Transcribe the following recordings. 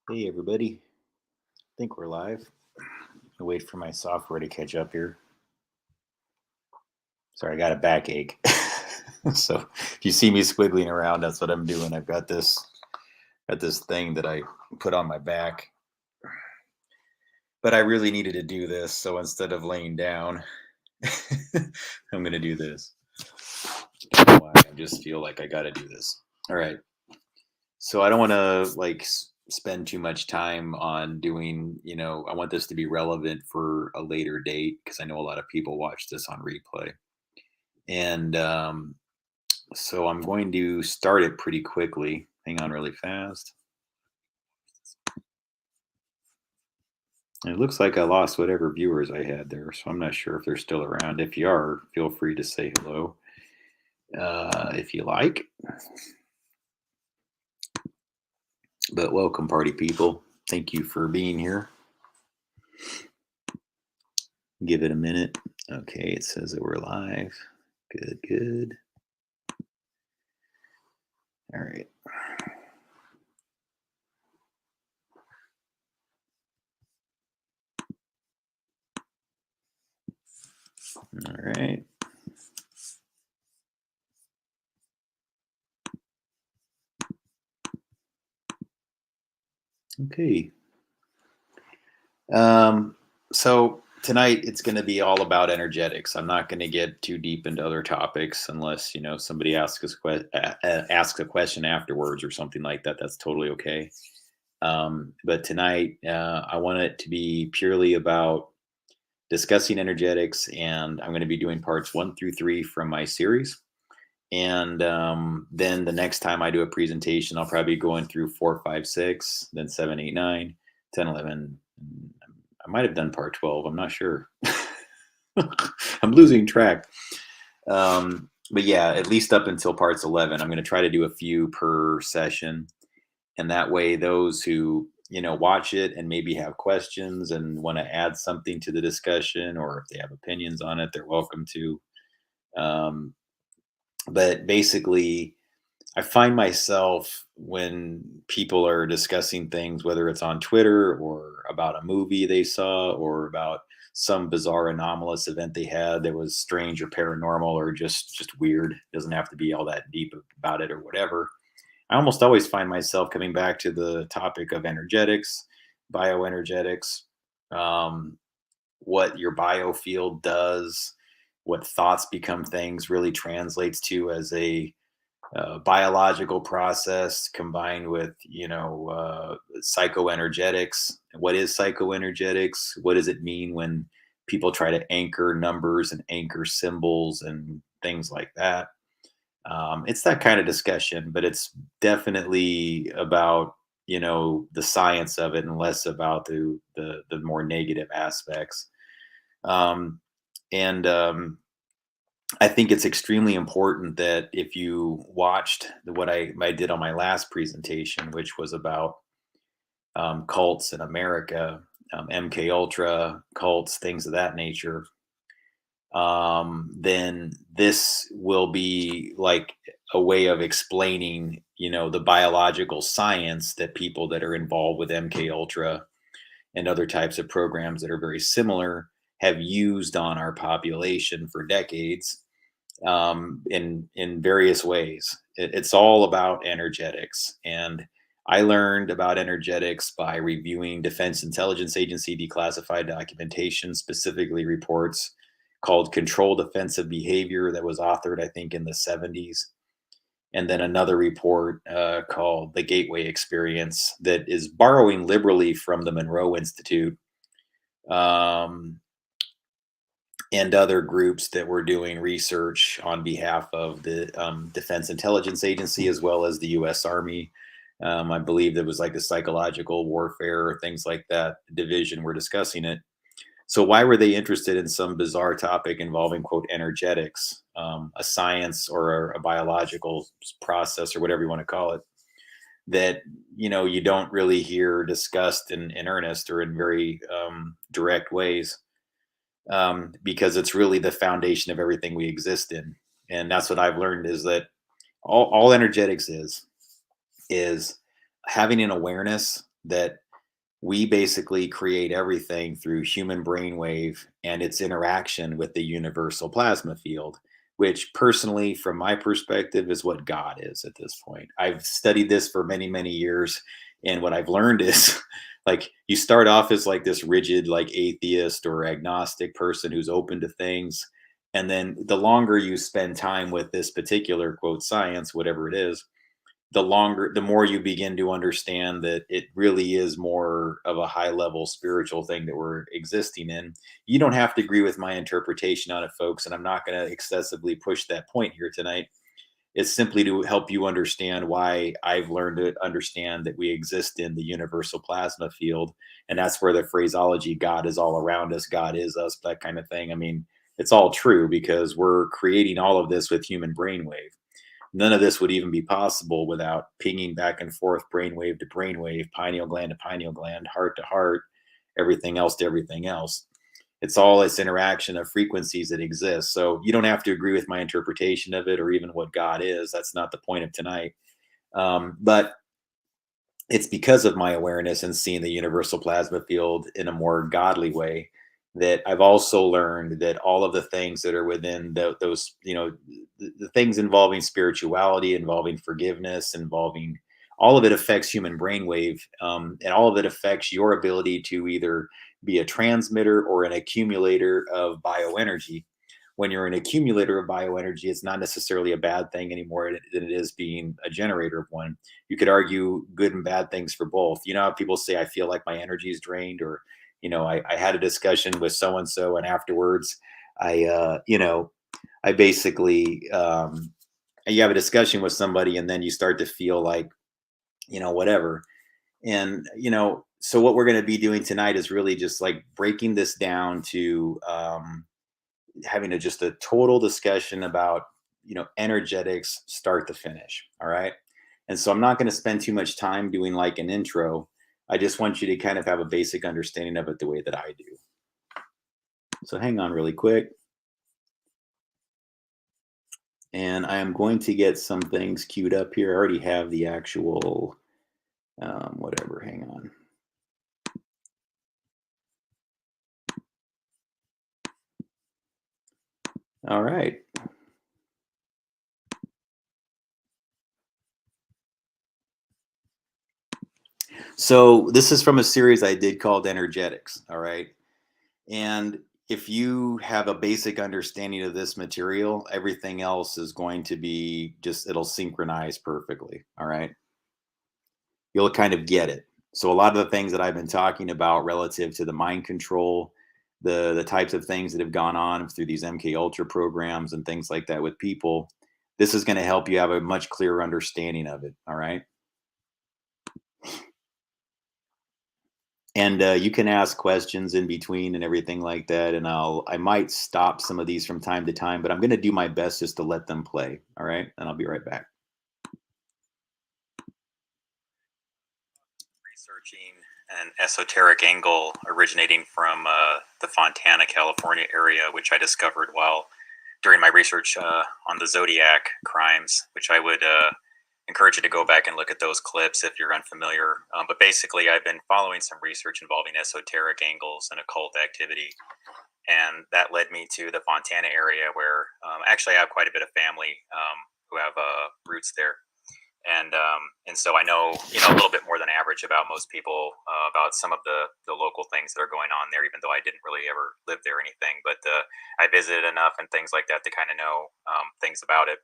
Hey everybody, I think we're live. I'll wait for my software to catch up here. Sorry, I got a backache. So if you see me squiggling around, that's what I'm doing. I've got this thing that I put on my back. But I really needed to do this, so instead of laying down, I'm gonna do this. I don't know why, I just feel like I gotta do this. All right. So I don't want to spend too much time on doing, I want this to be relevant for a later date because I know a lot of people watch this on replay. And so I'm going to start it pretty quickly. Hang on really fast. It looks like I lost whatever viewers I had there, so I'm not sure if they're still around. If you are, feel free to say hello if you like. But welcome, party people. Thank you for being here. Give it a minute. Okay, it says that we're live. Good, good. All right. All right. Okay. So tonight it's going to be all about energetics. I'm not going to get too deep into other topics unless somebody asks a question afterwards or something like that. That's totally okay. But tonight I want it to be purely about discussing energetics, and I'm going to be doing parts 1 through 3 from my series. And then the next time I do a presentation, I'll probably be going through 4, 5, 6, then 7, 8, 9, 10, 11. I might have done part 12. I'm not sure. I'm losing track. But yeah, at least up until parts 11, I'm going to try to do a few per session. And that way, those who, watch it and maybe have questions and want to add something to the discussion, or if they have opinions on it, they're welcome to. But basically, I find myself when people are discussing things, whether it's on Twitter or about a movie they saw or about some bizarre anomalous event they had that was strange or paranormal or just weird. It doesn't have to be all that deep about it or whatever. I almost always find myself coming back to the topic of energetics, bioenergetics, um, what your biofield does, what thoughts become things really translates to as a biological process combined with psychoenergetics. What is psychoenergetics? What does it mean when people try to anchor numbers and anchor symbols and things like that? It's that kind of discussion, but it's definitely about the science of it and less about the more negative aspects. um, and I think it's extremely important that if you watched what I did on my last presentation, which was about cults in America, MK Ultra cults, things of that nature, then this will be like a way of explaining, the biological science that people that are involved with MK Ultra and other types of programs that are very similar have used on our population for decades, in various ways. It's all about energetics, and I learned about energetics by reviewing Defense Intelligence Agency declassified documentation, specifically reports called Controlled Offensive Behavior that was authored, I think, in the 70s. And then another report called The Gateway Experience that is borrowing liberally from the Monroe Institute, um, and other groups that were doing research on behalf of the Defense Intelligence Agency as well as the U.S. Army. I believe there was like the psychological warfare or things like that division were discussing it. So why were they interested in some bizarre topic involving, quote, energetics, a science or a biological process or whatever you want to call it, that you don't really hear discussed in earnest or in very direct ways, because it's really the foundation of everything we exist in. And that's what I've learned is that all energetics is having an awareness that we basically create everything through human brainwave and its interaction with the universal plasma field, which personally, from my perspective, is what God is at this point. I've studied this for many, many years. And what I've learned is like you start off as like this rigid, like atheist or agnostic person who's open to things. And then the longer you spend time with this particular quote science, whatever it is, the more you begin to understand that it really is more of a high level spiritual thing that we're existing in. You don't have to agree with my interpretation on it, folks, and I'm not going to excessively push that point here tonight. It's simply to help you understand why I've learned to understand that we exist in the universal plasma field. And that's where the phraseology, God is all around us, God is us, that kind of thing. I mean, it's all true because we're creating all of this with human brainwave. None of this would even be possible without pinging back and forth, brainwave to brainwave, pineal gland to pineal gland, heart to heart, everything else to everything else. It's all this interaction of frequencies that exists. So you don't have to agree with my interpretation of it or even what God is. That's not the point of tonight. But it's because of my awareness and seeing the universal plasma field in a more godly way that I've also learned that all of the things that are within those, the things involving spirituality, involving forgiveness, involving all of it affects human brainwave, and all of it affects your ability to either be a transmitter or an accumulator of bioenergy. When you're an accumulator of bioenergy, it's not necessarily a bad thing anymore than it is being a generator of one. You could argue good and bad things for both. You know how people say, I feel like my energy is drained, or, I had a discussion with so and so, and afterwards, I basically, you have a discussion with somebody, and then you start to feel like, whatever. And, so what we're going to be doing tonight is really just like breaking this down to, having just a total discussion about energetics start to finish. All right. And so I'm not going to spend too much time doing like an intro. I just want you to kind of have a basic understanding of it the way that I do. So hang on really quick. And I am going to get some things queued up here. I already have the actual whatever. Hang on. All right. So this is from a series I did called Energetics. All right. And if you have a basic understanding of this material, everything else is going to be it'll synchronize perfectly. All right. You'll kind of get it. So a lot of the things that I've been talking about relative to the mind control, the types of things that have gone on through these MK Ultra programs and things like that with people, this is going to help you have a much clearer understanding of it. All right. And you can ask questions in between and everything like that. And I might stop some of these from time to time, but I'm going to do my best just to let them play. All right. And I'll be right back. Researching an esoteric angle originating from the Fontana, California area, which I discovered while during my research on the Zodiac crimes, which I would encourage you to go back and look at those clips if you're unfamiliar. But basically, I've been following some research involving esoteric angles and occult activity. And that led me to the Fontana area where actually I have quite a bit of family who have roots there. And so I know a little bit more than average about most people about some of the local things that are going on there, even though I didn't really ever live there or anything. But I visited enough and things like that to kind of know things about it.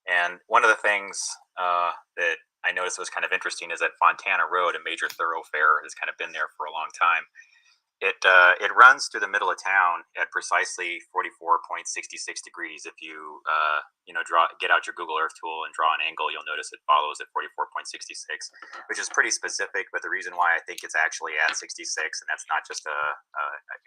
And one of the things that I noticed was kind of interesting is that Fontana Road, a major thoroughfare, has kind of been there for a long time. It runs through the middle of town at precisely 44.66 degrees. If you get out your Google Earth tool and draw an angle, you'll notice it follows at 44.66, which is pretty specific. But the reason why I think it's actually at 66, and that's not just a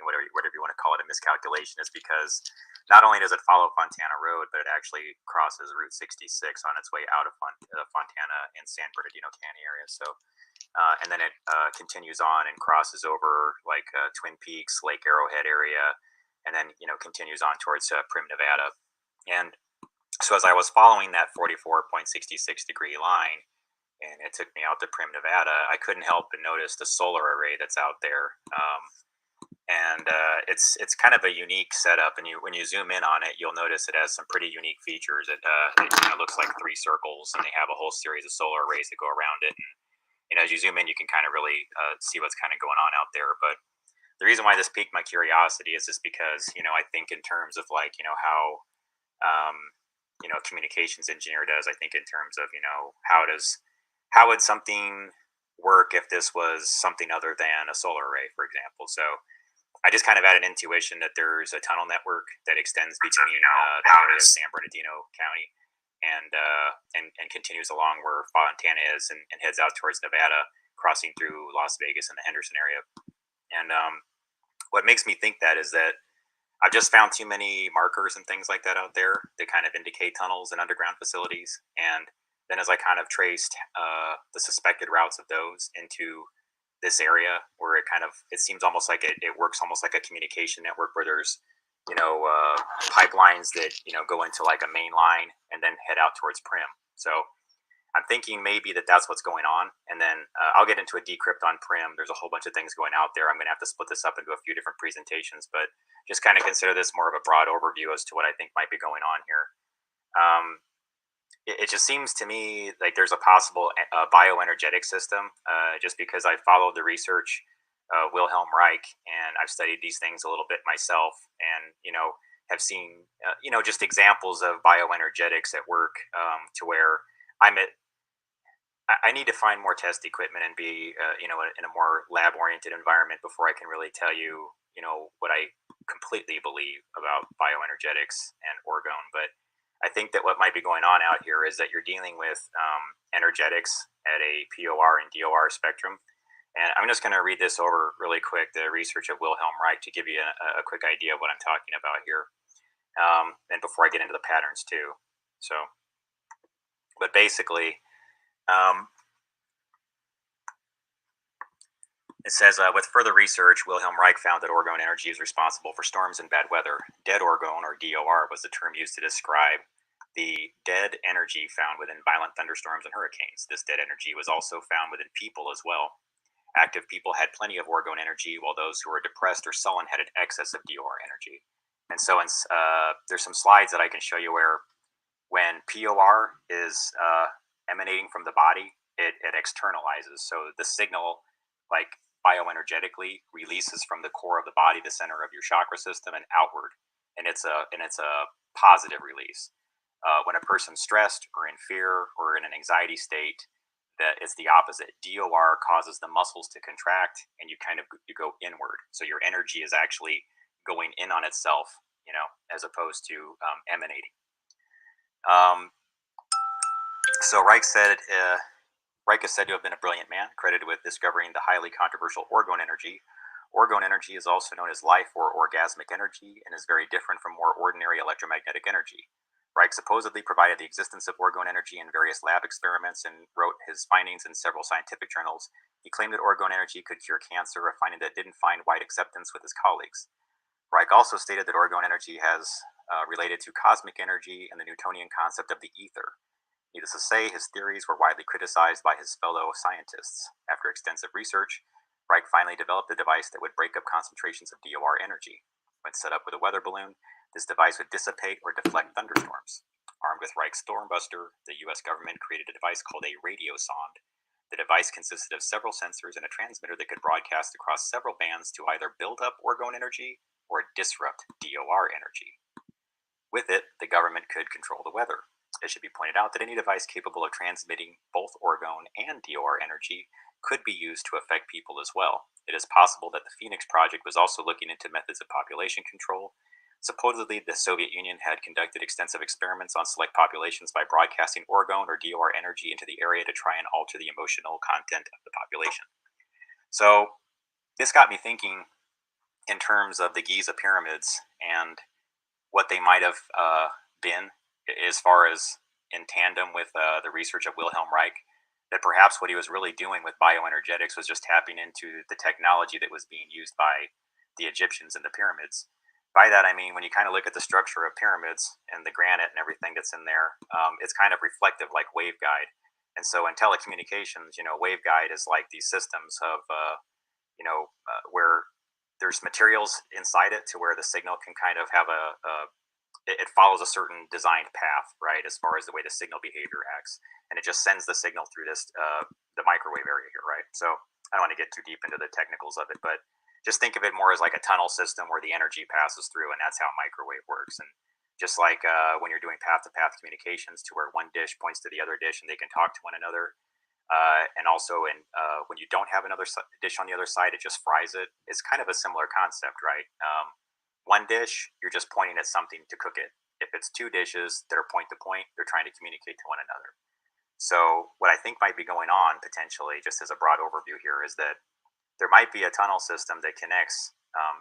whatever you want to call it, a miscalculation, is because not only does it follow Fontana Road, but it actually crosses Route 66 on its way out of Fontana and San Bernardino County area. So. And then it continues on and crosses over like Twin Peaks, Lake Arrowhead area, and then continues on towards Primm, Nevada. And so as I was following that 44.66 degree line, and it took me out to Primm, Nevada, I couldn't help but notice the solar array that's out there. It's kind of a unique setup, and when you zoom in on it, you'll notice it has some pretty unique features. It kind of looks like three circles, and they have a whole series of solar arrays that go around it. And as you zoom in, you can kind of really see what's kind of going on out there. But the reason why this piqued my curiosity is just because I think in terms of like how um, a communications engineer does. I think in terms of how would something work if this was something other than a solar array, for example. So I just kind of had an intuition that there's a tunnel network that extends between the area of San Bernardino County and continues along where Fontana is and heads out towards Nevada, crossing through Las Vegas and the Henderson area. And what makes me think that is that I've just found too many markers and things like that out there that kind of indicate tunnels and underground facilities. And then as I kind of traced the suspected routes of those into this area where it seems almost like it works almost like a communication network where there's pipelines that go into like a main line and then head out towards Primm. So I'm thinking maybe that's what's going on. And then I'll get into a decrypt on Primm. There's a whole bunch of things going out there. I'm going to have to split this up into a few different presentations, but just kind of consider this more of a broad overview as to what I think might be going on here. It just seems to me like there's a possible bioenergetic system, just because I followed the research Wilhelm Reich, and I've studied these things a little bit myself, and have seen just examples of bioenergetics at work, to where I need to find more test equipment and be in a more lab oriented environment before I can really tell you what I completely believe about bioenergetics and orgone. But I think that what might be going on out here is that you're dealing with energetics at a POR and DOR spectrum. And I'm just going to read this over really quick, the research of Wilhelm Reich, to give you a quick idea of what I'm talking about here. And before I get into the patterns too. But basically, it says, with further research, Wilhelm Reich found that orgone energy is responsible for storms and bad weather. Dead orgone, or DOR, was the term used to describe the dead energy found within violent thunderstorms and hurricanes. This dead energy was also found within people as well. Active people had plenty of orgone energy, while those who were depressed or sullen had an excess of DOR energy. And so there's some slides that I can show you where when POR is emanating from the body, it externalizes. So the signal, like bioenergetically, releases from the core of the body, the center of your chakra system, and outward. And it's a positive release. When a person's stressed or in fear or in an anxiety state, that it's the opposite. DOR causes the muscles to contract, and you go inward. So your energy is actually going in on itself, as opposed to emanating. So Reich is said to have been a brilliant man, credited with discovering the highly controversial orgone energy. Orgone energy is also known as life or orgasmic energy, and is very different from more ordinary electromagnetic energy. Reich supposedly provided the existence of orgone energy in various lab experiments and wrote his findings in several scientific journals. He claimed that orgone energy could cure cancer, a finding that didn't find wide acceptance with his colleagues. Reich also stated that orgone energy has related to cosmic energy and the Newtonian concept of the ether. Needless to say, his theories were widely criticized by his fellow scientists. After extensive research, Reich finally developed a device that would break up concentrations of DOR energy. When set up with a weather balloon, this device would dissipate or deflect thunderstorms. Armed with Reich's Stormbuster, the U.S. government created a device called a radiosonde. The device consisted of several sensors and a transmitter that could broadcast across several bands to either build up orgone energy or disrupt DOR energy. With it, the government could control the weather. It should be pointed out that any device capable of transmitting both orgone and DOR energy could be used to affect people as well. It is possible that the Phoenix Project was also looking into methods of population control. Supposedly, the Soviet Union had conducted extensive experiments on select populations by broadcasting orgone or DOR energy into the area to try and alter the emotional content of the population. So this got me thinking in terms of the Giza pyramids and what they might have been, as far as in tandem with the research of Wilhelm Reich, that perhaps what he was really doing with bioenergetics was just tapping into the technology that was being used by the Egyptians in the pyramids. By that, I mean, when you kind of look at the structure of pyramids and the granite and everything that's in there, it's kind of reflective, like waveguide. And so in telecommunications, waveguide is like these systems of, where there's materials inside it to where the signal can kind of have it follows a certain designed path, right, as far as the way the signal behavior acts, and it just sends the signal through the microwave area here, right? So I don't want to get too deep into the technicals of it, but just think of it more as like a tunnel system where the energy passes through, and that's how microwave works. And just like when you're doing path-to-path communications, to where one dish points to the other dish and they can talk to one another, and also when you don't have another dish on the other side, it just fries it. It's kind of a similar concept, right? One dish, you're just pointing at something to cook it. If it's two dishes that are point to point, they're trying to communicate to one another. So what I think might be going on potentially, just as a broad overview here, is that there might be a tunnel system that connects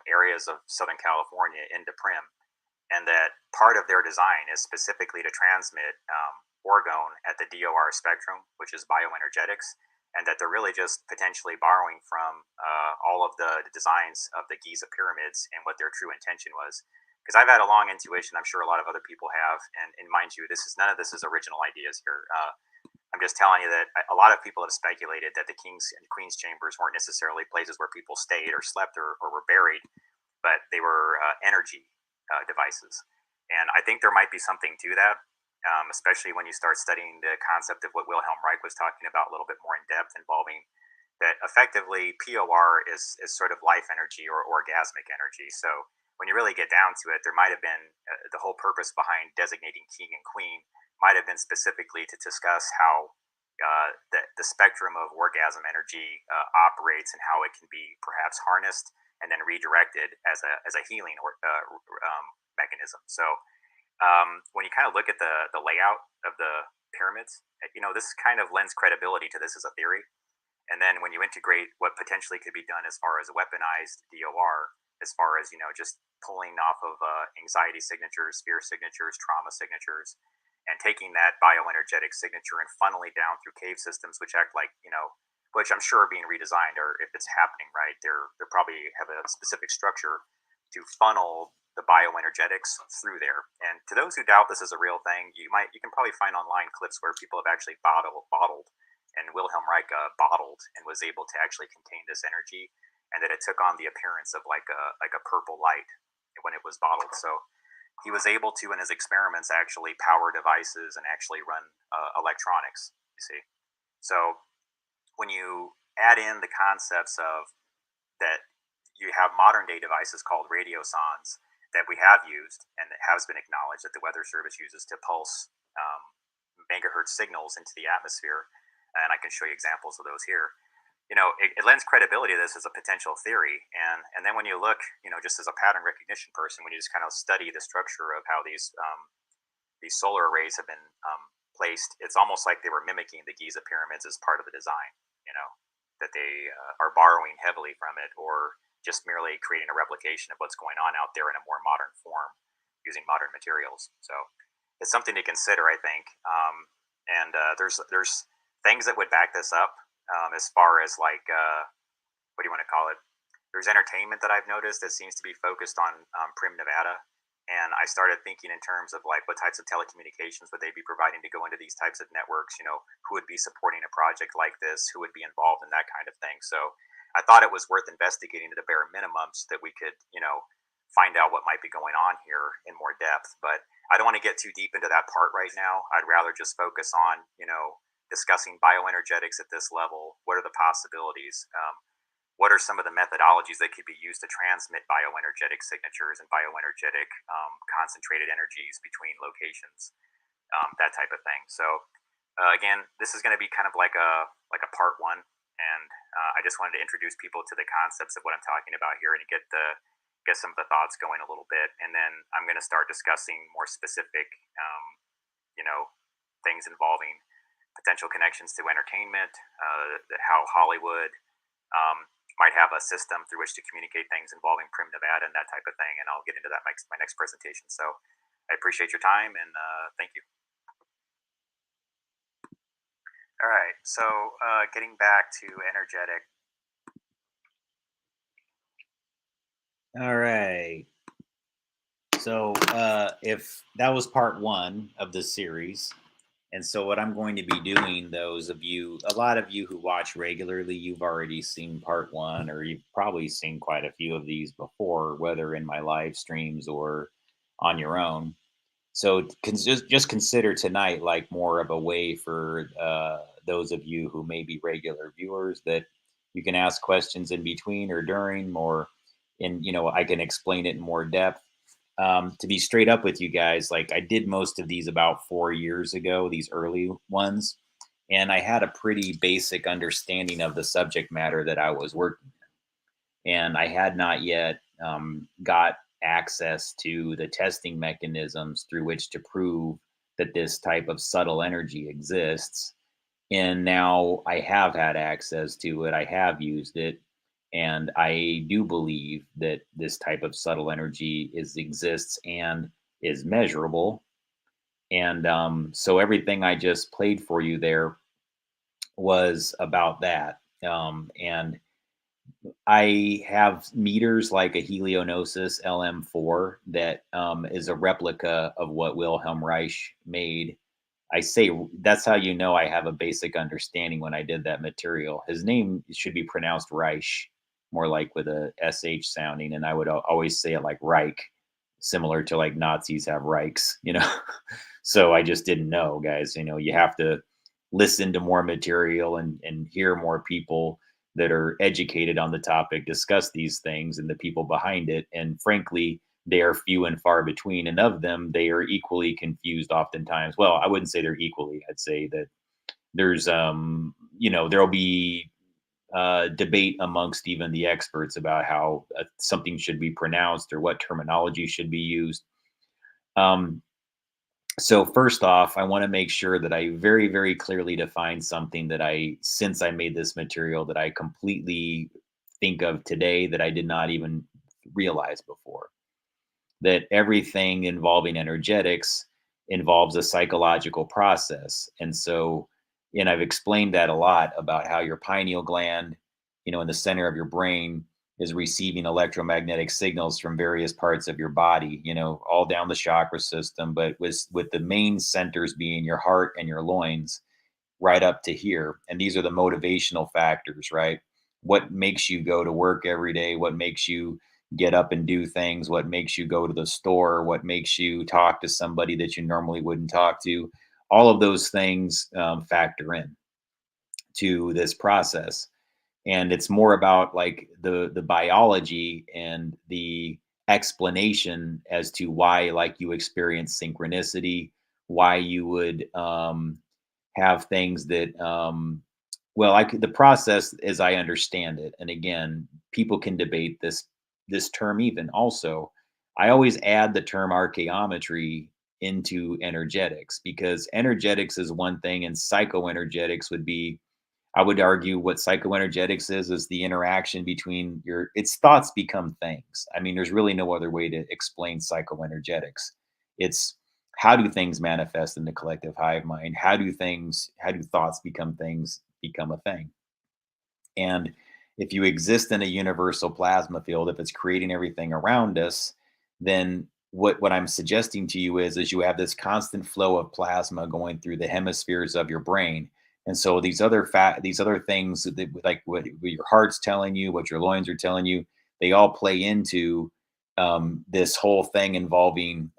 areas of Southern California into Primm, and that part of their design is specifically to transmit orgone at the DOR spectrum, which is bioenergetics, and that they're really just potentially borrowing from all of the designs of the Giza pyramids and what their true intention was. Because I've had a long intuition, I'm sure a lot of other people have, and mind you, none of this is original ideas here. I'm just telling you that a lot of people have speculated that the king's and queen's chambers weren't necessarily places where people stayed or slept or were buried, but they were energy devices. And I think there might be something to that, especially when you start studying the concept of what Wilhelm Reich was talking about a little bit more in depth, involving that effectively POR is sort of life energy or orgasmic energy. So when you really get down to it, there might have been the whole purpose behind designating king and queen might have been specifically to discuss how the spectrum of orgasm energy operates, and how it can be perhaps harnessed and then redirected as a healing mechanism. So when you kind of look at the layout of the pyramids, this kind of lends credibility to this as a theory. And then when you integrate what potentially could be done as far as a weaponized DOR, as far as just pulling off of anxiety signatures, fear signatures, trauma signatures, and taking that bioenergetic signature and funneling down through cave systems, which act like which I'm sure are being redesigned, or if it's happening right, they're probably have a specific structure to funnel the bioenergetics through there. And to those who doubt this is a real thing, you can probably find online clips where people have actually bottled, and Wilhelm Reich bottled and was able to actually contain this energy, and that it took on the appearance of like a purple light when it was bottled. So he was able to, in his experiments, actually power devices and actually run electronics, you see. So when you add in the concepts of that, you have modern day devices called radiosondes that we have used, and it has been acknowledged that the Weather Service uses to pulse megahertz signals into the atmosphere, and I can show you examples of those here. It lends credibility to this as a potential theory. And then when you look, just as a pattern recognition person, when you just kind of study the structure of how these solar arrays have been placed, it's almost like they were mimicking the Giza pyramids as part of the design, that they are borrowing heavily from it, or just merely creating a replication of what's going on out there in a more modern form using modern materials. So it's something to consider, I think. And there's things that would back this up. As far as like, what do you want to call it? There's entertainment that I've noticed that seems to be focused on Primm, Nevada. And I started thinking in terms of like, what types of telecommunications would they be providing to go into these types of networks? Who would be supporting a project like this? Who would be involved in that kind of thing? So I thought it was worth investigating at a bare minimum so that we could, find out what might be going on here in more depth. But I don't want to get too deep into that part right now. I'd rather just focus on, discussing bioenergetics at this level. What are the possibilities? What are some of the methodologies that could be used to transmit bioenergetic signatures and bioenergetic concentrated energies between locations, that type of thing. So again, this is going to be kind of like a part one, and I just wanted to introduce people to the concepts of what I'm talking about here, and get some of the thoughts going a little bit, and then I'm going to start discussing more specific, things involving potential connections to entertainment, how Hollywood might have a system through which to communicate things involving Primm, Nevada, and that type of thing. And I'll get into that my next presentation. So I appreciate your time, and thank you. All right, so getting back to energetic. All right. So if that was part one of this series, And so what I'm going to be doing, those of you, a lot of you who watch regularly, you've already seen part one, or you've probably seen quite a few of these before, whether in my live streams or on your own. So just consider tonight like more of a way for those of you who may be regular viewers, that you can ask questions in between or during, or in, I can explain it in more depth. To be straight up with you guys, like I did most of these about 4 years ago, these early ones, and I had a pretty basic understanding of the subject matter that I was working in. And I had not yet got access to the testing mechanisms through which to prove that this type of subtle energy exists. And now I have had access to it, I have used it, and I do believe that this type of subtle energy exists and is measurable. And so everything I just played for you there was about that. And I have meters like a Helionosis LM4 that is a replica of what Wilhelm Reich made. I say that's how you know I have a basic understanding when I did that material. His name should be pronounced Reich, more like with a SH sounding, and I would always say it like Reich, similar to like Nazis have Reichs. So I just didn't know, guys. You have to listen to more material and hear more people that are educated on the topic discuss these things and the people behind it. And frankly, they are few and far between. And of them, they are equally confused oftentimes. Well, I wouldn't say they're equally. I'd say that there's, there'll be debate amongst even the experts about how something should be pronounced or what terminology should be used. Um, so first off, I want to make sure that I very, very clearly define something that since I made this material, that I completely think of today that I did not even realize before. That everything involving energetics involves a psychological process. And so, and I've explained that a lot about how your pineal gland, in the center of your brain, is receiving electromagnetic signals from various parts of your body, all down the chakra system, but with the main centers being your heart and your loins, right up to here. And these are the motivational factors, right? What makes you go to work every day? What makes you get up and do things? What makes you go to the store? What makes you talk to somebody that you normally wouldn't talk to? All of those things factor in to this process. And it's more about like the biology and the explanation as to why, like, you experience synchronicity, why you would have things that well, the process as I understand it, and again, people can debate this term even also. I always add the term archaeometry into energetics, because energetics is one thing and psychoenergetics would be, I would argue what psychoenergetics is the interaction between its thoughts become things. I mean, there's really no other way to explain psychoenergetics. It's how do things manifest in the collective hive mind? How do thoughts become things, become a thing? And if you exist in a universal plasma field, if it's creating everything around us, then what I'm suggesting to you is you have this constant flow of plasma going through the hemispheres of your brain. And so these other things that, like what your heart's telling you, what your loins are telling you, they all play into this whole thing involving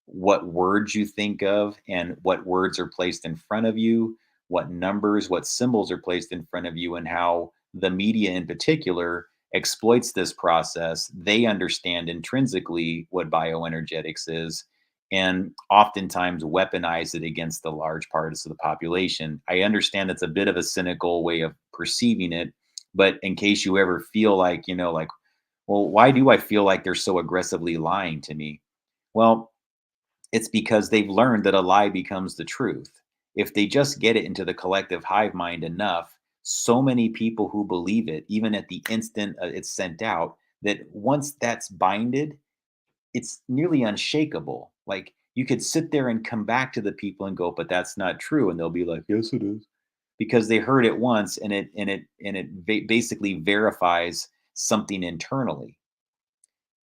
what words you think of and what words are placed in front of you, what numbers, what symbols are placed in front of you, and how the media in particular exploits this process. They understand intrinsically what bioenergetics is and oftentimes weaponize it against the large parts of the population. I understand it's a bit of a cynical way of perceiving it, but in case you ever feel like, like, well, why do I feel like they're so aggressively lying to me? Well, it's because they've learned that a lie becomes the truth. If they just get it into the collective hive mind enough, so many people who believe it, even at the instant it's sent out, that once that's binded, it's nearly unshakable. Like you could sit there and come back to the people and go, but that's not true. And they'll be like, yes, it is. Because they heard it once and it basically verifies something internally.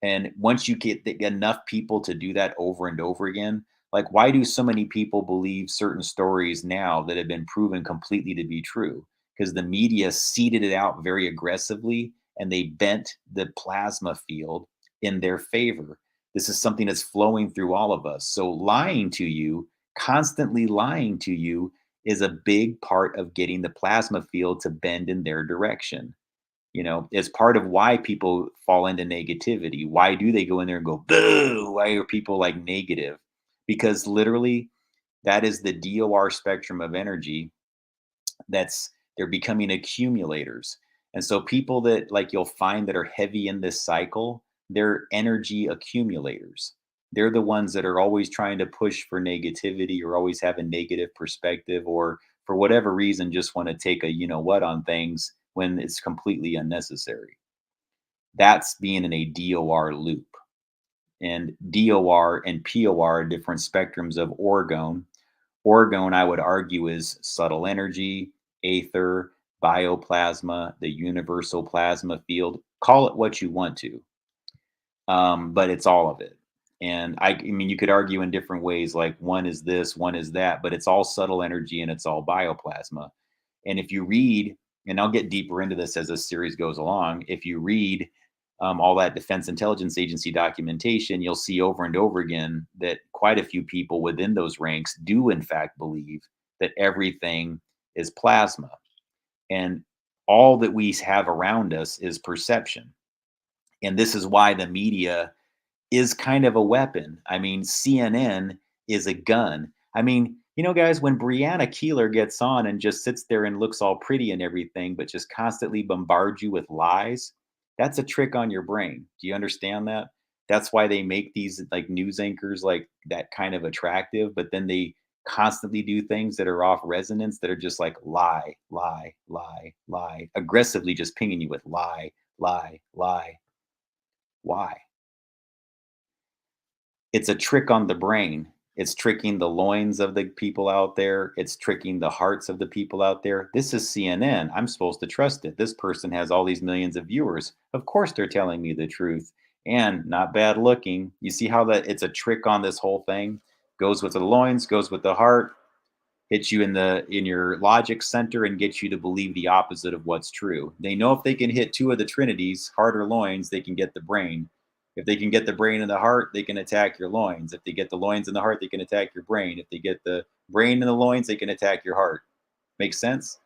And once you get enough people to do that over and over again, Like, why do so many people believe certain stories now that have been proven completely to be true? Because the media seeded it out very aggressively and they bent the plasma field in their favor. This is something that's flowing through all of us. So, lying to you, constantly lying to you, is a big part of getting the plasma field to bend in their direction. It's part of why people fall into negativity. Why do they go in there and go, boo? Why are people like negative? Because literally, that is the DOR spectrum of energy. They're becoming accumulators. And so people that like you'll find that are heavy in this cycle, they're energy accumulators. They're the ones that are always trying to push for negativity or always have a negative perspective, or for whatever reason just want to take a what on things when it's completely unnecessary. That's being in a DOR loop. And DOR and POR are different spectrums of orgone. Orgone, I would argue, is subtle energy, aether, bioplasma, the universal plasma field. Call it what you want to, but it's all of it. And I mean, you could argue in different ways, like one is this, one is that, but it's all subtle energy and it's all bioplasma. And if you read, and I'll get deeper into this as this series goes along, if you read all that Defense Intelligence Agency documentation, you'll see over and over again that quite a few people within those ranks do, in fact, believe that everything is plasma. And all that we have around us is perception. And this is why the media is kind of a weapon. I mean, CNN is a gun. I mean, guys, when Brianna Keeler gets on and just sits there and looks all pretty and everything, but just constantly bombards you with lies, that's a trick on your brain. Do you understand that? That's why they make these like news anchors like that kind of attractive, but then they constantly do things that are off resonance that are just like lie, lie, lie, lie, aggressively just pinging you with lie, lie, lie. Why? It's a trick on the brain. It's tricking the loins of the people out there. It's tricking the hearts of the people out there. This is CNN. I'm supposed to trust it. This person has all these millions of viewers. Of course they're telling me the truth and not bad looking. You see how that it's a trick on this whole thing? Goes with the loins, goes with the heart, hits you in your logic center and gets you to believe the opposite of what's true. They know if they can hit two of the trinities, heart or loins, they can get the brain. If they can get the brain and the heart, they can attack your loins. If they get the loins and the heart, they can attack your brain. If they get the brain and the loins, they can attack your heart. Makes sense?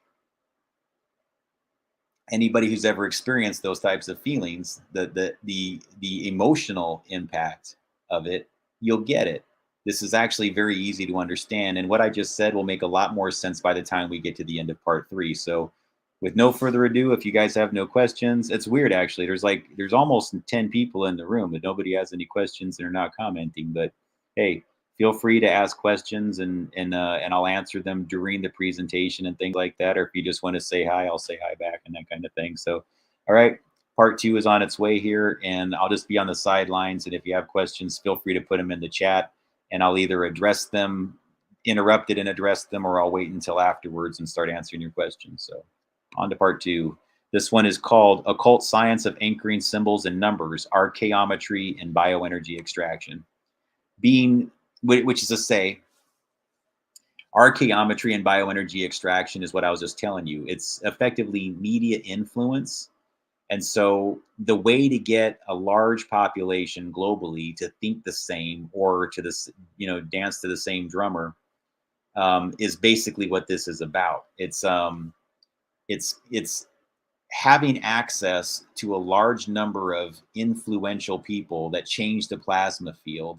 Anybody who's ever experienced those types of feelings, the emotional impact of it, you'll get it. This is actually very easy to understand, and what I just said will make a lot more sense by the time we get to the end of part 3. So with no further ado, if you guys have no questions, it's weird actually. There's almost 10 people in the room, but nobody has any questions and are not commenting. But hey, feel free to ask questions and I'll answer them during the presentation and things like that. Or if you just want to say hi, I'll say hi back and that kind of thing. So, all right, part 2 is on its way here, and I'll just be on the sidelines. And if you have questions, feel free to put them in the chat, and I'll either address them, interrupt it and address them, or I'll wait until afterwards and start answering your questions. So, on to part 2. This one is called Occult Science of Anchoring Symbols and Numbers, Archaeometry and Bioenergy Extraction. Which is to say, archaeometry and bioenergy extraction is what I was just telling you. It's effectively media influence. And so the way to get a large population globally to think the same or to this, dance to the same drummer is basically what this is about. It's having access to a large number of influential people that change the plasma field.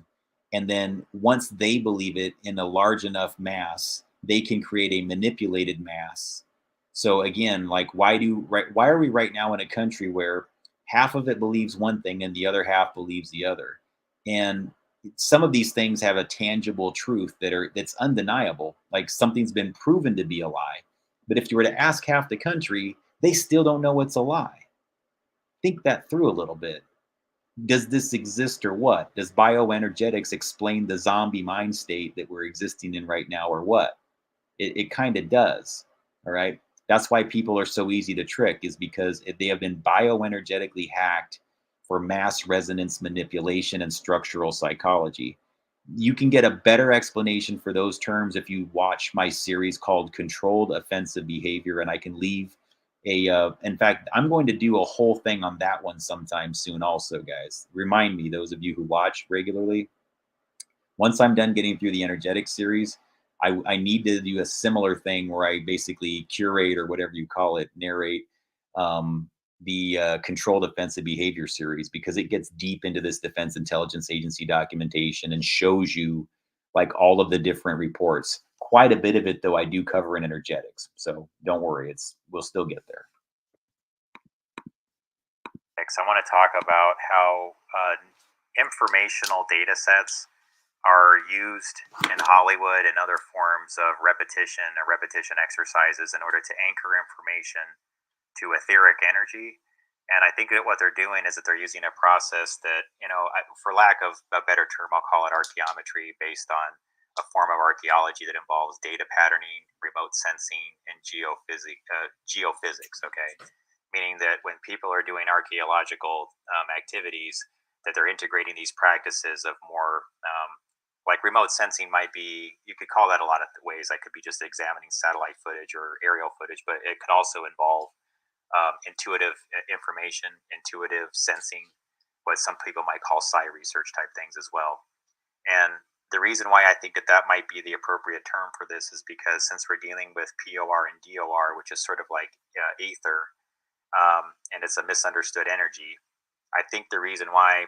And then once they believe it in a large enough mass, they can create a manipulated mass. So again, like why are we right now in a country where half of it believes one thing and the other half believes the other? And some of these things have a tangible truth that's undeniable. Like something's been proven to be a lie. But if you were to ask half the country, they still don't know it's a lie. Think that through a little bit. Does this exist or what? Does bioenergetics explain the zombie mind state that we're existing in right now or what? It kind of does. All right. That's why people are so easy to trick, is because they have been bioenergetically hacked for mass resonance manipulation and structural psychology. You can get a better explanation for those terms if you watch my series called Controlled Offensive Behavior, and I can leave a. In fact, I'm going to do a whole thing on that one sometime soon. Also, guys, remind me, those of you who watch regularly, once I'm done getting through the energetic series, I need to do a similar thing where I basically curate, or whatever you call it, narrate um, the controlled offensive behavior series, because it gets deep into this Defense Intelligence Agency documentation and shows you like all of the different reports. Quite a bit of it, though, I do cover in energetics. So don't worry, we'll still get there. I want to talk about how informational data sets are used in Hollywood and other forms of repetition or repetition exercises in order to anchor information to etheric energy. And I think that what they're doing is that they're using a process that, for lack of a better term, I'll call it archaeometry, based on a form of archaeology that involves data patterning, remote sensing, and geophysics. Okay, meaning that when people are doing archaeological activities, that they're integrating these practices of more like remote sensing might be, you could call that a lot of ways. That could be just examining satellite footage or aerial footage, but it could also involve intuitive information, intuitive sensing, what some people might call psi research type things as well. And the reason why I think that that might be the appropriate term for this is because since we're dealing with POR and DOR, which is sort of like ether, and it's a misunderstood energy, I think the reason why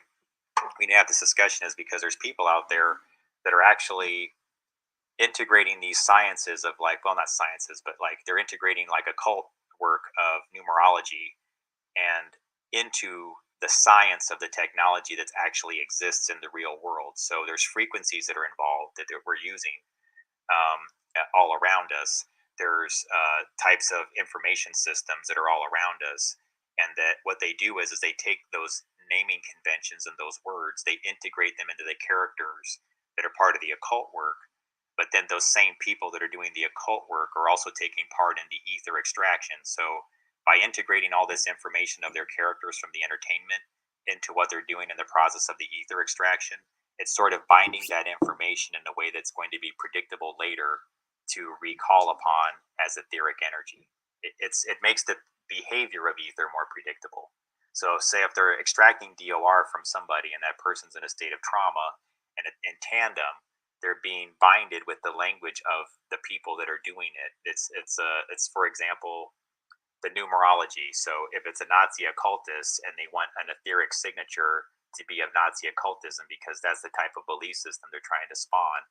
we have this discussion is because there's people out there that are actually integrating these sciences of like, well, not sciences, but like they're integrating like occult work of numerology and into the science of the technology that actually exists in the real world. So there's frequencies that are involved that we're using all around us. There's types of information systems that are all around us, and that what they do is they take those naming conventions and those words, they integrate them into the characters that are part of the occult work. But then those same people that are doing the occult work are also taking part in the ether extraction. So by integrating all this information of their characters from the entertainment into what they're doing in the process of the ether extraction, it's sort of binding that information in a way that's going to be predictable later to recall upon as etheric energy. It makes the behavior of ether more predictable. So say if they're extracting DOR from somebody and that person's in a state of trauma, and in tandem, they're being binded with the language of the people that are doing it. It's for example, the numerology. So if it's a Nazi occultist and they want an etheric signature to be of Nazi occultism because that's the type of belief system they're trying to spawn,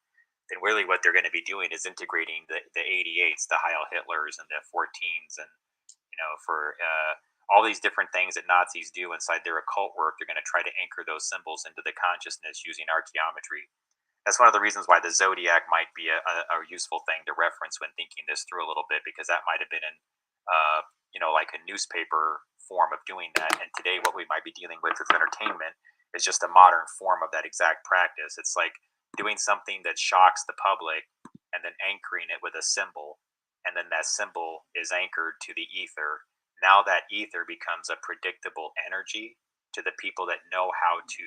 then really what they're going to be doing is integrating the 88s, the Heil Hitlers, and the 14s, and for all these different things that Nazis do inside their occult work, they're going to try to anchor those symbols into the consciousness using archaeometry. That's one of the reasons why the zodiac might be a useful thing to reference when thinking this through a little bit, because that might have been in like a newspaper form of doing that. And today what we might be dealing with entertainment is just a modern form of that exact practice. It's like doing something that shocks the public and then anchoring it with a symbol, and then that symbol is anchored to the ether. Now that ether becomes a predictable energy to the people that know how to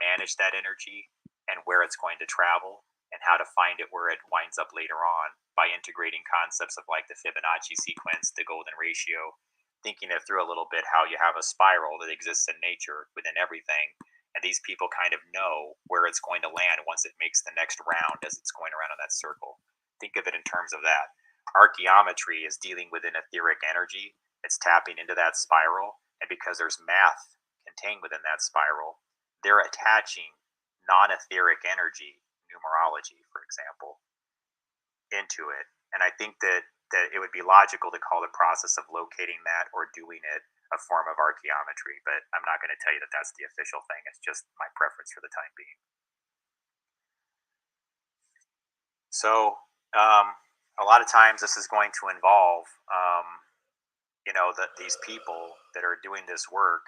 manage that energy and where it's going to travel and how to find it where it winds up later on, by integrating concepts of like the Fibonacci sequence, the golden ratio, thinking it through a little bit, how you have a spiral that exists in nature within everything. And these people kind of know where it's going to land once it makes the next round as it's going around in that circle. Think of it in terms of that. Archaeometry is dealing with an etheric energy. It's tapping into that spiral. And because there's math contained within that spiral, they're attaching non-etheric energy, numerology, for example, into it. And I think that it would be logical to call the process of locating that or doing it a form of archaeometry, but I'm not going to tell you that that's the official thing. It's just my preference for the time being. So a lot of times this is going to involve, that these people that are doing this work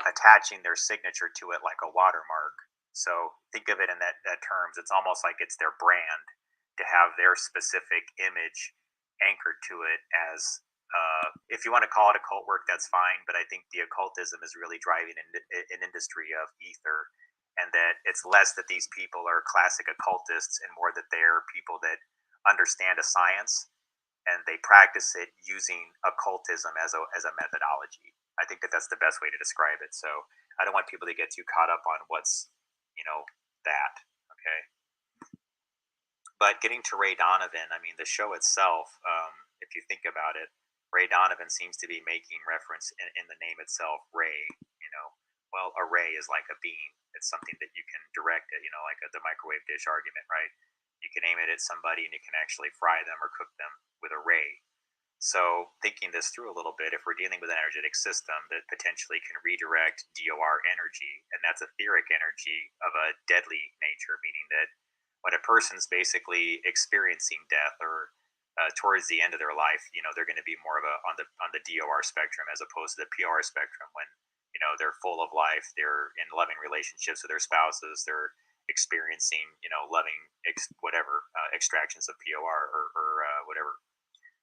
attaching their signature to it like a watermark. So think of it in that terms. It's almost like it's their brand to have their specific image anchored to it as, if you want to call it occult work, that's fine. But I think the occultism is really driving an industry of ether and that it's less that these people are classic occultists and more that they're people that understand a science and they practice it using occultism as a methodology. I think that that's the best way to describe it. So I don't want people to get too caught up on what's, that. Okay. But getting to Ray Donovan, I mean, the show itself, if you think about it, Ray Donovan seems to be making reference in the name itself, Ray. Well, a ray is like a beam. It's something that you can direct it, like the microwave dish argument, right? You can aim it at somebody and you can actually fry them or cook them with a ray. So thinking this through a little bit, if we're dealing with an energetic system that potentially can redirect DOR energy, and that's etheric energy of a deadly nature, meaning that when a person's basically experiencing death or towards the end of their life, they're going to be more of on the DOR spectrum as opposed to the PR spectrum. When they're full of life, they're in loving relationships with their spouses, they're experiencing loving extractions of POR or whatever.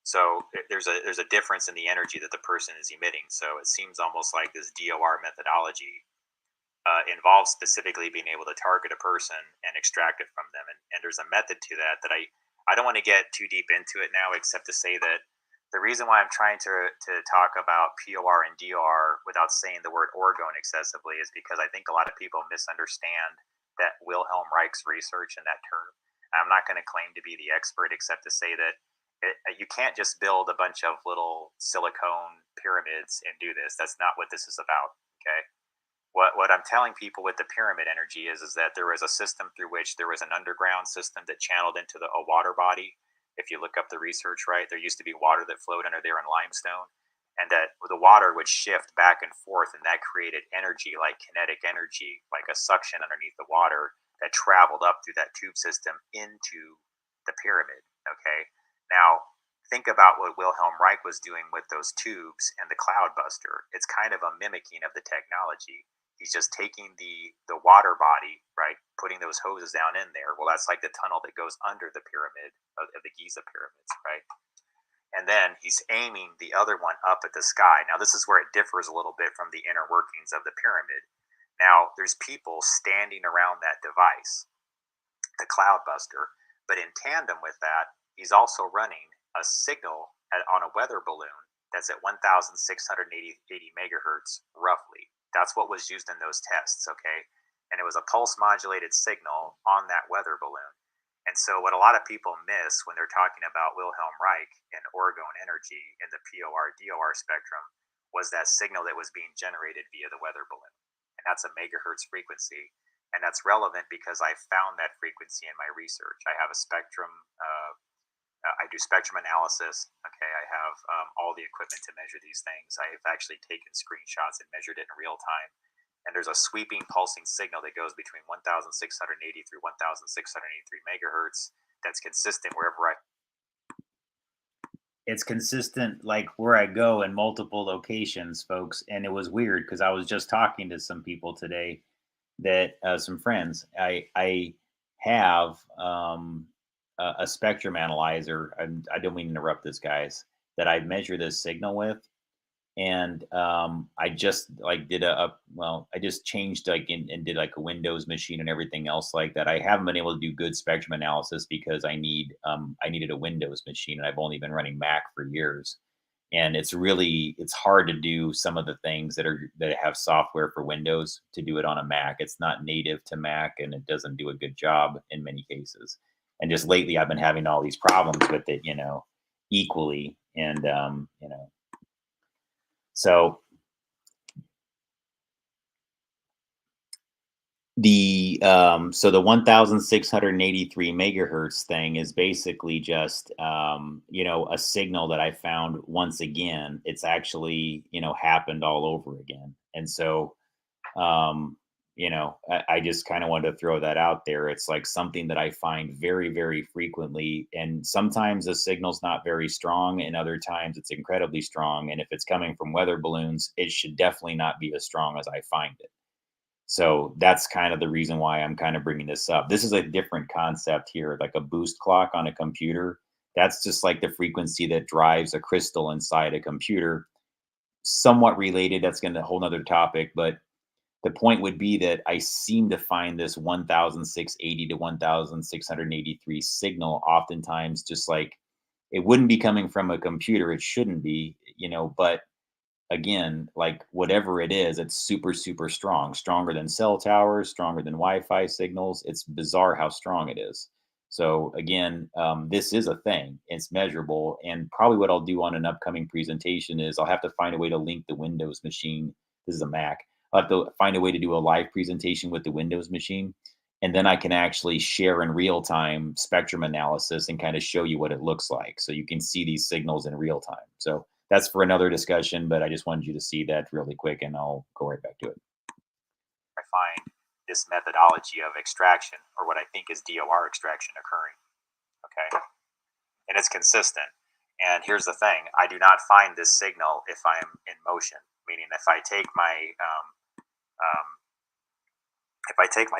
So there's a difference in the energy that the person is emitting. So it seems almost like this DOR methodology involves specifically being able to target a person and extract it from them. And there's a method to that I don't want to get too deep into it now, except to say that the reason why I'm trying to talk about POR and DOR without saying the word orgone excessively is because I think a lot of people misunderstand that Wilhelm Reich's research in that term. I'm not going to claim to be the expert, except to say that you can't just build a bunch of little silicone pyramids and do this. That's not what this is about. Okay. What I'm telling people with the pyramid energy is that there was a system through which there was an underground system that channeled into a water body. If you look up the research, right, there used to be water that flowed under there in limestone, and that the water would shift back and forth, and that created energy, like kinetic energy, like a suction underneath the water that traveled up through that tube system into the pyramid. Okay. Now, think about what Wilhelm Reich was doing with those tubes and the cloudbuster. It's kind of a mimicking of the technology. He's just taking the water body, right, putting those hoses down in there. Well, that's like the tunnel that goes under the pyramid of the Giza pyramids, right? And then he's aiming the other one up at the sky. Now, this is where it differs a little bit from the inner workings of the pyramid. Now, there's people standing around that device, the cloudbuster, but in tandem with that, he's also running a signal on a weather balloon that's at 1,680 megahertz, roughly. That's what was used in those tests, okay? And it was a pulse modulated signal on that weather balloon. And so what a lot of people miss when they're talking about Wilhelm Reich and orgone energy in the POR-DOR spectrum was that signal that was being generated via the weather balloon. And that's a megahertz frequency. And that's relevant because I found that frequency in my research. I have a spectrum, I do spectrum analysis. Okay, I have all the equipment to measure these things. I've actually taken screenshots and measured it in real time. And there's a sweeping pulsing signal that goes between 1,680 through 1,683 megahertz. That's consistent wherever It's consistent like where I go in multiple locations, folks. And it was weird because I was just talking to some people today that some friends. I have a spectrum analyzer. I don't mean to interrupt this, guys. That I measure this signal with, and I just like did I just changed and did like a Windows machine and everything else like that. I haven't been able to do good spectrum analysis because I needed a Windows machine, and I've only been running Mac for years. And it's hard to do some of the things that have software for Windows to do it on a Mac. It's not native to Mac, and it doesn't do a good job in many cases. And just lately, I've been having all these problems with it, equally. And so the 1,683 megahertz thing is basically just a signal that I found once again. It's actually happened all over again. And so I just kind of wanted to throw that out there. It's like something that I find very, very frequently, and sometimes the signal's not very strong, and other times it's incredibly strong. And if it's coming from weather balloons, it should definitely not be as strong as I find it. So that's kind of the reason why I'm kind of bringing this up. This is a different concept here, like a boost clock on a computer. That's just like the frequency that drives a crystal inside a computer. Somewhat related. That's going to a whole nother topic, but The point would be that I seem to find this 1680 to 1683 signal oftentimes just like it wouldn't be coming from a computer. It shouldn't be, but again, like whatever it is, it's super, super strong, stronger than cell towers, stronger than Wi-Fi signals. It's bizarre how strong it is. So again, this is a thing. It's measurable, and probably what I'll do on an upcoming presentation is I'll have to find a way to link the Windows machine. This is a Mac. I'll have to find a way to do a live presentation with the Windows machine, and then I can actually share in real time spectrum analysis and kind of show you what it looks like, so you can see these signals in real time. So that's for another discussion, but I just wanted you to see that really quick, and I'll go right back to it. I find this methodology of extraction, or what I think is DOR extraction, occurring. Okay, and it's consistent. And here's the thing: I do not find this signal if I'm in motion. Meaning, if I take my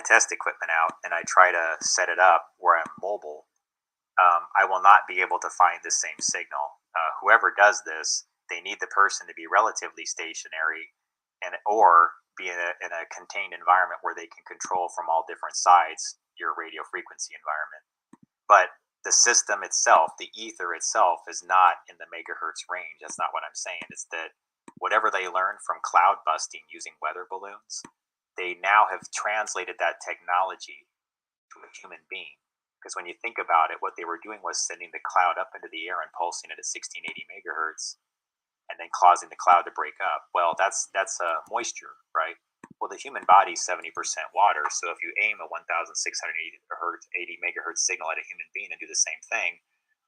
test equipment out and I try to set it up where I'm mobile, I will not be able to find the same signal. Whoever does this, they need the person to be relatively stationary or be in a contained environment where they can control from all different sides your radio frequency environment. But the system itself, the ether itself, is not in the megahertz range. That's not what I'm saying. It's that whatever they learned from cloud busting using weather balloons, they now have translated that technology to a human being. Because when you think about it, what they were doing was sending the cloud up into the air and pulsing it at 1680 megahertz, and then causing the cloud to break up. Well, that's moisture, right? Well, the human body is 70% water. So if you aim a 1680 megahertz signal at a human being and do the same thing,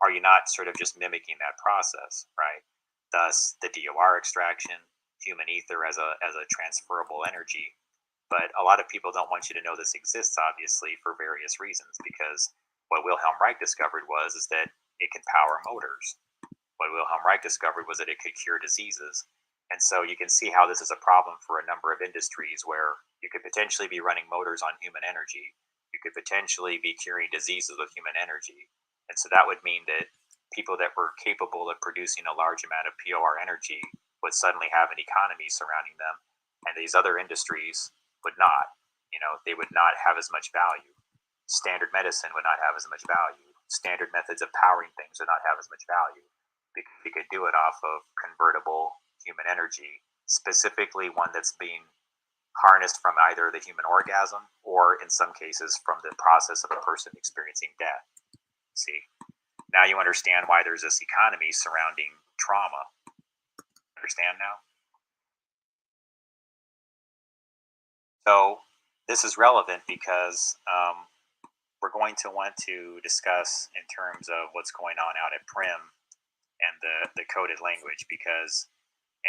are you not sort of just mimicking that process, right? Thus, the DOR extraction, human ether as a transferable energy. But a lot of people don't want you to know this exists, obviously, for various reasons, because what Wilhelm Reich discovered is that it can power motors. What Wilhelm Reich discovered was that it could cure diseases. And so you can see how this is a problem for a number of industries where you could potentially be running motors on human energy. You could potentially be curing diseases with human energy. And so that would mean that people that were capable of producing a large amount of POR energy would suddenly have an economy surrounding them. And these other industries would not. They would not have as much value. Standard medicine would not have as much value. Standard methods of powering things would not have as much value. We could do it off of convertible human energy, specifically one that's being harnessed from either the human orgasm or, in some cases, from the process of a person experiencing death. See, now you understand why there's this economy surrounding trauma. Understand now? So this is relevant because we're going to want to discuss in terms of what's going on out at Primm and the coded language, because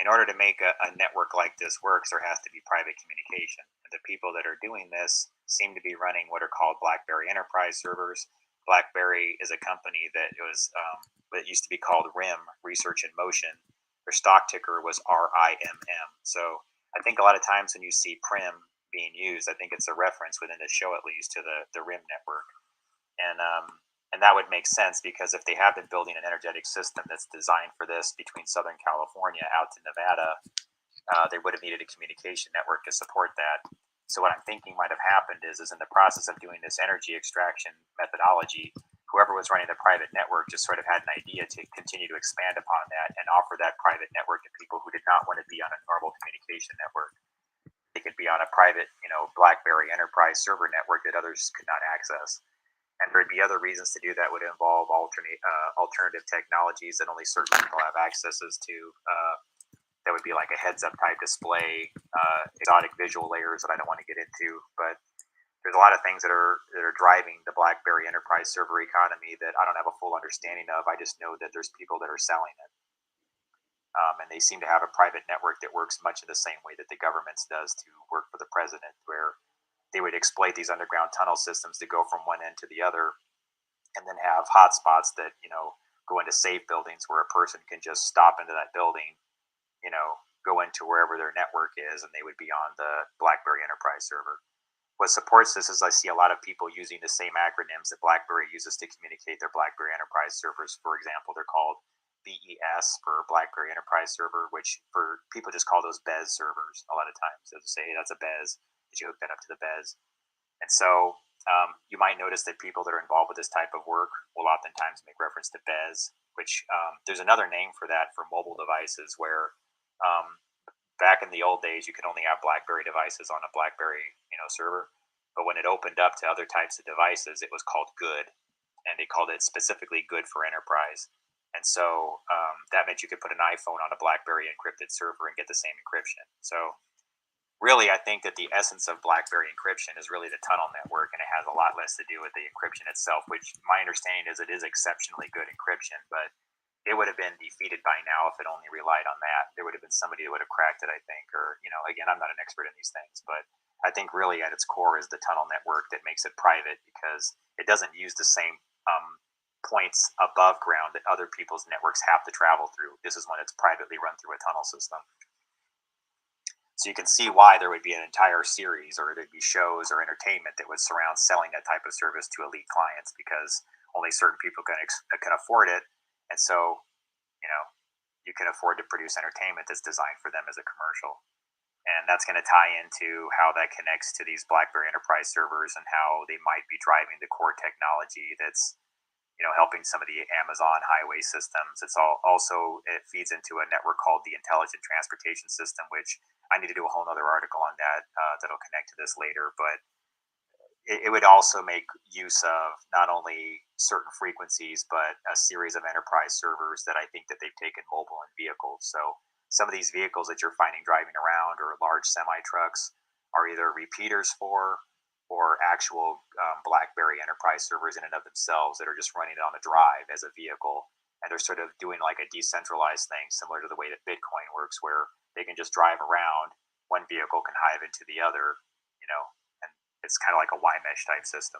in order to make a network like this work, there has to be private communication. And the people that are doing this seem to be running what are called BlackBerry Enterprise servers. BlackBerry is a company that what used to be called RIM, Research in Motion. Their stock ticker was RIMM. So I think a lot of times when you see Primm being used, I think it's a reference within the show at least to the RIM network. And that would make sense, because if they have been building an energetic system that's designed for this between Southern California out to Nevada, they would have needed a communication network to support that. So what I'm thinking might have happened is in the process of doing this energy extraction methodology, whoever was running the private network just sort of had an idea to continue to expand upon that and offer that private network to people who did not want to be on a normal communication network. They could be on a private, BlackBerry Enterprise server network that others could not access. And there'd be other reasons to do that. Would involve alternative technologies that only certain people have accesses to. That would be like a heads-up type display, exotic visual layers that I don't want to get into. But there's a lot of things that are driving the BlackBerry Enterprise server economy that I don't have a full understanding of. I just know that there's people that are selling it, and they seem to have a private network that works much in the same way that the government's does to work for the president, where they would exploit these underground tunnel systems to go from one end to the other, and then have hotspots that go into safe buildings where a person can just stop into that building, go into wherever their network is, and they would be on the BlackBerry Enterprise server. What supports this is I see a lot of people using the same acronyms that BlackBerry uses to communicate their BlackBerry Enterprise servers. For example, they're called BES for BlackBerry Enterprise Server, which for people just call those BES servers a lot of times. They'll say, hey, that's a BES. Did you hook that up to the BES? And so you might notice that people that are involved with this type of work will oftentimes make reference to BES, which there's another name for that for mobile devices where back in the old days, you could only have BlackBerry devices on a BlackBerry server. But when it opened up to other types of devices, it was called Good, and they called it specifically Good for Enterprise. And so that meant you could put an iPhone on a BlackBerry encrypted server and get the same encryption. So really, I think that the essence of BlackBerry encryption is really the tunnel network, and it has a lot less to do with the encryption itself, which my understanding is it is exceptionally good encryption, but it would have been defeated by now if it only relied on that. There would have been somebody that would have cracked it, I think, or, again, I'm not an expert in these things, but I think really at its core is the tunnel network that makes it private because it doesn't use the same points above ground that other people's networks have to travel through. This is when it's privately run through a tunnel system. So you can see why there would be an entire series or there'd be shows or entertainment that would surround selling that type of service to elite clients because only certain people can afford it. And so, you can afford to produce entertainment that's designed for them as a commercial. And that's going to tie into how that connects to these BlackBerry Enterprise servers and how they might be driving the core technology that's helping some of the Amazon highway systems. It feeds into a network called the Intelligent Transportation System, which I need to do a whole nother article on that that'll connect to this later. But it would also make use of not only certain frequencies, but a series of enterprise servers that I think that they've taken mobile in vehicles. So some of these vehicles that you're finding driving around or large semi-trucks are either repeaters for or actual BlackBerry enterprise servers in and of themselves that are just running it on a drive as a vehicle. And they're sort of doing like a decentralized thing, similar to the way that Bitcoin works, where they can just drive around. One vehicle can hive into the other, and it's kind of like a Y-mesh type system.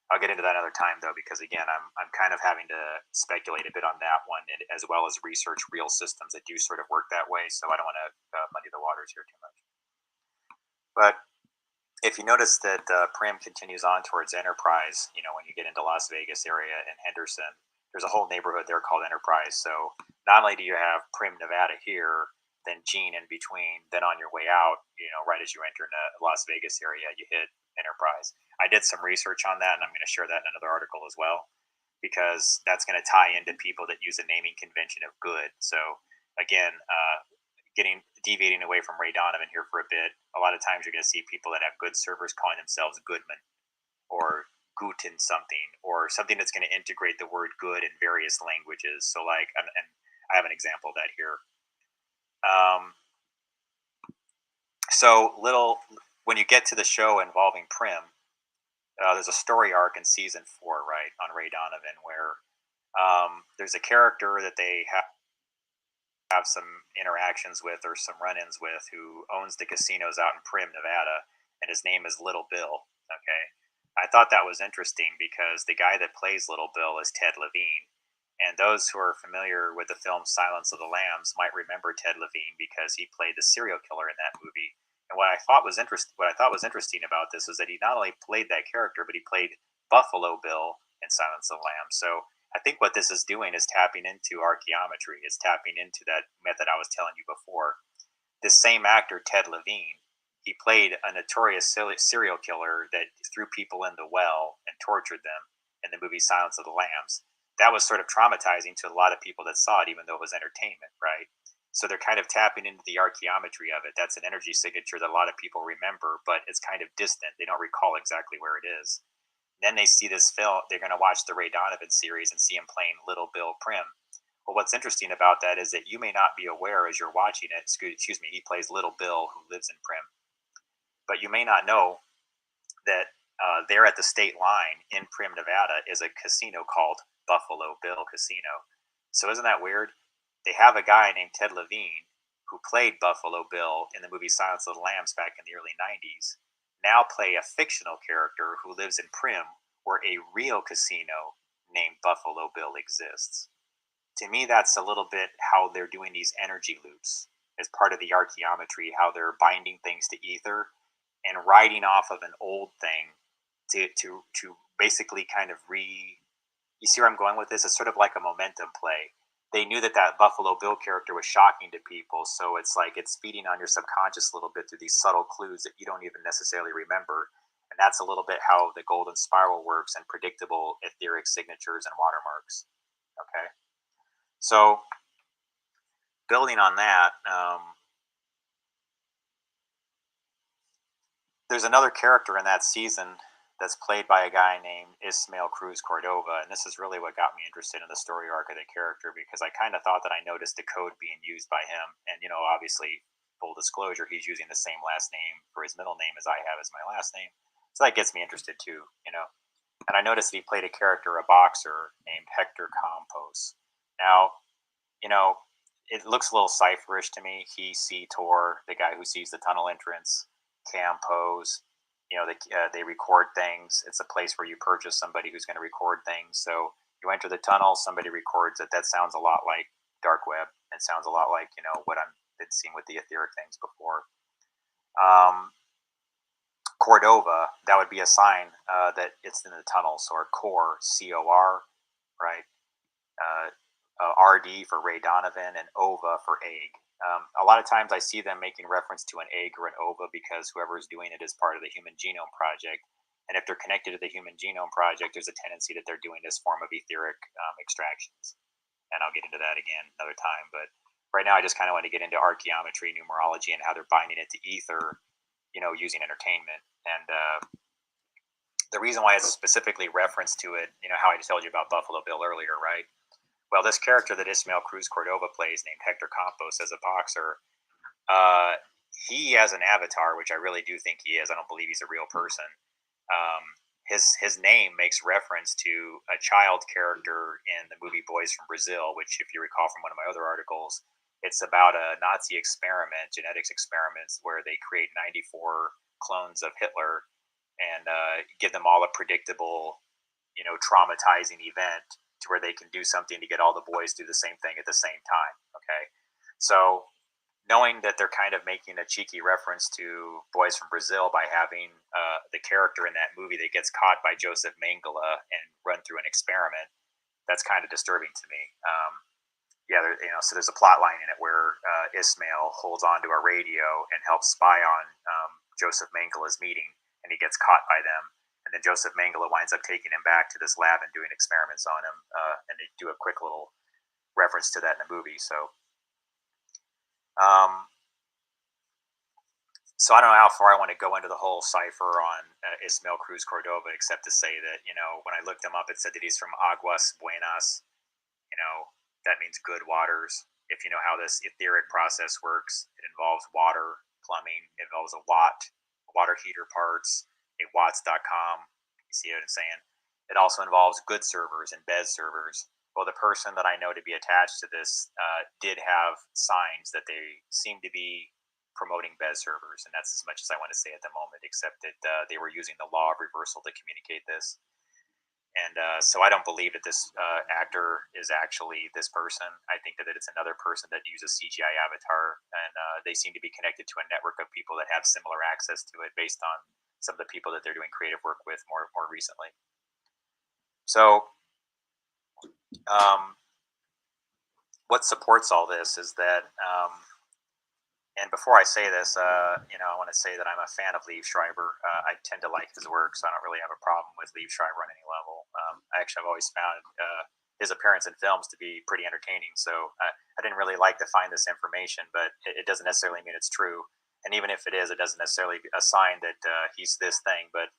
I'll get into that another time, though, because, again, I'm kind of having to speculate a bit on that one, as well as research real systems that do sort of work that way, so I don't want to muddy the waters here too much. But if you notice that Primm continues on towards Enterprise, when you get into Las Vegas area and Henderson, there's a whole neighborhood there called Enterprise. So not only do you have Primm, Nevada here, then Gene in between, then on your way out, right as you enter the Las Vegas area, you hit Enterprise. I did some research on that, and I'm going to share that in another article as well, because that's going to tie into people that use a naming convention of good. So again, deviating away from Ray Donovan here for a bit, a lot of times you're going to see people that have good servers calling themselves Goodman or Guten something, or something that's going to integrate the word good in various languages. So like, and I have an example of that here. When you get to the show involving Primm, there's a story arc in season 4, right, on Ray Donovan, where there's a character that they have some interactions with or some run-ins with who owns the casinos out in Primm, Nevada, and his name is Little Bill. Okay, I thought that was interesting because the guy that plays Little Bill is Ted Levine, and those who are familiar with the film Silence of the Lambs might remember Ted Levine because he played the serial killer in that movie. And what I thought was interesting about this is that he not only played that character, but he played Buffalo Bill in Silence of the Lambs. So I think what this is doing is tapping into archaeometry. It's tapping into that method I was telling you before. This same actor, Ted Levine, he played a notorious serial killer that threw people in the well and tortured them in the movie Silence of the Lambs. That was sort of traumatizing to a lot of people that saw it, even though it was entertainment, right? So they're kind of tapping into the archaeometry of it. That's an energy signature that a lot of people remember, but it's kind of distant. They don't recall exactly where it is. Then they see this film. They're going to watch the Ray Donovan series and see him playing Little Bill Primm. Well, what's interesting about that is that you may not be aware as you're watching it. Excuse me, he plays Little Bill who lives in Primm. But you may not know that there at the state line in Primm, Nevada is a casino called Buffalo Bill Casino. So isn't that weird? They have a guy named Ted Levine who played Buffalo Bill in the movie Silence of the Lambs back in the early 90s, now play a fictional character who lives in Primm, where a real casino named Buffalo Bill exists. To me, that's a little bit how they're doing these energy loops as part of the archaeometry, how they're binding things to ether and riding off of an old thing to basically kind of you see where I'm going with this? It's sort of like a momentum play. they knew that that Buffalo Bill character was shocking to people. So it's like it's feeding on your subconscious a little bit through these subtle clues that you don't even necessarily remember. And that's a little bit how the golden spiral works and predictable etheric signatures and watermarks. Okay. So building on that, there's another character in that season that's played by a guy named Ismael Cruz Cordova, and this is really what got me interested in the story arc of the character, because I kind of thought that I noticed the code being used by him, and obviously, full disclosure, he's using the same last name for his middle name as I have as my last name, so that gets me interested too, And I noticed that he played a character, a boxer named Hector Campos. Now, it looks a little cipherish to me. He, C, Tor, the guy who sees the tunnel entrance, Campos. They record things. It's a place where you purchase somebody who's going to record things. So you enter the tunnel, somebody records it. That sounds a lot like dark web. It sounds a lot like what I've been seeing with the etheric things before. Cordova, that would be a sign that it's in the tunnels, or core, COR, right? RD for Ray Donovan, and OVA for egg. A lot of times I see them making reference to an egg or an ova because whoever is doing it is part of the Human Genome Project. And if they're connected to the Human Genome Project, there's a tendency that they're doing this form of etheric extractions. And I'll get into that again another time. But right now I just kind of want to get into archaeometry, numerology, and how they're binding it to ether, using entertainment. And the reason why it's specifically referenced to it, how I just told you about Buffalo Bill earlier, right? Well, this character that Ismael Cruz Cordova plays, named Hector Campos, as a boxer, he has an avatar, which I really do think he is. I don't believe he's a real person. His name makes reference to a child character in the movie Boys from Brazil, which, if you recall from one of my other articles, it's about a Nazi experiment, genetics experiments, where they create 94 clones of Hitler and give them all a predictable, traumatizing event, to where they can do something to get all the boys to do the same thing at the same time. Okay. So knowing that they're kind of making a cheeky reference to Boys from Brazil by having the character in that movie that gets caught by Joseph Mengele and run through an experiment, that's kind of disturbing to me. So there's a plot line in it where Ismael holds onto a radio and helps spy on Joseph Mengele's meeting, and he gets caught by them. And then Joseph Mengele winds up taking him back to this lab and doing experiments on him. And they do a quick little reference to that in the movie. So I don't know how far I want to go into the whole cipher on Ismael Cruz Cordova, except to say that, when I looked him up, it said that he's from Aguas Buenas. That means good waters. If you know how this etheric process works, it involves water, plumbing, it involves a water heater parts, a watts.com. You see what I'm saying? It also involves good servers and Bez servers. Well, the person that I know to be attached to this did have signs that they seem to be promoting Bez servers, and that's as much as I want to say at the moment, except that they were using the law of reversal to communicate this. And so I don't believe that this actor is actually this person. I think that it's another person that uses CGI avatar, and they seem to be connected to a network of people that have similar access to it based on some of the people that they're doing creative work with more recently. So what supports all this is that, and before I say this, I want to say that I'm a fan of Liev Schreiber. I tend to like his work, so I don't really have a problem with Liev Schreiber on any level. I've always found his appearance in films to be pretty entertaining, so I didn't really like to find this information, but it doesn't necessarily mean it's true. And even if it is, it doesn't necessarily assign that he's this thing, but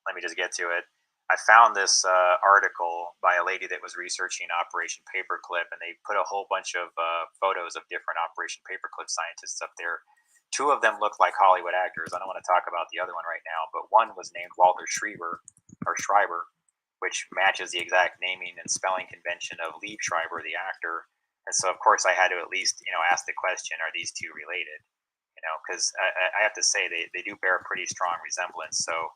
let me just get to it. I found this article by a lady that was researching Operation Paperclip, and they put a whole bunch of photos of different Operation Paperclip scientists up there. Two of them look like Hollywood actors. I don't want to talk about the other one right now, but one was named Walter Schreiber, which matches the exact naming and spelling convention of Liev Schreiber, the actor. And so, of course, I had to at least, ask the question, are these two related? Because I have to say they do bear a pretty strong resemblance. So,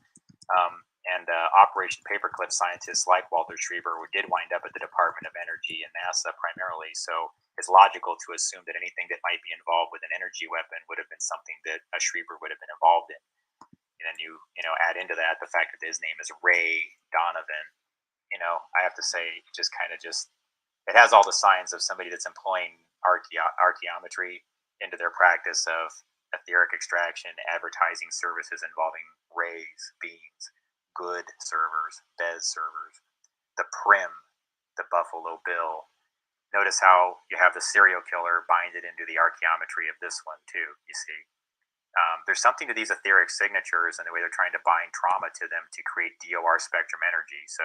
Operation Paperclip scientists like Walter Schreiber did wind up at the Department of Energy and NASA primarily. So it's logical to assume that anything that might be involved with an energy weapon would have been something that a Schreiber would have been involved in. And then you add into that the fact that his name is Ray Donovan. I have to say, just it has all the signs of somebody that's employing archaeometry into their practice of etheric extraction, advertising services involving rays, beams, good servers, Bez servers, the Primm, the Buffalo Bill. Notice how you have the serial killer bind it into the archaeometry of this one too. You see, there's something to these etheric signatures and the way they're trying to bind trauma to them to create DOR spectrum energy. So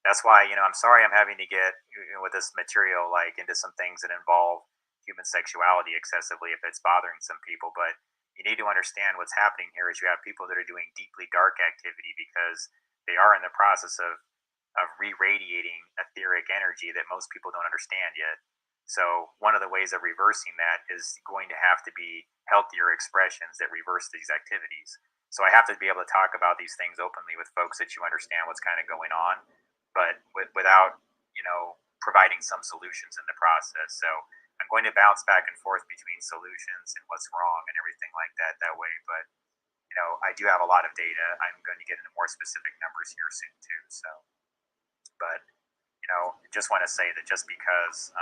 that's why, I'm sorry I'm having to get with this material like into some things that involve human sexuality excessively if it's bothering some people. But you need to understand what's happening here is you have people that are doing deeply dark activity because they are in the process of re-radiating etheric energy that most people don't understand yet. So one of the ways of reversing that is going to have to be healthier expressions that reverse these activities. So I have to be able to talk about these things openly with folks that you understand what's kind of going on, but without, providing some solutions in the process. So I'm going to bounce back and forth between solutions and what's wrong and everything like that way. But, I do have a lot of data. I'm going to get into more specific numbers here soon too. So, but, just want to say that just because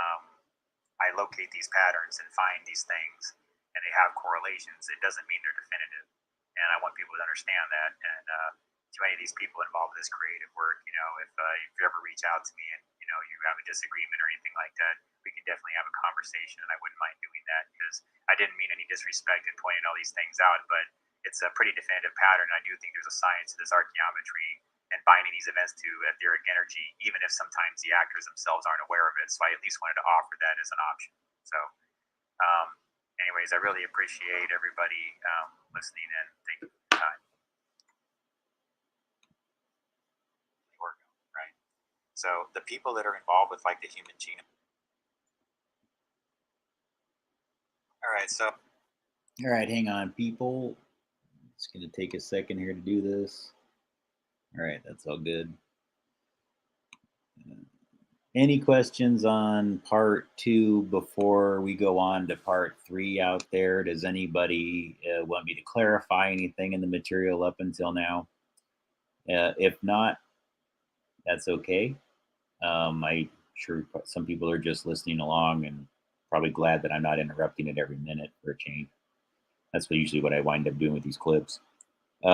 I locate these patterns and find these things and they have correlations, it doesn't mean they're definitive. And I want people to understand that. And to any of these people involved in this creative work, if you ever reach out to me and, you have a disagreement or anything like that, we can definitely have a conversation. And I wouldn't mind doing that because I didn't mean any disrespect in pointing all these things out, but it's a pretty definitive pattern. I do think there's a science to this archaeometry and binding these events to etheric energy, even if sometimes the actors themselves aren't aware of it. So I at least wanted to offer that as an option. So, anyways, I really appreciate everybody listening and thank you for your time. Right. So the people that are involved with like the human genome. All right. So. All right, hang on, people. It's going to take a second here to do this. All right, that's all good. Any questions on part 2 before we go on to part 3 out there? Does anybody want me to clarify anything in the material up until now? If not, that's okay. I'm sure some people are just listening along and probably glad that I'm not interrupting it every minute for a change. That's usually what I wind up doing with these clips.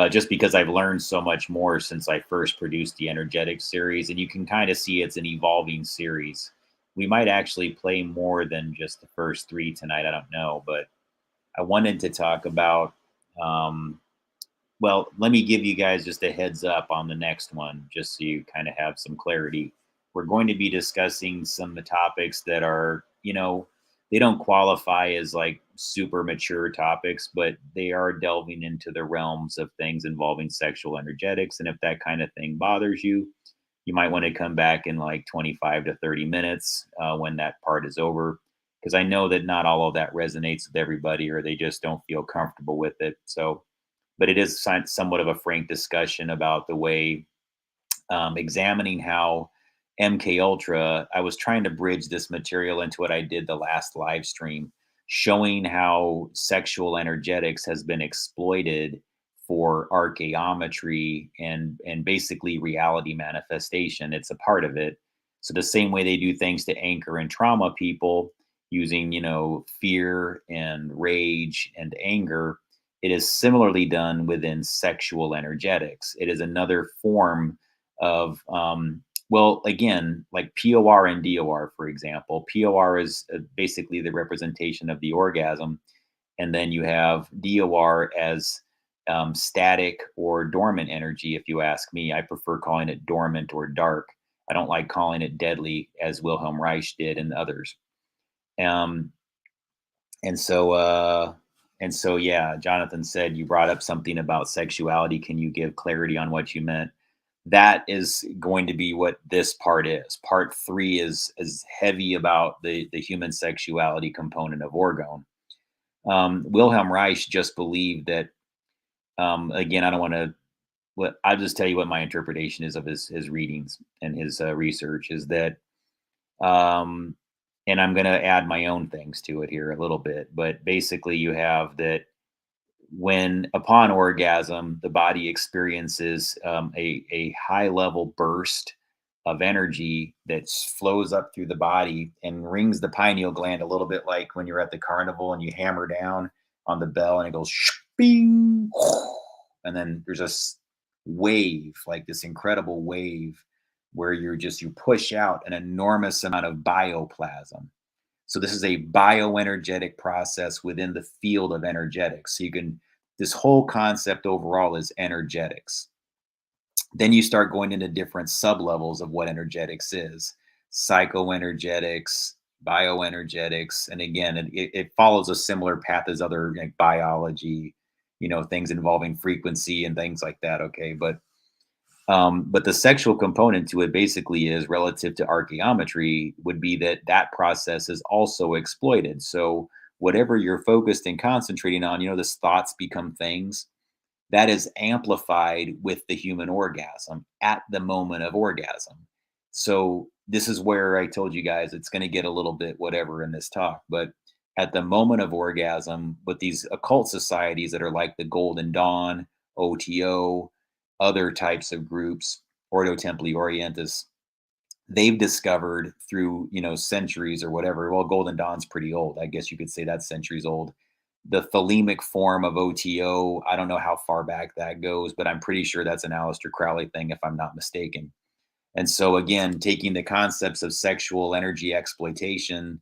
Just because I've learned so much more since I first produced the Energetics series, and you can kind of see it's an evolving series. We might actually play more than just the first 3 tonight, I don't know, but I wanted to talk about, well, let me give you guys just a heads up on the next one, just so you kind of have some clarity. We're going to be discussing some of the topics that are, they don't qualify as like super mature topics, but they are delving into the realms of things involving sexual energetics. And if that kind of thing bothers you, you might want to come back in like 25 to 30 minutes when that part is over, because I know that not all of that resonates with everybody, or they just don't feel comfortable with it. So, but it is somewhat of a frank discussion about the way examining how MK Ultra, I was trying to bridge this material into what I did the last live stream, showing how sexual energetics has been exploited for archaeometry and basically reality manifestation. It's a part of it. So the same way they do things to anchor and trauma people using, fear and rage and anger, it is similarly done within sexual energetics. It is another form of well, again, like POR and DOR, for example. POR is basically the representation of the orgasm. And then you have DOR as static or dormant energy, if you ask me. I prefer calling it dormant or dark. I don't like calling it deadly, as Wilhelm Reich did and others. And so, yeah, Jonathan said you brought up something about sexuality. Can you give clarity on what you meant? That is going to be what this part is. Part 3 is heavy about the human sexuality component of orgone. Wilhelm Reich just believed that, again, I don't want to, I'll just tell you what my interpretation is of his readings and his research is that, and I'm going to add my own things to it here a little bit, but basically you have that when upon orgasm, the body experiences a high level burst of energy that flows up through the body and rings the pineal gland a little bit like when you're at the carnival and you hammer down on the bell and it goes bing, and then there's a wave, like this incredible wave where you push out an enormous amount of bioplasm. So this is a bioenergetic process within the field of energetics. So this whole concept overall is energetics. Then you start going into different sub-levels of what energetics is: psychoenergetics, bioenergetics. And again, it follows a similar path as other, like, biology, things involving frequency and things like that. Okay. But the sexual component to it basically is relative to archaeometry would be that process is also exploited. So whatever you're focused and concentrating on, this thoughts become things that is amplified with the human orgasm at the moment of orgasm. So this is where I told you guys it's going to get a little bit whatever in this talk, but at the moment of orgasm, with these occult societies that are like the Golden Dawn, OTO, other types of groups, Ordo Templi Orientis, they've discovered through, centuries or whatever. Well, Golden Dawn's pretty old. I guess you could say that's centuries old. The thelemic form of OTO, I don't know how far back that goes, but I'm pretty sure that's an Aleister Crowley thing, if I'm not mistaken. And so again, taking the concepts of sexual energy exploitation,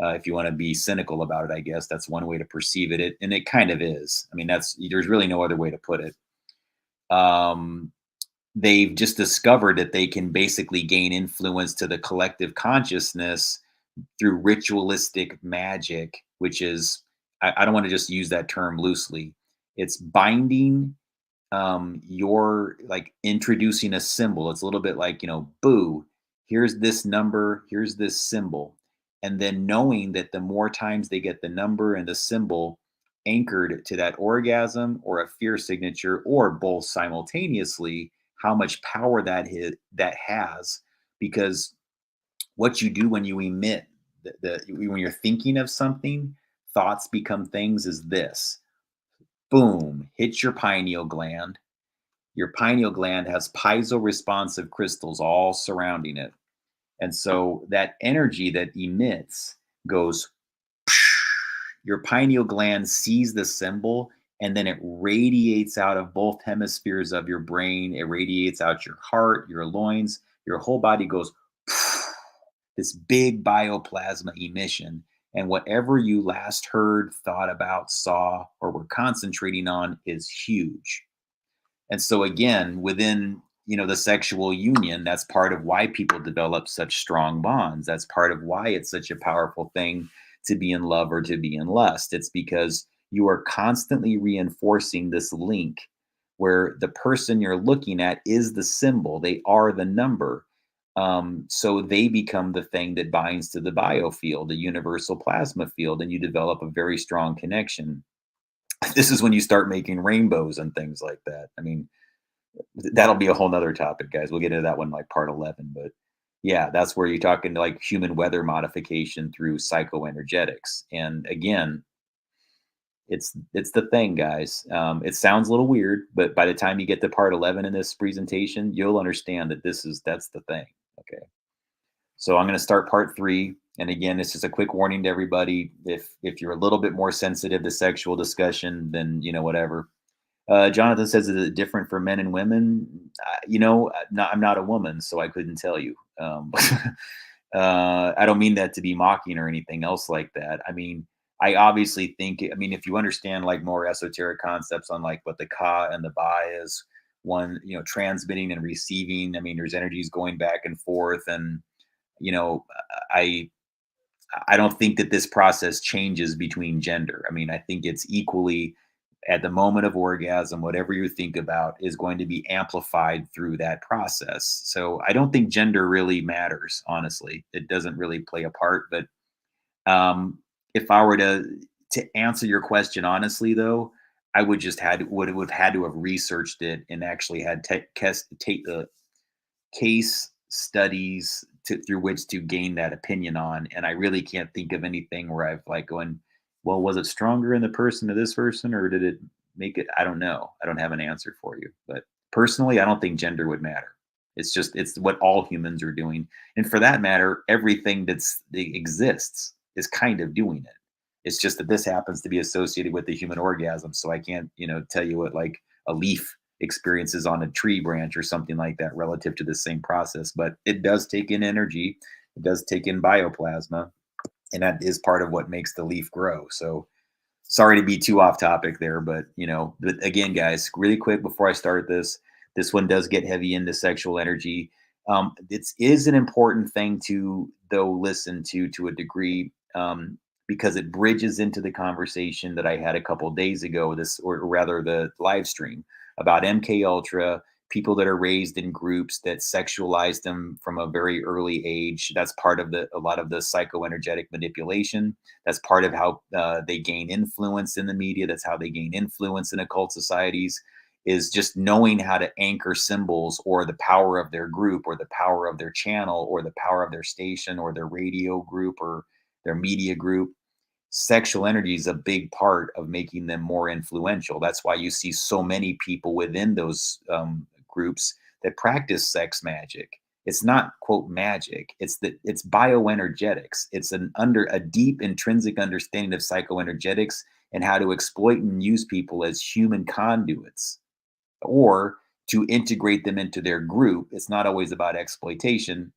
if you want to be cynical about it, I guess that's one way to perceive it. And it kind of is. I mean, there's really no other way to put it. They've just discovered that they can basically gain influence to the collective consciousness through ritualistic magic, which is, I don't want to just use that term loosely. It's binding, you're like introducing a symbol. It's a little bit like, boo, here's this number, here's this symbol. And then knowing that the more times they get the number and the symbol anchored to that orgasm or a fear signature, or both simultaneously, how much power that has. Because what you do when you emit when you're thinking of something, thoughts become things, is this: boom, hits your pineal gland. Your pineal gland has piezo-responsive crystals all surrounding it. And so that energy that emits goes, your pineal gland sees the symbol, and then it radiates out of both hemispheres of your brain. It radiates out your heart, your loins, your whole body goes, this big bioplasma emission. And whatever you last heard, thought about, saw, or were concentrating on is huge. And so again, within, the sexual union, that's part of why people develop such strong bonds. That's part of why it's such a powerful thing to be in love or to be in lust. It's because you are constantly reinforcing this link where the person you're looking at is the symbol. They are the number. So they become the thing that binds to the biofield, the universal plasma field, and you develop a very strong connection. This is when you start making rainbows and things like that. I mean, that'll be a whole nother topic, guys. We'll get into that one like part 11. But yeah, that's where you're talking like human weather modification through psychoenergetics. And again, it's the thing, guys. It sounds a little weird, but by the time you get to part 11 in this presentation, you'll understand that that's the thing. Okay. So I'm going to start part 3. And again, this is a quick warning to everybody. If you're a little bit more sensitive to sexual discussion, then, whatever. Jonathan says, is it different for men and women? I'm not a woman, so I couldn't tell you. I don't mean that to be mocking or anything else like that. I mean, I obviously think, if you understand like more esoteric concepts on like what the ka and the ba is, one, transmitting and receiving, there's energies going back and forth. And, I don't think that this process changes between gender. I think it's equally, at the moment of orgasm, whatever you think about is going to be amplified through that process. So I don't think gender really matters, honestly. It doesn't really play a part. But if I were to answer your question honestly, though, I would have had to have researched it and actually had take the case studies through which to gain that opinion on. And I really can't think of anything where I've like going, well, was it stronger in the person of this person, or did it make it? I don't know. I don't have an answer for you. But personally, I don't think gender would matter. It's what all humans are doing. And for that matter, everything that exists is kind of doing it. It's just that this happens to be associated with the human orgasm. So I can't, tell you what like a leaf experiences on a tree branch or something like that relative to the same process. But it does take in energy. It does take in bioplasma. And that is part of what makes the leaf grow. So sorry to be too off topic there, but but again, guys, really quick before I start this one does get heavy into sexual energy. It is an important thing to though listen to a degree, because it bridges into the conversation that I had a couple days ago, or rather the live stream about MK Ultra, people that are raised in groups that sexualize them from a very early age. That's part of a lot of the psychoenergetic manipulation. That's part of how they gain influence in the media. That's how they gain influence in occult societies, is just knowing how to anchor symbols or the power of their group or the power of their channel or the power of their station or their radio group or their media group. Sexual energy is a big part of making them more influential. That's why you see so many people within those groups that practice sex magic. It's not quote magic. It's bioenergetics. It's a deep intrinsic understanding of psychoenergetics and how to exploit and use people as human conduits or to integrate them into their group. It's not always about exploitation,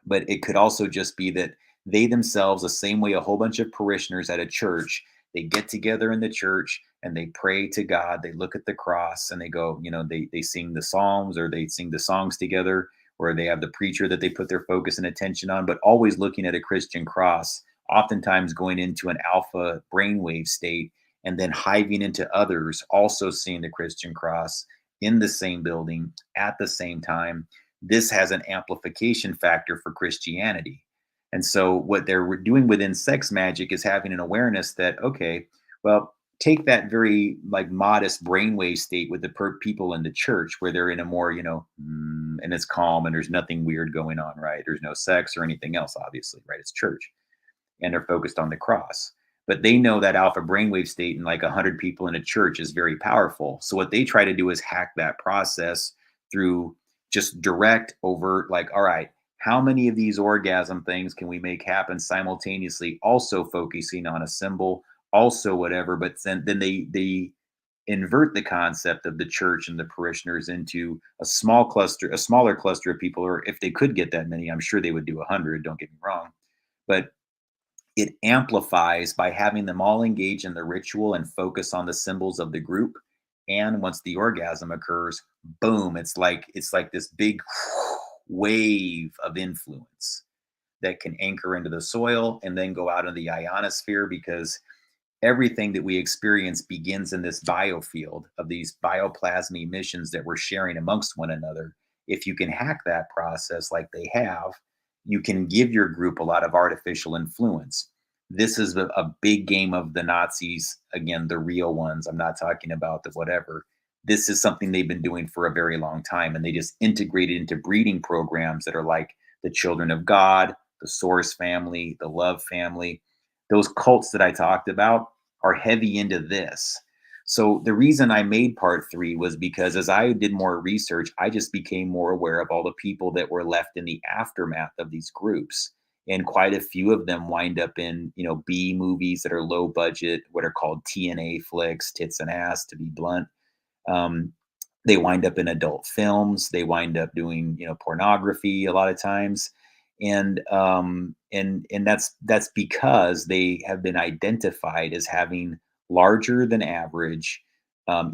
but it could also just be that they themselves, the same way a whole bunch of parishioners at a church, they get together in the church and they pray to God. They look at the cross and they go, they sing the psalms or they sing the songs together, or they have the preacher that they put their focus and attention on, but always looking at a Christian cross, oftentimes going into an alpha brainwave state and then hiving into others, also seeing the Christian cross in the same building at the same time. This has an amplification factor for Christianity. And so what they're doing within sex magic is having an awareness that, okay, well, take that very like modest brainwave state with the people in the church where they're in a more, and it's calm and there's nothing weird going on, right? There's no sex or anything else, obviously, right? It's church. And they're focused on the cross. But they know that alpha brainwave state in like 100 people in a church is very powerful. So what they try to do is hack that process through just direct, overt, like, all right, how many of these orgasm things can we make happen simultaneously, also focusing on a symbol, also whatever, but then they invert the concept of the church and the parishioners into a smaller cluster of people, or if they could get that many, I'm sure they would do 100, don't get me wrong. But it amplifies by having them all engage in the ritual and focus on the symbols of the group. And once the orgasm occurs, boom, it's like this big wave of influence that can anchor into the soil and then go out in the ionosphere, because everything that we experience begins in this biofield of these bioplasma emissions that we're sharing amongst one another. If you can hack that process like they have, you can give your group a lot of artificial influence. This is a big game of the Nazis. Again, the real ones. I'm not talking about the whatever. This is something they've been doing for a very long time. And they just integrate it into breeding programs that are like the Children of God, the Source family, the Love family. Those cults that I talked about are heavy into this. So the reason I made part 3 was because as I did more research, I just became more aware of all the people that were left in the aftermath of these groups. And quite a few of them wind up in, B movies that are low budget, what are called TNA flicks, tits and ass, to be blunt. They wind up in adult films. They wind up doing, pornography a lot of times. And that's because they have been identified as having larger than average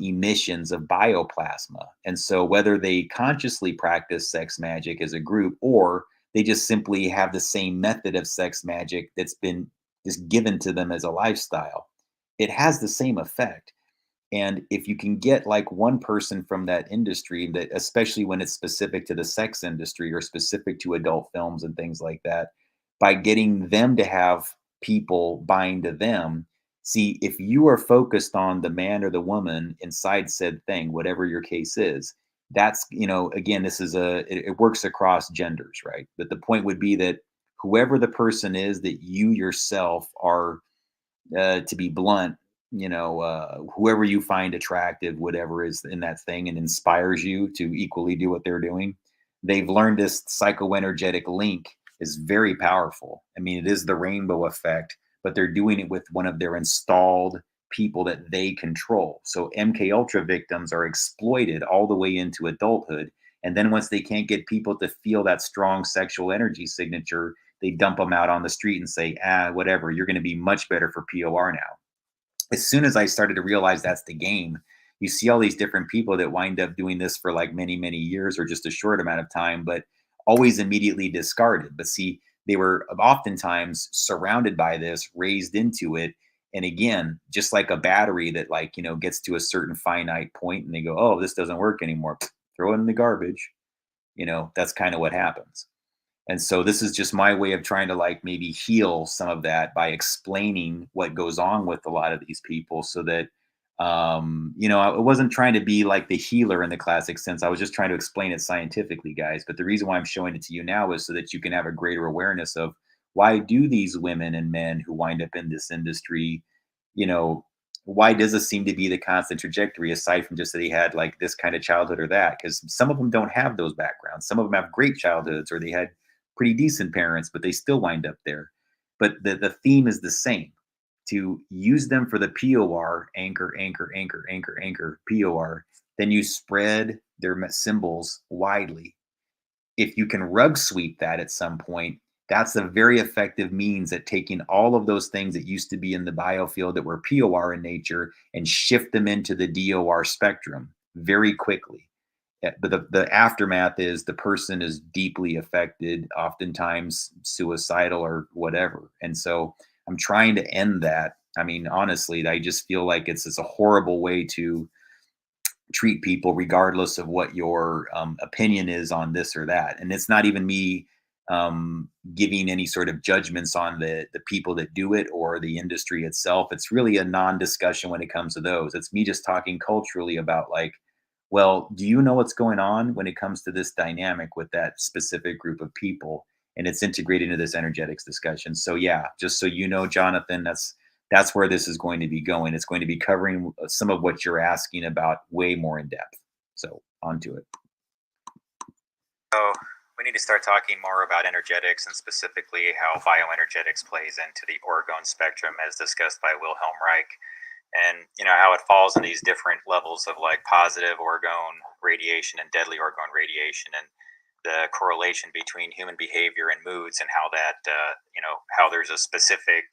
emissions of bioplasma. And so whether they consciously practice sex magic as a group, or they just simply have the same method of sex magic that's been just given to them as a lifestyle, it has the same effect. And if you can get like one person from that industry, that especially when it's specific to the sex industry or specific to adult films and things like that, by getting them to have people buying to them, see, if you are focused on the man or the woman inside said thing, whatever your case is, that's, again, it works across genders, right? But the point would be that whoever the person is that you yourself are, to be blunt, whoever you find attractive, whatever is in that thing and inspires you to equally do what they're doing, they've learned this psychoenergetic link is very powerful. I mean, it is the rainbow effect, but they're doing it with one of their installed people that they control. So MK Ultra victims are exploited all the way into adulthood. And then once they can't get people to feel that strong sexual energy signature, they dump them out on the street and say, whatever, you're going to be much better for POR now. As soon as I started to realize that's the game, you see all these different people that wind up doing this for like many, many years or just a short amount of time, but always immediately discarded. But see, they were oftentimes surrounded by this, raised into it. And again, just like a battery that like, gets to a certain finite point and they go, oh, this doesn't work anymore. Throw it in the garbage. That's kind of what happens. And so this is just my way of trying to like maybe heal some of that by explaining what goes on with a lot of these people so that, I wasn't trying to be like the healer in the classic sense. I was just trying to explain it scientifically, guys. But the reason why I'm showing it to you now is so that you can have a greater awareness of why do these women and men who wind up in this industry, why does it seem to be the constant trajectory aside from just that he had like this kind of childhood or that? Because some of them don't have those backgrounds. Some of them have great childhoods or they had pretty decent parents, but they still wind up there. But the theme is the same, to use them for the POR, anchor, anchor, anchor, anchor, anchor, POR. Then you spread their symbols widely. If you can rug sweep that at some point, that's a very effective means at taking all of those things that used to be in the biofield that were POR in nature and shift them into the DOR spectrum very quickly. But the aftermath is the person is deeply affected, oftentimes suicidal or whatever. And so I'm trying to end that. I mean, honestly, I just feel like it's a horrible way to treat people, regardless of what your opinion is on this or that. And it's not even me giving any sort of judgments on the people that do it or the industry itself. It's really a non-discussion when it comes to those. It's me just talking culturally about like, well, do you know what's going on when it comes to this dynamic with that specific group of people? And it's integrated into this energetics discussion. So yeah, just so you know, Jonathan, that's where this is going to be going. It's going to be covering some of what you're asking about way more in depth. So on to it. So we need to start talking more about energetics and specifically how bioenergetics plays into the orgone spectrum as discussed by Wilhelm Reich. And how it falls in these different levels of like positive orgone radiation and deadly orgone radiation, and the correlation between human behavior and moods, and how that how there's a specific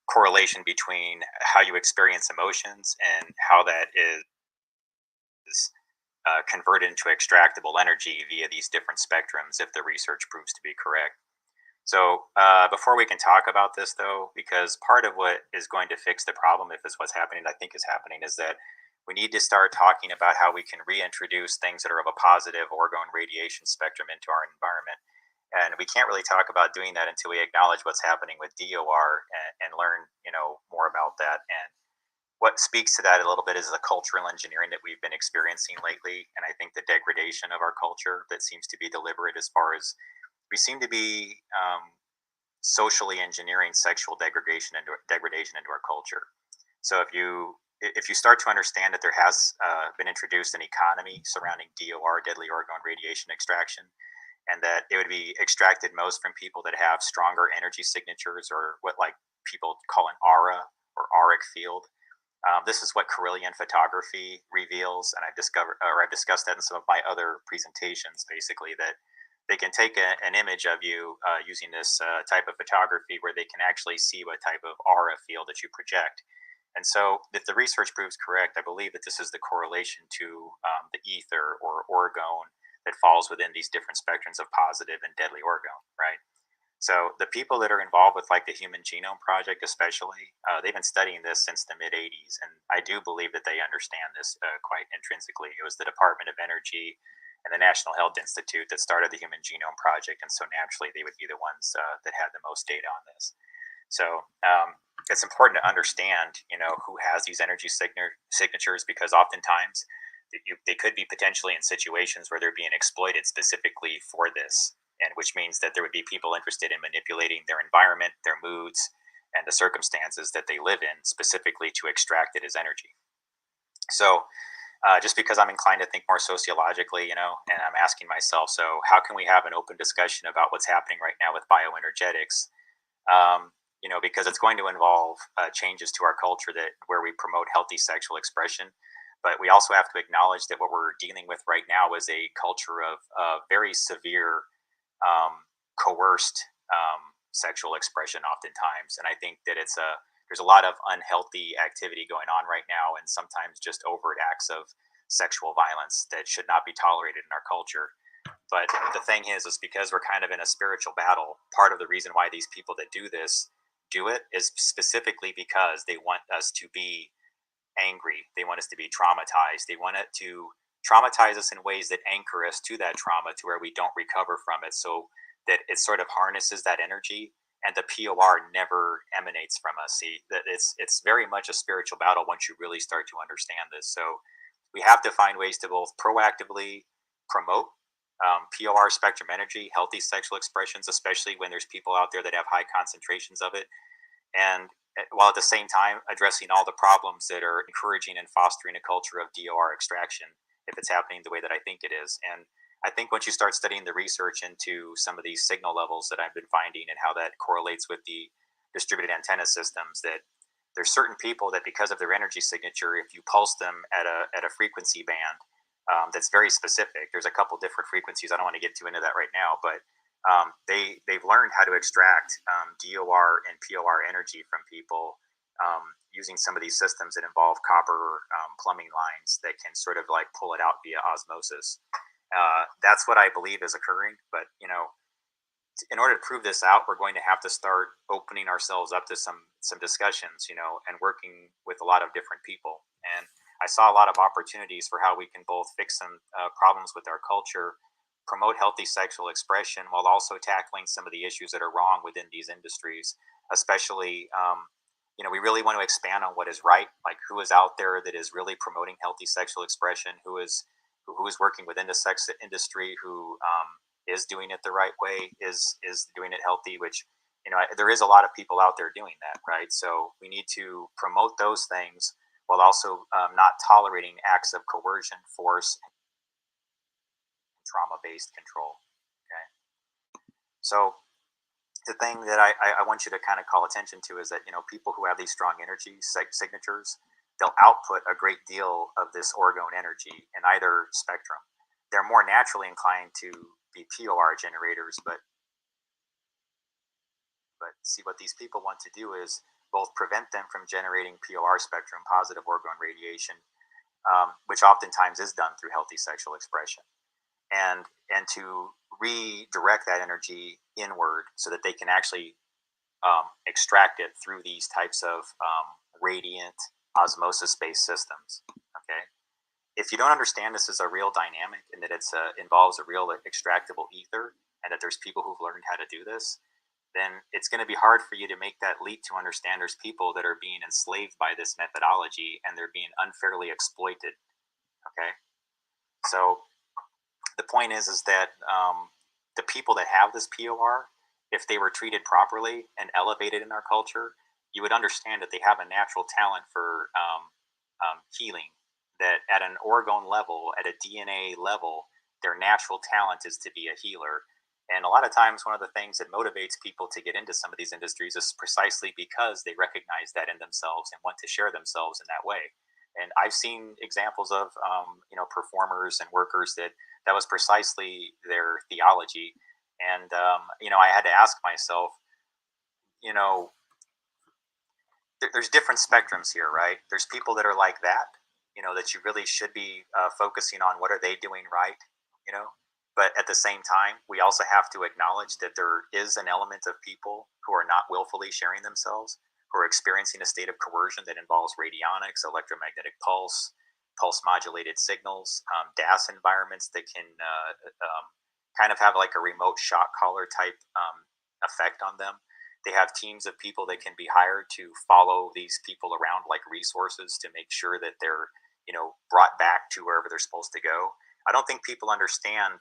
correlation between how you experience emotions and how that is converted into extractable energy via these different spectrums if the research proves to be correct. So before we can talk about this, though, because part of what is going to fix the problem, if it's what's happening, I think is happening, is that we need to start talking about how we can reintroduce things that are of a positive orgone radiation spectrum into our environment. And we can't really talk about doing that until we acknowledge what's happening with DOR and learn, more about that. And what speaks to that a little bit is the cultural engineering that we've been experiencing lately. And I think the degradation of our culture that seems to be deliberate, as far as we seem to be socially engineering sexual degradation into our culture. So if you start to understand that there has been introduced an economy surrounding DOR, deadly orgone radiation extraction, and that it would be extracted most from people that have stronger energy signatures, or what like people call an aura or auric field. This is what Carillion photography reveals, and I've discussed that in some of my other presentations. Basically, that they can take an image of you using this type of photography, where they can actually see what type of aura field that you project. And so, if the research proves correct, I believe that this is the correlation to the ether or orgone that falls within these different spectrums of positive and deadly orgone, right? So the people that are involved with like the Human Genome Project, especially, they've been studying this since the mid '80s, and I do believe that they understand this quite intrinsically. It was the Department of Energy and the National Health Institute that started the Human Genome Project, and so naturally they would be the ones that had the most data on this. So it's important to understand, who has these energy signatures, because oftentimes they could be potentially in situations where they're being exploited specifically for this, and which means that there would be people interested in manipulating their environment, their moods, and the circumstances that they live in specifically to extract it as energy. So just because I'm inclined to think more sociologically, and I'm asking myself, so how can we have an open discussion about what's happening right now with bioenergetics? Because it's going to involve changes to our culture where we promote healthy sexual expression. But we also have to acknowledge that what we're dealing with right now is a culture of very severe, coerced sexual expression oftentimes. And I think that there's a lot of unhealthy activity going on right now, and sometimes just overt acts of sexual violence that should not be tolerated in our culture. But the thing is because we're kind of in a spiritual battle, part of the reason why these people that do it is specifically because they want us to be angry. They want us to be traumatized. They want it to traumatize us in ways that anchor us to that trauma to where we don't recover from it, so that it sort of harnesses that energy, and the POR never emanates from us. See, that it's very much a spiritual battle once you really start to understand this. So we have to find ways to both proactively promote POR spectrum energy, healthy sexual expressions, especially when there's people out there that have high concentrations of it, and while at the same time addressing all the problems that are encouraging and fostering a culture of DOR extraction, if it's happening the way that I think it is. And I think once you start studying the research into some of these signal levels that I've been finding and how that correlates with the distributed antenna systems, that there's certain people that because of their energy signature, if you pulse them at a frequency band that's very specific, there's a couple different frequencies. I don't want to get too into that right now, but they've learned how to extract DOR and POR energy from people using some of these systems that involve copper plumbing lines that can sort of like pull it out via osmosis. That's what I believe is occurring. But in order to prove this out, we're going to have to start opening ourselves up to some discussions, and working with a lot of different people. And I saw a lot of opportunities for how we can both fix some problems with our culture, promote healthy sexual expression, while also tackling some of the issues that are wrong within these industries. Especially, we really want to expand on what is right, like who is out there that is really promoting healthy sexual expression, who is working within the sex industry, who is doing it the right way, is doing it healthy. Which there is a lot of people out there doing that, right? So we need to promote those things while also not tolerating acts of coercion, force, trauma-based control. Okay, so the thing that I want you to kind of call attention to is that people who have these strong energy signatures, they'll output a great deal of this orgone energy in either spectrum. They're more naturally inclined to be POR generators, but see, what these people want to do is both prevent them from generating POR spectrum, positive orgone radiation, which oftentimes is done through healthy sexual expression, and to redirect that energy inward so that they can actually extract it through these types of radiant osmosis-based systems. Okay, if you don't understand this is a real dynamic and that it's involves a real extractable ether, and that there's people who've learned how to do this, then it's going to be hard for you to make that leap to understand there's people that are being enslaved by this methodology and they're being unfairly exploited. Okay, so the point is that the people that have this POR, if they were treated properly and elevated in our culture, you would understand that they have a natural talent for healing. That at an orgone level, at a DNA level, their natural talent is to be a healer. And a lot of times, one of the things that motivates people to get into some of these industries is precisely because they recognize that in themselves and want to share themselves in that way. And I've seen examples of performers and workers that was precisely their theology. And I had to ask myself, there's different spectrums here, right? There's people that are like that, that you really should be focusing on what are they doing right, But at the same time, we also have to acknowledge that there is an element of people who are not willfully sharing themselves, who are experiencing a state of coercion that involves radionics, electromagnetic pulse modulated signals, DAS environments that can kind of have like a remote shot caller type effect on them. They have teams of people that can be hired to follow these people around like resources to make sure that they're, brought back to wherever they're supposed to go. I don't think people understand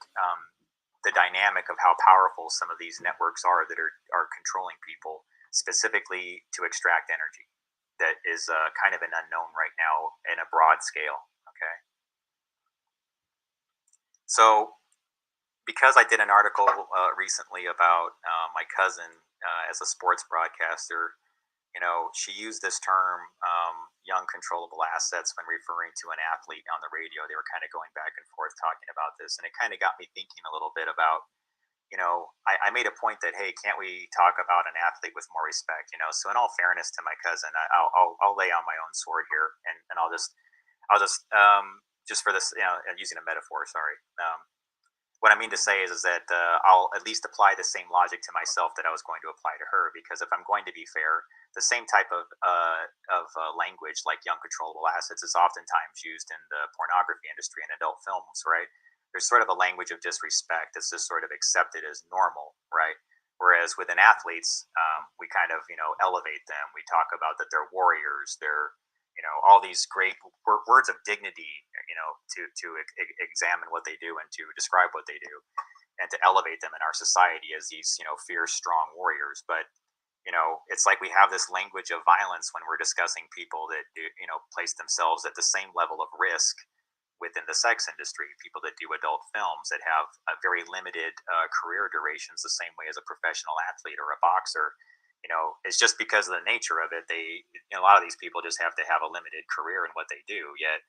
the dynamic of how powerful some of these networks are that are controlling people, specifically to extract energy. That is kind of an unknown right now in a broad scale. Okay. So because I did an article recently about my cousin as a sports broadcaster, you know, she used this term, young controllable assets, when referring to an athlete on the radio. They were kind of going back and forth talking about this. And it kind of got me thinking a little bit about, you know, I made a point that, hey, can't we talk about an athlete with more respect? You know, so in all fairness to my cousin, I'll lay on my own sword here, and just for this, you know, using a metaphor, sorry. What I mean to say is that I'll at least apply the same logic to myself that I was going to apply to her. Because if I'm going to be fair, the same type of language, like young controllable assets, is oftentimes used in the pornography industry and adult films, right? There's sort of a language of disrespect that's just sort of accepted as normal, right? Whereas within athletes, we kind of, you know, elevate them. We talk about that they're warriors, they're, you know, all these great words of dignity, you know, to examine what they do and to describe what they do, and to elevate them in our society as these, you know, fierce, strong warriors. But you know, it's like we have this language of violence when we're discussing people that do, you know, place themselves at the same level of risk within the sex industry. People that do adult films that have a very limited career durations, the same way as a professional athlete or a boxer. You know, it's just because of the nature of it. They, you know, a lot of these people just have to have a limited career in what they do. Yet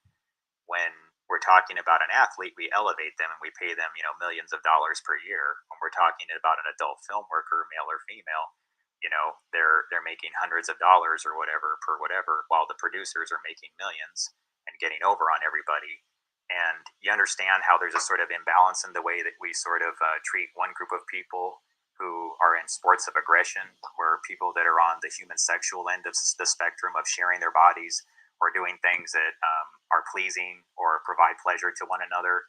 when we're talking about an athlete, we elevate them and we pay them, you know, millions of dollars per year. When we're talking about an adult film worker, male or female, you know, they're making hundreds of dollars or whatever per whatever, while the producers are making millions and getting over on everybody. And you understand how there's a sort of imbalance in the way that we sort of treat one group of people who are in sports of aggression, where people that are on the human sexual end of the spectrum of sharing their bodies or doing things that are pleasing or provide pleasure to one another,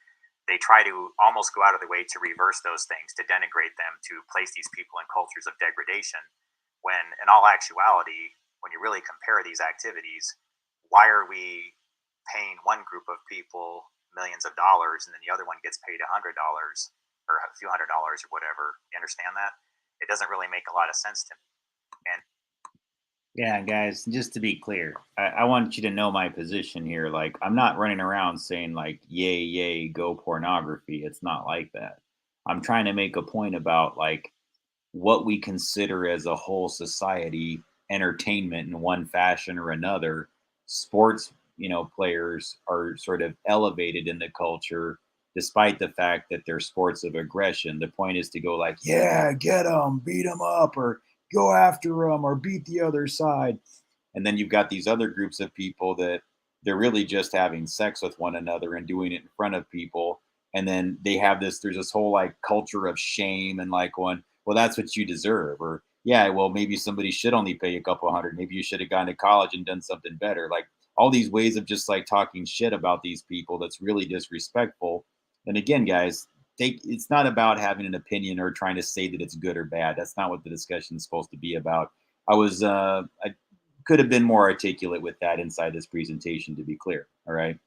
they try to almost go out of the way to reverse those things, to denigrate them, to place these people in cultures of degradation, when in all actuality, when you really compare these activities, why are we paying one group of people millions of dollars and then the other one gets paid $100 or a few $100s or whatever? You understand that? It doesn't really make a lot of sense to me. And Yeah, guys, just to be clear, I want you to know my position here. Like, I'm not running around saying, like, yay, yay, go pornography. It's not like that. I'm trying to make a point about, like, what we consider as a whole society entertainment in one fashion or another. Sports, you know, players are sort of elevated in the culture despite the fact that they're sports of aggression. The point is to go like, yeah, get them, beat them up, or go after them, or beat the other side. And then you've got these other groups of people that they're really just having sex with one another and doing it in front of people. And then they have this, there's this whole like culture of shame and like going, well, that's what you deserve. Or, yeah, well, maybe somebody should only pay a couple hundred. Maybe you should have gone to college and done something better. Like all these ways of just like talking shit about these people that's really disrespectful. And again, guys, it's not about having an opinion or trying to say that it's good or bad. That's not what the discussion is supposed to be about. I could have been more articulate with that inside this presentation, to be clear. All right.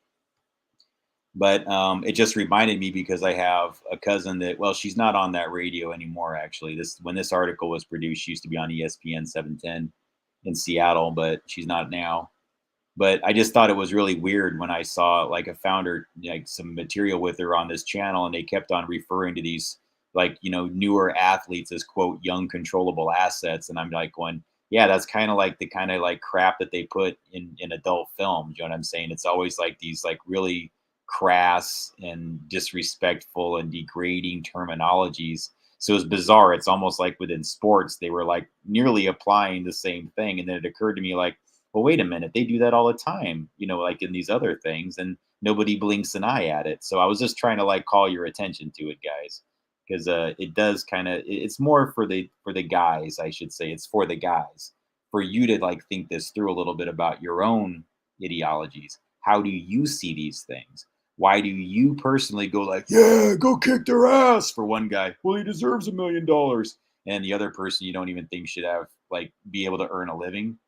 But it just reminded me because I have a cousin that, well, she's not on that radio anymore. Actually, when this article was produced, she used to be on ESPN 710 in Seattle, but she's not now. But I just thought it was really weird when I saw like a founder, like some material with her on this channel, and they kept on referring to these like, you know, newer athletes as quote young controllable assets. And I'm like going, yeah, that's kind of like the kind of like crap that they put in adult films. You know what I'm saying? It's always like these like really crass and disrespectful and degrading terminologies. So it's bizarre. It's almost like within sports, they were like nearly applying the same thing. And then it occurred to me like, well, wait a minute, they do that all the time, you know, like in these other things, and nobody blinks an eye at it. So I was just trying to like call your attention to it, guys, because it does kind of, it's more for the guys, I should say. It's for the guys, for you to like think this through a little bit about your own ideologies. How do you see these things? Why do you personally go like, yeah, go kick their ass for one guy? Well, he deserves $1 million. And the other person you don't even think should have like be able to earn a living.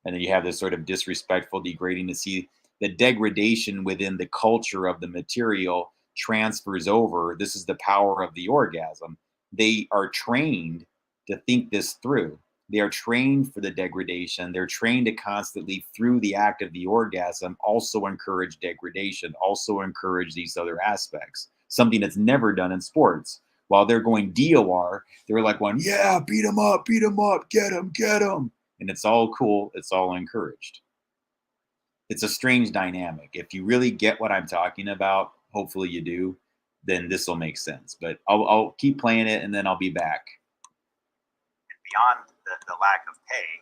And then you have this sort of disrespectful, degrading to see the degradation within the culture of the material transfers over. This is the power of the orgasm. They are trained to think this through. They are trained for the degradation. They're trained to constantly, through the act of the orgasm, also encourage degradation, also encourage these other aspects. something that's never done in sports. While they're going DOR, they're like one, yeah, beat them up, get them. And it's all cool. It's all encouraged. It's a strange dynamic. If you really get what I'm talking about, hopefully you do, then this will make sense. But I'll keep playing it and then I'll be back. Beyond the lack of pay,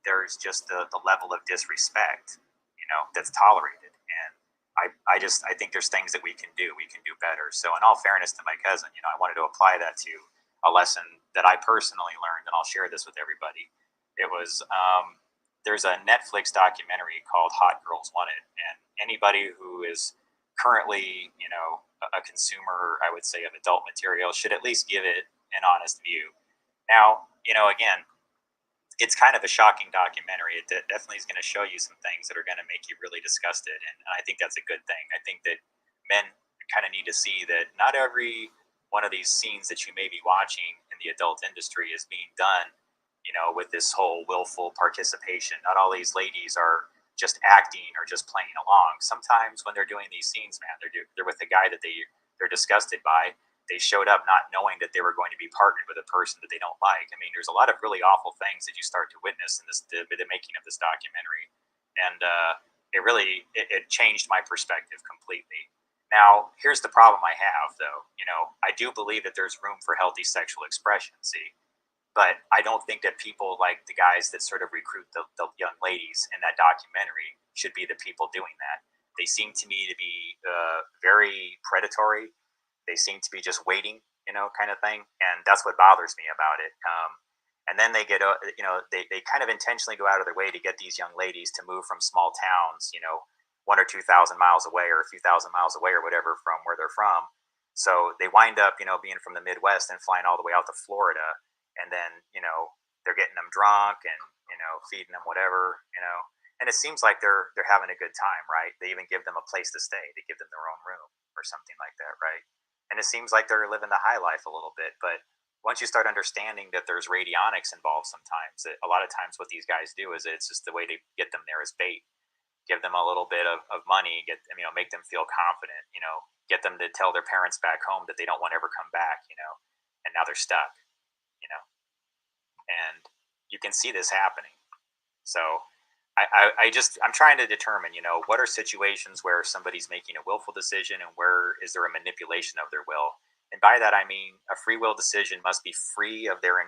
there's just the level of disrespect, that's tolerated. And I think there's things that we can do better. So in all fairness to my cousin, I wanted to apply that to a lesson that I personally learned, and I'll share this with everybody. It was, there's a Netflix documentary called Hot Girls Wanted, and anybody who is currently, a consumer, I would say, of adult material should at least give it an honest view. Now, again, it's kind of a shocking documentary. It definitely is going to show you some things that are going to make you really disgusted, and I think that's a good thing. I think that men kind of need to see that not every one of these scenes that you may be watching in the adult industry is being done, with this whole willful participation. Not all these ladies are just acting or just playing along. Sometimes when they're doing these scenes, man, they're with a guy that they're disgusted by. They showed up not knowing that they were going to be partnered with a person that they don't like. I mean, there's a lot of really awful things that you start to witness in the making of this documentary, and it changed my perspective completely. Now, here's the problem I have, though. I do believe that there's room for healthy sexual expression. See, but I don't think that people like the guys that sort of recruit the young ladies in that documentary should be the people doing that. They seem to me to be very predatory. They seem to be just waiting, kind of thing. And that's what bothers me about it. And then they get, they kind of intentionally go out of their way to get these young ladies to move from small towns, 1 or 2,000 miles away or a few thousand miles away or whatever from where they're from. So they wind up, being from the Midwest and flying all the way out to Florida. And then, they're getting them drunk and, feeding them whatever, and it seems like they're having a good time, right? They even give them a place to stay. They give them their own room or something like that, right? And it seems like they're living the high life a little bit. But once you start understanding that there's radionics involved sometimes, a lot of times what these guys do is it's just the way to get them there as bait. Give them a little bit of money, make them feel confident, get them to tell their parents back home that they don't want to ever come back, and now they're stuck, and you can see this happening. So I'm trying to determine, what are situations where somebody's making a willful decision and where is there a manipulation of their will? And by that, I mean a free will decision must be free of their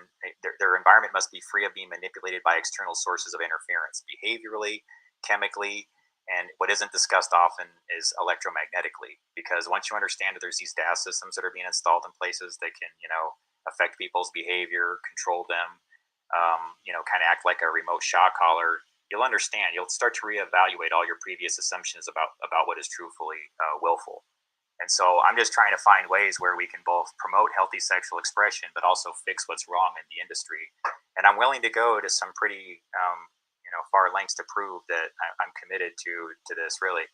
environment must be free of being manipulated by external sources of interference, behaviorally, chemically, and what isn't discussed often is electromagnetically. Because once you understand that there's these DAS systems that are being installed in places that can, affect people's behavior, control them, kind of act like a remote shot caller, you'll understand. You'll start to reevaluate all your previous assumptions about what is truthfully willful. And so I'm just trying to find ways where we can both promote healthy sexual expression, but also fix what's wrong in the industry. And I'm willing to go to some pretty, far lengths to prove that I'm committed to this. Really,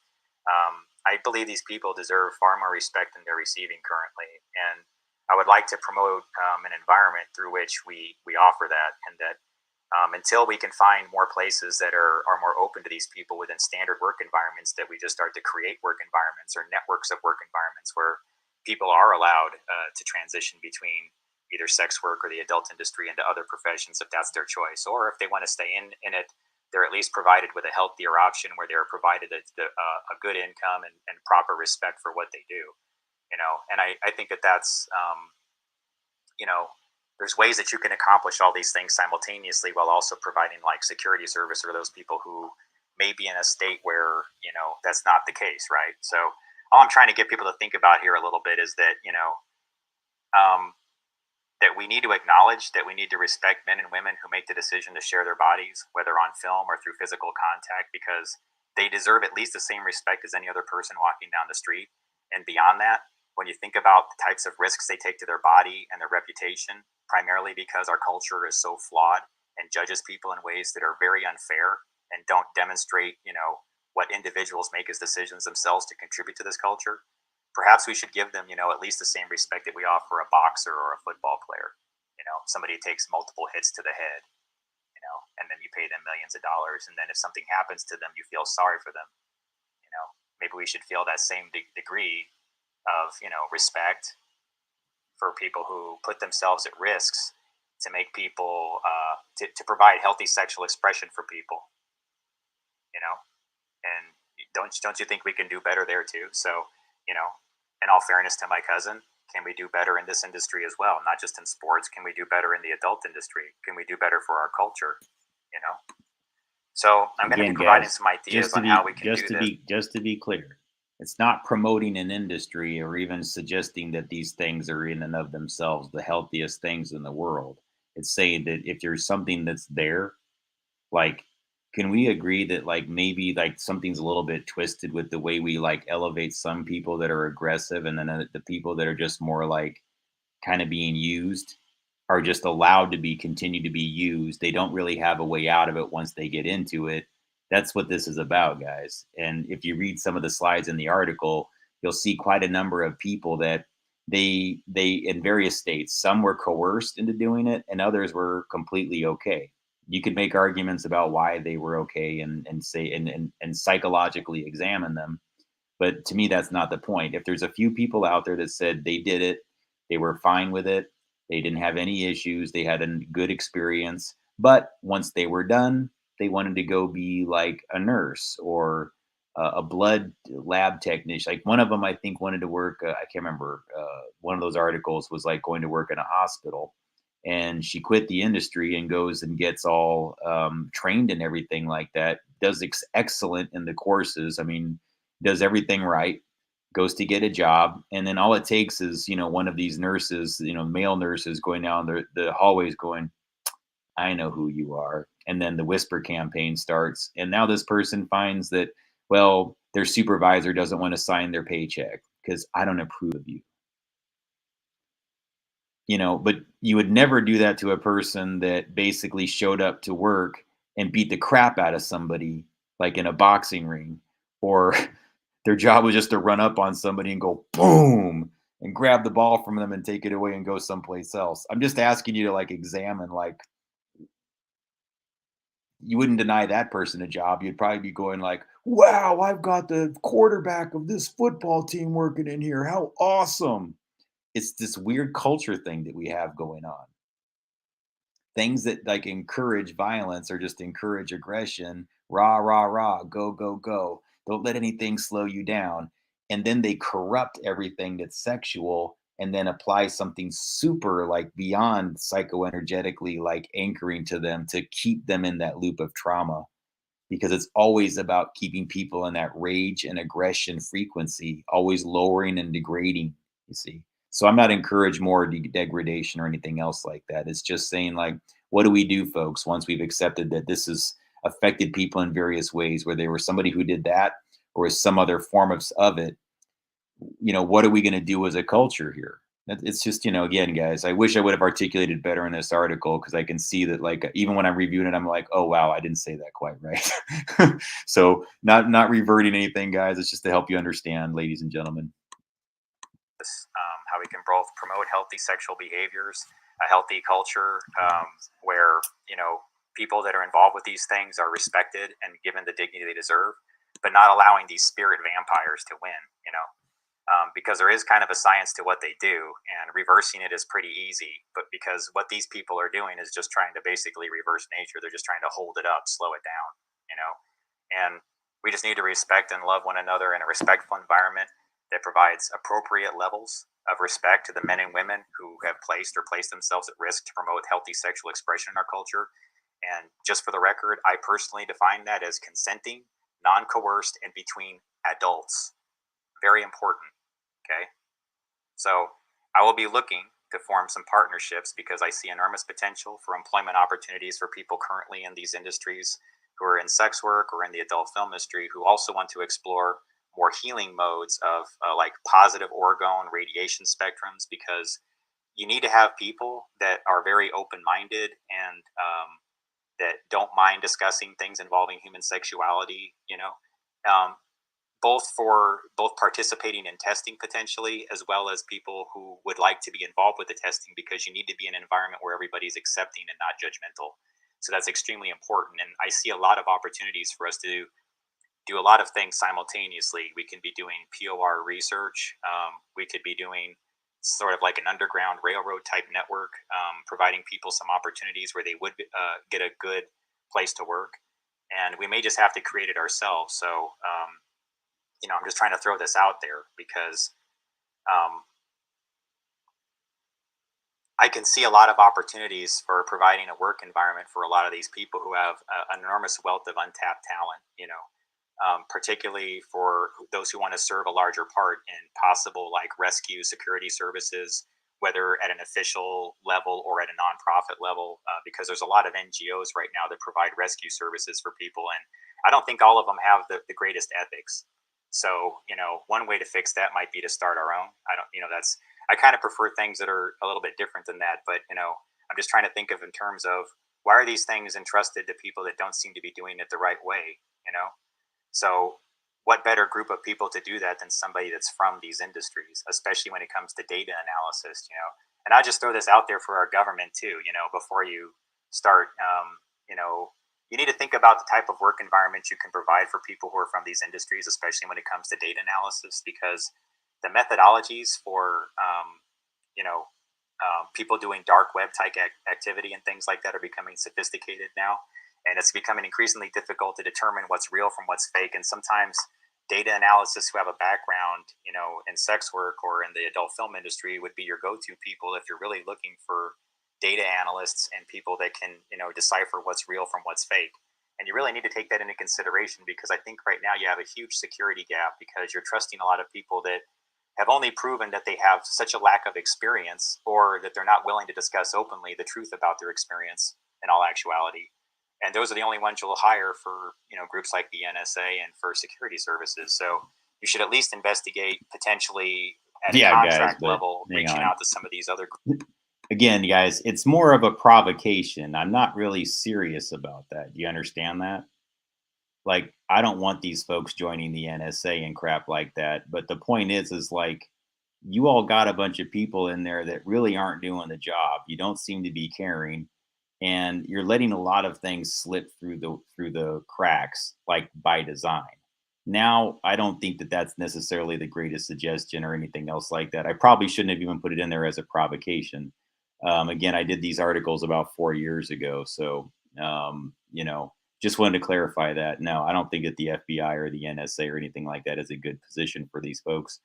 I believe these people deserve far more respect than they're receiving currently, and I would like to promote an environment through which we offer that, and that until we can find more places that are more open to these people within standard work environments, that we just start to create work environments or networks of work environments where people are allowed to transition between either sex work or the adult industry into other professions if that's their choice, or if they want to stay in it, they're at least provided with a healthier option where they're provided a good income and proper respect for what they do. And I think that's there's ways that you can accomplish all these things simultaneously while also providing like security service for those people who may be in a state where that's not the case, right? So all I'm trying to get people to think about here a little bit is that that we need to acknowledge that we need to respect men and women who make the decision to share their bodies, whether on film or through physical contact, because they deserve at least the same respect as any other person walking down the street. And beyond that, when you think about the types of risks they take to their body and their reputation, primarily because our culture is so flawed and judges people in ways that are very unfair and don't demonstrate, what individuals make as decisions themselves to contribute to this culture, perhaps we should give them, at least the same respect that we offer a boxer or a football player, somebody who takes multiple hits to the head, and then you pay them millions of dollars. And then if something happens to them, you feel sorry for them. Maybe we should feel that same degree of, respect for people who put themselves at risks to make people, to provide healthy sexual expression for people, and don't you think we can do better there too? So, you know, in all fairness to my cousin, can we do better in this industry as well? Not just in sports. Can we do better in the adult industry? Can we do better for our culture? You know. So I'm going to be providing some ideas on how we can do this. Just to be clear, it's not promoting an industry or even suggesting that these things are in and of themselves the healthiest things in the world. It's saying that if there's something that's there, like, can we agree that like maybe like something's a little bit twisted with the way we like elevate some people that are aggressive, and then the people that are just more like kind of being used are just allowed to be continue to be used. They don't really have a way out of it once they get into it. That's what this is about, guys. And if you read some of the slides in the article, you'll see quite a number of people that they in various states, some were coerced into doing it and others were completely okay. You could make arguments about why they were okay and say and psychologically examine them, but to me, that's not the point. If there's a few people out there that said they did it, they were fine with it, they didn't have any issues, they had a good experience, but once they were done, they wanted to go be like a nurse or a blood lab technician. Like one of them, I think, wanted to work. I can't remember. One of those articles was like going to work in a hospital, and she quit the industry and goes and gets all trained and everything like that. Does excellent in the courses. I mean, does everything right, goes to get a job, and then all it takes is, one of these nurses, male nurses going down the hallways going, I know who you are. And then the whisper campaign starts. And now this person finds that, well, their supervisor doesn't want to sign their paycheck because I don't approve of you. But you would never do that to a person that basically showed up to work and beat the crap out of somebody, like in a boxing ring, or their job was just to run up on somebody and go boom and grab the ball from them and take it away and go someplace else. I'm just asking you to like examine, like, you wouldn't deny that person a job. You'd probably be going like, wow, I've got the quarterback of this football team working in here. How awesome. It's this weird culture thing that we have going on. Things that like encourage violence or just encourage aggression, rah, rah, rah, go, go, go. Don't let anything slow you down. And then they corrupt everything that's sexual and then apply something super like beyond psychoenergetically, like anchoring to them to keep them in that loop of trauma. Because it's always about keeping people in that rage and aggression frequency, always lowering and degrading, you see. So I'm not encouraging more degradation or anything else like that. It's just saying, like, what do we do, folks, once we've accepted that this has affected people in various ways, where they were somebody who did that or some other form of it? What are we going to do as a culture here? It's just, again, guys, I wish I would have articulated better in this article, because I can see that, like, even when I'm reviewing it, I'm like, oh, wow, I didn't say that quite right. So not reverting anything, guys. It's just to help you understand, ladies and gentlemen. How we can both promote healthy sexual behaviors, a healthy culture where, people that are involved with these things are respected and given the dignity they deserve, but not allowing these spirit vampires to win, because there is kind of a science to what they do, and reversing it is pretty easy. But because what these people are doing is just trying to basically reverse nature, they're just trying to hold it up, slow it down, and we just need to respect and love one another in a respectful environment that provides appropriate levels of respect to the men and women who have placed themselves at risk to promote healthy sexual expression in our culture. And just for the record, I personally define that as consenting, non-coerced, and between adults. Very important. Okay. So I will be looking to form some partnerships, because I see enormous potential for employment opportunities for people currently in these industries who are in sex work or in the adult film industry, who also want to explore more healing modes of like positive orgone radiation spectrums, because you need to have people that are very open-minded and that don't mind discussing things involving human sexuality, both participating in testing potentially, as well as people who would like to be involved with the testing, because you need to be in an environment where everybody's accepting and not judgmental. So that's extremely important. And I see a lot of opportunities for us to do a lot of things simultaneously. We can be doing POR research. We could be doing sort of like an underground railroad type network, providing people some opportunities where they would get a good place to work. And we may just have to create it ourselves. So, I'm just trying to throw this out there because I can see a lot of opportunities for providing a work environment for a lot of these people who have an enormous wealth of untapped talent, particularly for those who want to serve a larger part in possible like rescue security services, whether at an official level or at a nonprofit level, because there's a lot of NGOs right now that provide rescue services for people. And I don't think all of them have the greatest ethics. So, one way to fix that might be to start our own. I kind of prefer things that are a little bit different than that. But, I'm just trying to think of in terms of why are these things entrusted to people that don't seem to be doing it the right way, So what better group of people to do that than somebody that's from these industries, especially when it comes to data analysis. And I just throw this out there for our government too, before you start, you need to think about the type of work environment you can provide for people who are from these industries, especially when it comes to data analysis, because the methodologies for people doing dark web type activity and things like that are becoming sophisticated now, and it's becoming increasingly difficult to determine what's real from what's fake. And sometimes data analysts who have a background in sex work or in the adult film industry would be your go-to people if you're really looking for data analysts and people that can decipher what's real from what's fake. And you really need to take that into consideration, because I think right now you have a huge security gap because you're trusting a lot of people that have only proven that they have such a lack of experience, or that they're not willing to discuss openly the truth about their experience in all actuality. And those are the only ones you'll hire for groups like the NSA and for security services. So you should at least investigate potentially at a contract level, reaching out to some of these other groups. Again, guys, it's more of a provocation. I'm not really serious about that. Do you understand that? Like, I don't want these folks joining the NSA and crap like that. But the point is like, you all got a bunch of people in there that really aren't doing the job. You don't seem to be caring, and you're letting a lot of things slip through the cracks, like by design. Now, I don't think that that's necessarily the greatest suggestion or anything else like that. I probably shouldn't have even put it in there as a provocation. Again, I did these articles about 4 years ago, so just wanted to clarify that. No, I don't think that the FBI or the NSA or anything like that is a good position for these folks.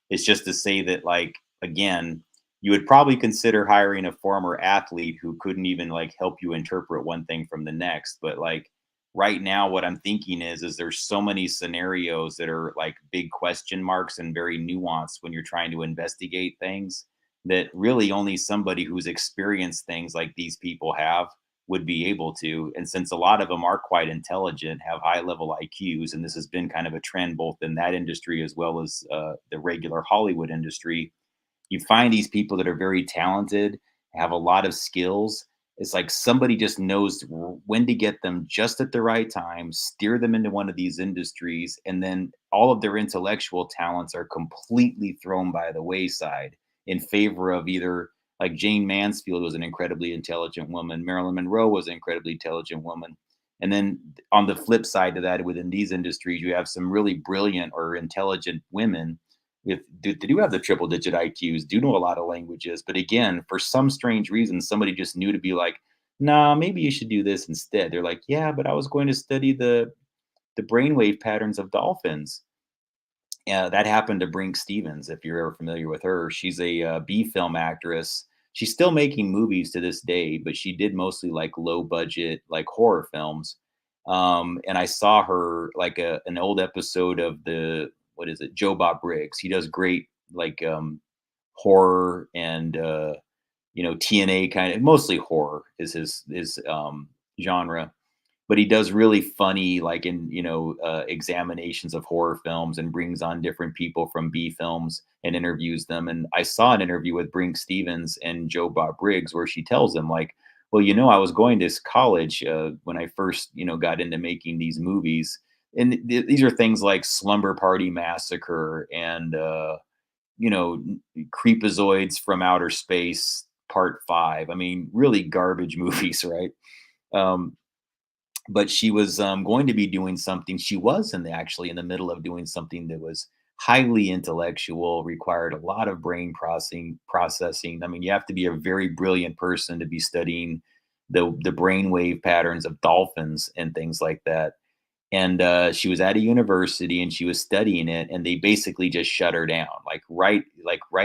It's just to say that, like, again, you would probably consider hiring a former athlete who couldn't even like help you interpret one thing from the next. But like right now, what I'm thinking is there's so many scenarios that are like big question marks and very nuanced when you're trying to investigate things, that really only somebody who's experienced things like these people have would be able to. And since a lot of them are quite intelligent, have high level IQs, and this has been kind of a trend both in that industry as well as the regular Hollywood industry, you find these people that are very talented, have a lot of skills. It's like somebody just knows when to get them just at the right time, steer them into one of these industries, and then all of their intellectual talents are completely thrown by the wayside in favor of either, like, Jane Mansfield was an incredibly intelligent woman, Marilyn Monroe was an incredibly intelligent woman. And then on the flip side to that, within these industries, you have some really brilliant or intelligent women with they do have the triple digit IQs, do know a lot of languages, but again, for some strange reason, somebody just knew to be like, nah, maybe you should do this instead. They're like, yeah, but I was going to study the brainwave patterns of dolphins. Yeah, that happened to Brink Stevens, if you're ever familiar with her. She's a B film actress. She's still making movies to this day, but she did mostly like low budget, like horror films. And I saw her like an old episode of the, what is it, Joe Bob Briggs. He does great like horror and TNA kind of, mostly horror is his genre, but he does really funny, like in examinations of horror films, and brings on different people from B films and interviews them. And I saw an interview with Brink Stevens and Joe Bob Briggs where she tells him like, well, I was going to college when I first got into making these movies, and these are things like Slumber Party Massacre and Creepazoids from Outer Space Part 5. I mean, really garbage movies, right? but she was going to be doing something. She was actually in the middle of doing something that was highly intellectual, required a lot of brain processing. I mean, you have to be a very brilliant person to be studying the brainwave patterns of dolphins and things like that. And she was at a university and she was studying it, and they basically just shut her down. Like right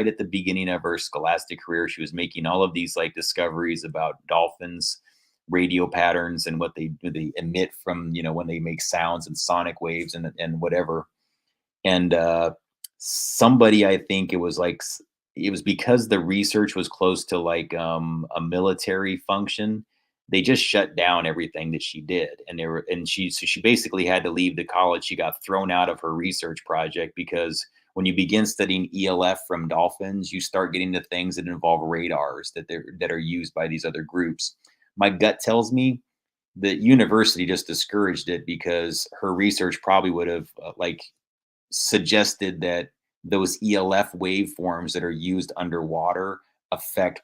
at the beginning of her scholastic career, she was making all of these like discoveries about dolphins radio patterns and what they emit from, when they make sounds and sonic waves and whatever. And somebody, I think it was like it was because the research was close to like a military function. They just shut down everything that she did, and she basically had to leave the college. She got thrown out of her research project because when you begin studying ELF from dolphins, you start getting to things that involve radars that are used by these other groups. My gut tells me the university just discouraged it because her research probably would have suggested that those ELF waveforms that are used underwater affect,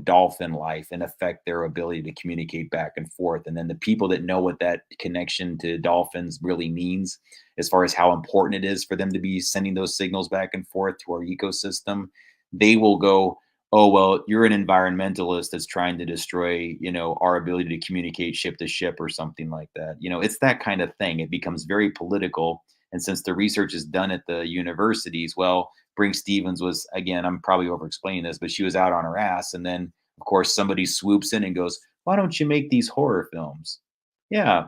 dolphin life and affect their ability to communicate back and forth. And then the people that know what that connection to dolphins really means, as far as how important it is for them to be sending those signals back and forth to our ecosystem, they will go, oh, well, you're an environmentalist that's trying to destroy, our ability to communicate ship to ship or something like that. It's that kind of thing. It becomes very political. And since the research is done at the universities, well, Brink Stevens was, again, I'm probably over explaining this, but she was out on her ass. And then, of course, somebody swoops in and goes, why don't you make these horror films? Yeah.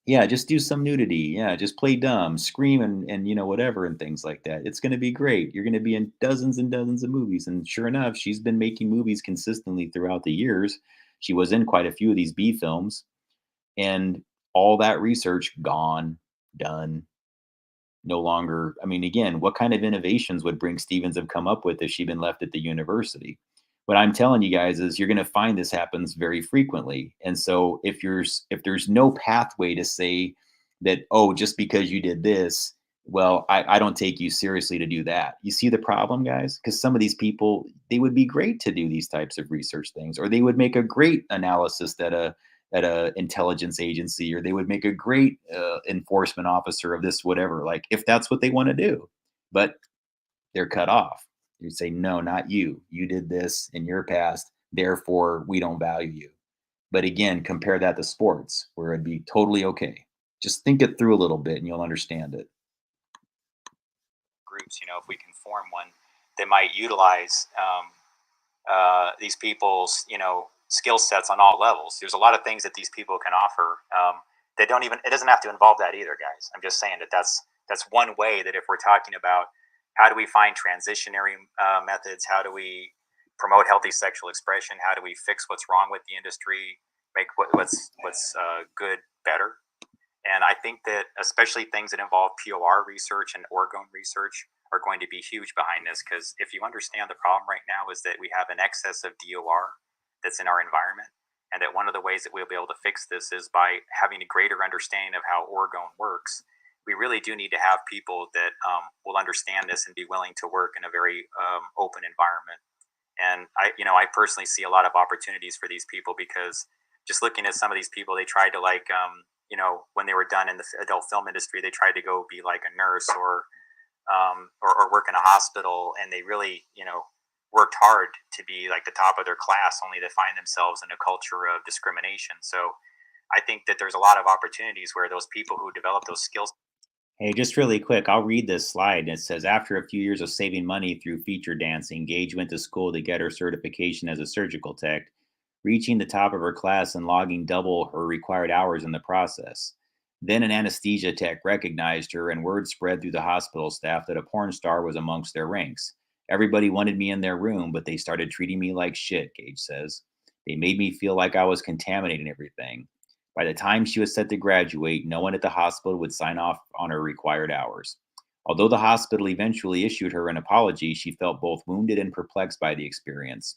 Yeah. Just do some nudity. Yeah. Just play dumb, scream and whatever and things like that. It's going to be great. You're going to be in dozens and dozens of movies. And sure enough, she's been making movies consistently throughout the years. She was in quite a few of these B films, and all that research gone, done, no longer. I mean, again, what kind of innovations would Brink Stevens have come up with if she'd been left at the university? What I'm telling you guys is you're going to find this happens very frequently. And so if there's no pathway to say that, oh, just because you did this, well, I don't take you seriously to do that. You see the problem, guys? Because some of these people, they would be great to do these types of research things, or they would make a great analysis at a intelligence agency, or they would make a great enforcement officer of this, whatever, like if that's what they want to do. But they're cut off. You say, no, not you. You did this in your past, therefore we don't value you. But again, compare that to sports, where it'd be totally okay. Just think it through a little bit and you'll understand it. Groups, if we can form one, they might utilize these people's, skill sets on all levels. There's a lot of things that these people can offer. They don't even, it doesn't have to involve that either, guys. I'm just saying that's one way that if we're talking about how do we find transitionary methods, how do we promote healthy sexual expression, how do we fix what's wrong with the industry, make what's good better. And I think that especially things that involve POR research and orgone research are going to be huge behind this, because if you understand the problem right now is that we have an excess of DOR that's in our environment, and that one of the ways that we'll be able to fix this is by having a greater understanding of how orgone works. We really do need to have people that will understand this and be willing to work in a very open environment. And I personally see a lot of opportunities for these people, because just looking at some of these people, they tried to when they were done in the adult film industry, they tried to go be like a nurse or work in a hospital, and they really, worked hard to be like the top of their class, only to find themselves in a culture of discrimination. So I think that there's a lot of opportunities where those people who develop those skills. Hey, just really quick, I'll read this slide. It says, after a few years of saving money through feature dancing, Gage went to school to get her certification as a surgical tech, reaching the top of her class and logging double her required hours in the process. Then an anesthesia tech recognized her, and word spread through the hospital staff that a porn star was amongst their ranks. Everybody wanted me in their room, but they started treating me like shit, Gage says. They made me feel like I was contaminating everything. By the time she was set to graduate, no one at the hospital would sign off on her required hours. Although the hospital eventually issued her an apology, she felt both wounded and perplexed by the experience.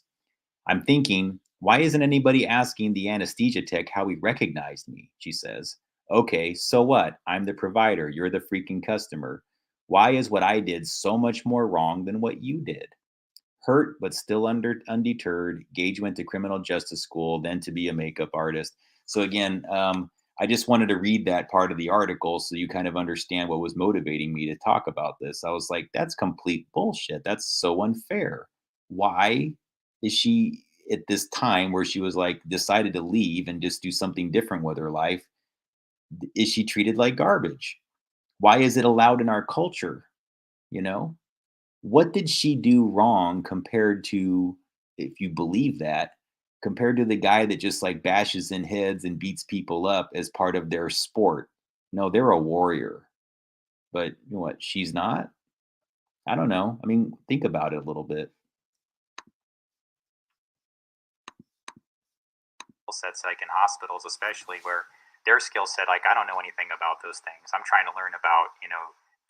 I'm thinking, why isn't anybody asking the anesthesia tech how he recognized me? She says. Okay, so what? I'm the provider. You're the freaking customer. Why is what I did so much more wrong than what you did? Hurt, but still undeterred, Gage went to criminal justice school, then to be a makeup artist. So again, I just wanted to read that part of the article so you kind of understand what was motivating me to talk about this. I was like, that's complete bullshit. That's so unfair. Why is she at this time where she was like decided to leave and just do something different with her life? Is she treated like garbage? Why is it allowed in our culture? You know, what did she do wrong compared to, if you believe that, compared to the guy that just like bashes in heads and beats people up as part of their sport? No, they're a warrior. But you know what? She's not. I don't know. I mean, think about it a little bit. Sets like in hospitals, especially where their skill set, like I don't know anything about those things. I'm trying to learn about,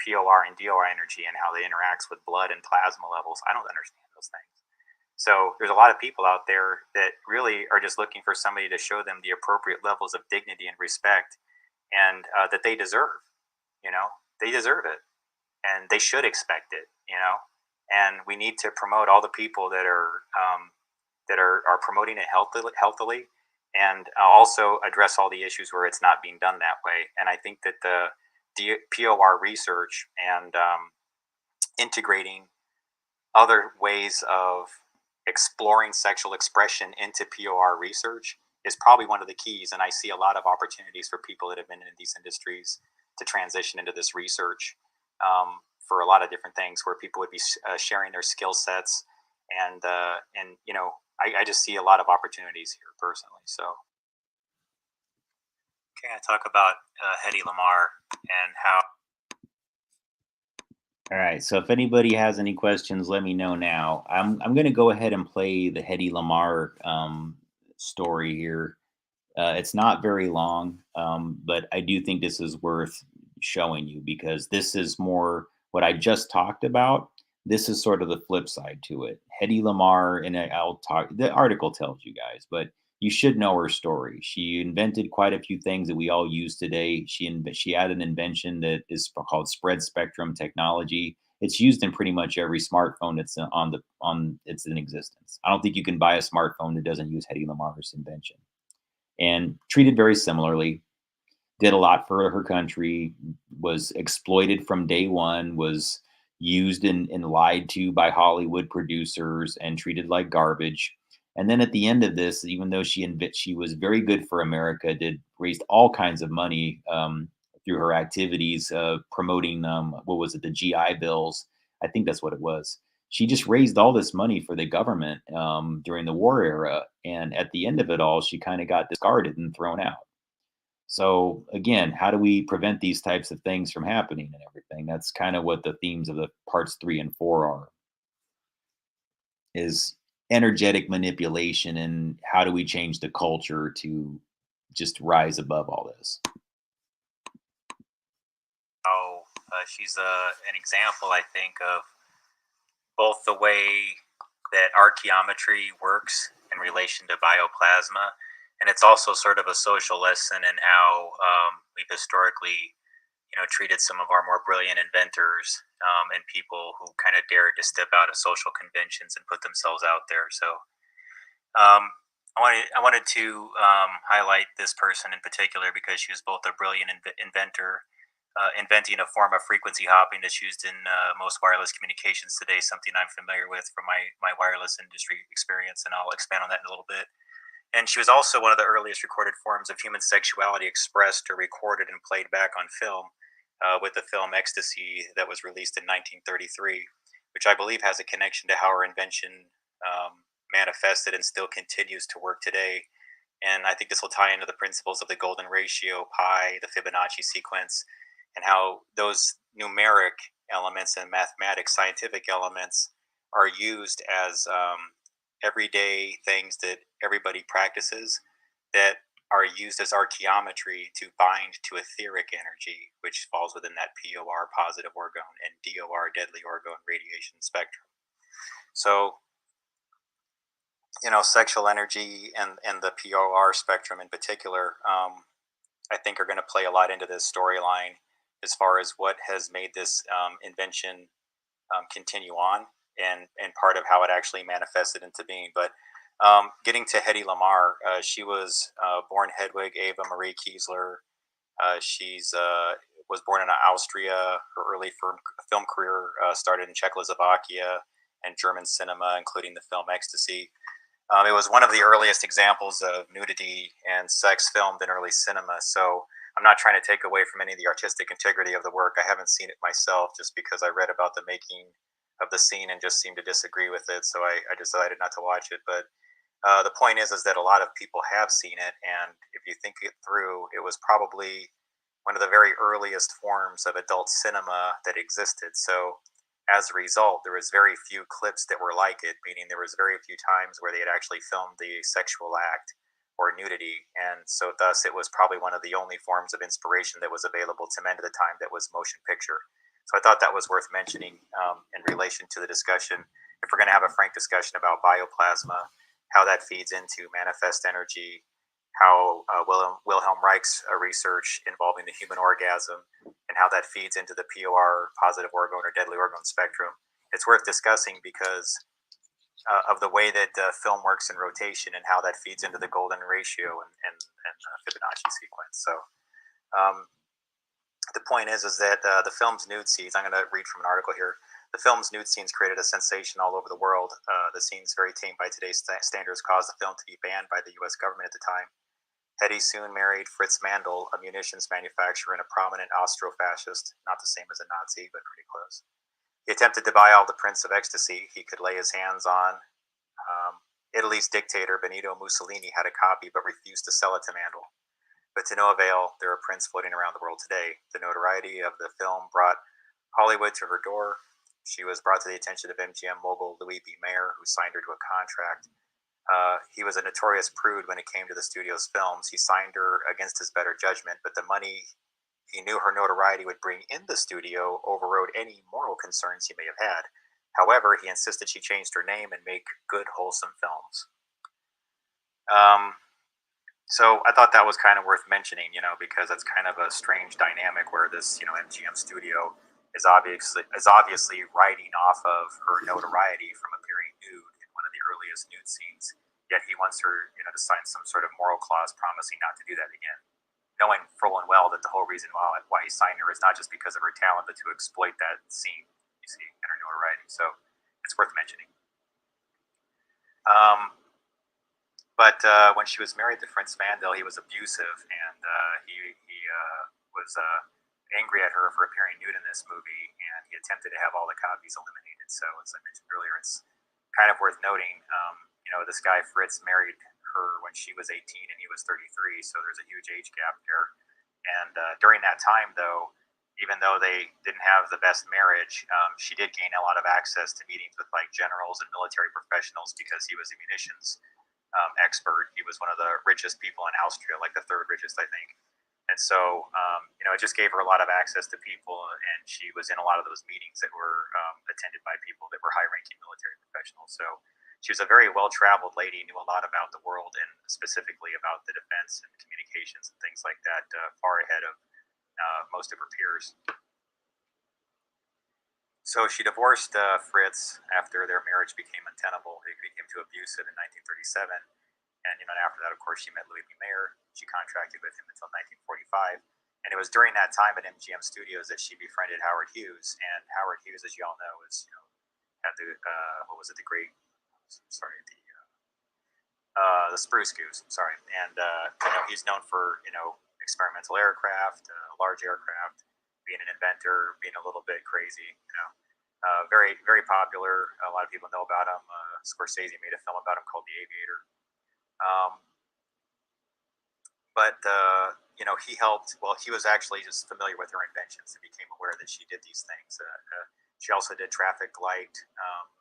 POR and DOR energy and how they interacts with blood and plasma levels. I don't understand those things. So there's a lot of people out there that really are just looking for somebody to show them the appropriate levels of dignity and respect, and that they deserve. They deserve it, and they should expect it. And we need to promote all the people that are promoting it healthily, and also address all the issues where it's not being done that way. And I think that the POR research and integrating other ways of exploring sexual expression into POR research is probably one of the keys. And I see a lot of opportunities for people that have been in these industries to transition into this research, for a lot of different things where people would be sharing their skill sets. And I just see a lot of opportunities here personally. So, okay, I talk about Hedy Lamarr and how. All right. So if anybody has any questions, let me know now. I'm going to go ahead and play the Hedy Lamarr story here. It's not very long, but I do think this is worth showing you because this is more what I just talked about. This is sort of the flip side to it. Hedy Lamarr, and I'll talk. The article tells you guys, but you should know her story. She invented quite a few things that we all use today. She had an invention that is called spread spectrum technology. It's used in pretty much every smartphone that's it's in existence. I don't think you can buy a smartphone that doesn't use Hedy Lamarr's invention. And treated very similarly, did a lot for her country, was exploited from day one, was used and lied to by Hollywood producers and treated like garbage. And then at the end of this, even though she was very good for America, raised all kinds of money through her activities promoting what was it, the GI Bills? I think that's what it was. She just raised all this money for the government during the war era, and at the end of it all, she kind of got discarded and thrown out. So again, how do we prevent these types of things from happening and everything? That's kind of what the themes of the parts 3 and 4 are. Is energetic manipulation and how do we change the culture to just rise above all this? Oh, she's an example, I think, of both the way that archaeometry works in relation to bioplasma, and it's also sort of a social lesson in how we've historically, treated some of our more brilliant inventors and people who kind of dared to step out of social conventions and put themselves out there. So I wanted to highlight this person in particular because she was both a brilliant inventor, inventing a form of frequency hopping that's used in most wireless communications today, something I'm familiar with from my wireless industry experience, and I'll expand on that in a little bit. And she was also one of the earliest recorded forms of human sexuality expressed or recorded and played back on film, with the film Ecstasy that was released in 1933, which I believe has a connection to how her invention manifested and still continues to work today. And I think this will tie into the principles of the golden ratio, pi, the Fibonacci sequence, and how those numeric elements and mathematics, scientific elements, are used as everyday things that everybody practices that are used as archaeometry to bind to etheric energy, which falls within that POR, positive orgone, and DOR, deadly orgone radiation spectrum. So, sexual energy and the POR spectrum in particular, I think are going to play a lot into this storyline as far as what has made this invention continue on, and part of how it actually manifested into being. But Getting to Hedy Lamarr, she was born Hedwig Eva Marie Kiesler. She's was born in Austria. Her early film career started in Czechoslovakia and German cinema, including the film Ecstasy. It was one of the earliest examples of nudity and sex filmed in early cinema. So I'm not trying to take away from any of the artistic integrity of the work. I haven't seen it myself just because I read about the making of the scene and just seemed to disagree with it. So I decided not to watch it. But the point is that a lot of people have seen it. And if you think it through, it was probably one of the very earliest forms of adult cinema that existed. So as a result, there was very few clips that were like it, meaning there was very few times where they had actually filmed the sexual act or nudity. And so thus it was probably one of the only forms of inspiration that was available to men at the time that was motion picture. So I thought that was worth mentioning in relation to the discussion. If we're going to have a frank discussion about bioplasma, how that feeds into manifest energy, how Wilhelm Reich's research involving the human orgasm, and how that feeds into the POR, positive orgone or deadly orgone spectrum. It's worth discussing because of the way that film works in rotation and how that feeds into the golden ratio and Fibonacci sequence. So the point is that the film's nude scenes, I'm going to read from an article here. The film's nude scenes created a sensation all over the world. The scenes, very tame by today's standards, caused the film to be banned by the U.S. government at the time. Hedy soon married Fritz Mandl, a munitions manufacturer and a prominent Austro-fascist, not the same as a Nazi, but pretty close. He attempted to buy all the prints of ecstasy he could lay his hands on. Italy's dictator, Benito Mussolini, had a copy but refused to sell it to Mandl. But to no avail, there are prints floating around the world today. The notoriety of the film brought Hollywood to her door. She was brought to the attention of MGM mogul Louis B. Mayer, who signed her to a contract. He was a notorious prude when it came to the studio's films. He signed her against his better judgment, but the money he knew her notoriety would bring in the studio overrode any moral concerns he may have had. However, he insisted she changed her name and make good, wholesome films. So I thought that was kind of worth mentioning, because it's kind of a strange dynamic where this, MGM studio is obviously riding off of her notoriety from appearing nude in one of the earliest nude scenes. Yet he wants her, to sign some sort of moral clause promising not to do that again, knowing full and well that the whole reason why he signed her is not just because of her talent, but to exploit that scene, you see, in her notoriety. So it's worth mentioning. But when she was married to Fritz Mandl, he was abusive, and he was angry at her for appearing nude in this movie, and he attempted to have all the copies eliminated. So, as I mentioned earlier, it's kind of worth noting, this guy Fritz married her when she was 18 and he was 33, so there's a huge age gap there. And during that time, though, even though they didn't have the best marriage, she did gain a lot of access to meetings with like generals and military professionals because he was a munitions expert. He was one of the richest people in Austria, like the third richest, I think. And so, it just gave her a lot of access to people, and she was in a lot of those meetings that were attended by people that were high-ranking military professionals. So she was a very well-traveled lady, knew a lot about the world, and specifically about the defense and communications and things like that, far ahead of most of her peers. So she divorced Fritz after their marriage became untenable. He became too abusive in 1937. And after that, of course, she met Louis B. Mayer. She contracted with him until 1945. And it was during that time at MGM Studios that she befriended Howard Hughes. And Howard Hughes, as you all know, is had the the Spruce Goose. Sorry, and he's known for experimental aircraft, large aircraft, being an inventor, being a little bit crazy. Very very popular. A lot of people know about him. Scorsese made a film about him called The Aviator. But he helped. Well, he was actually just familiar with her inventions and became aware that she did these things. She also did traffic light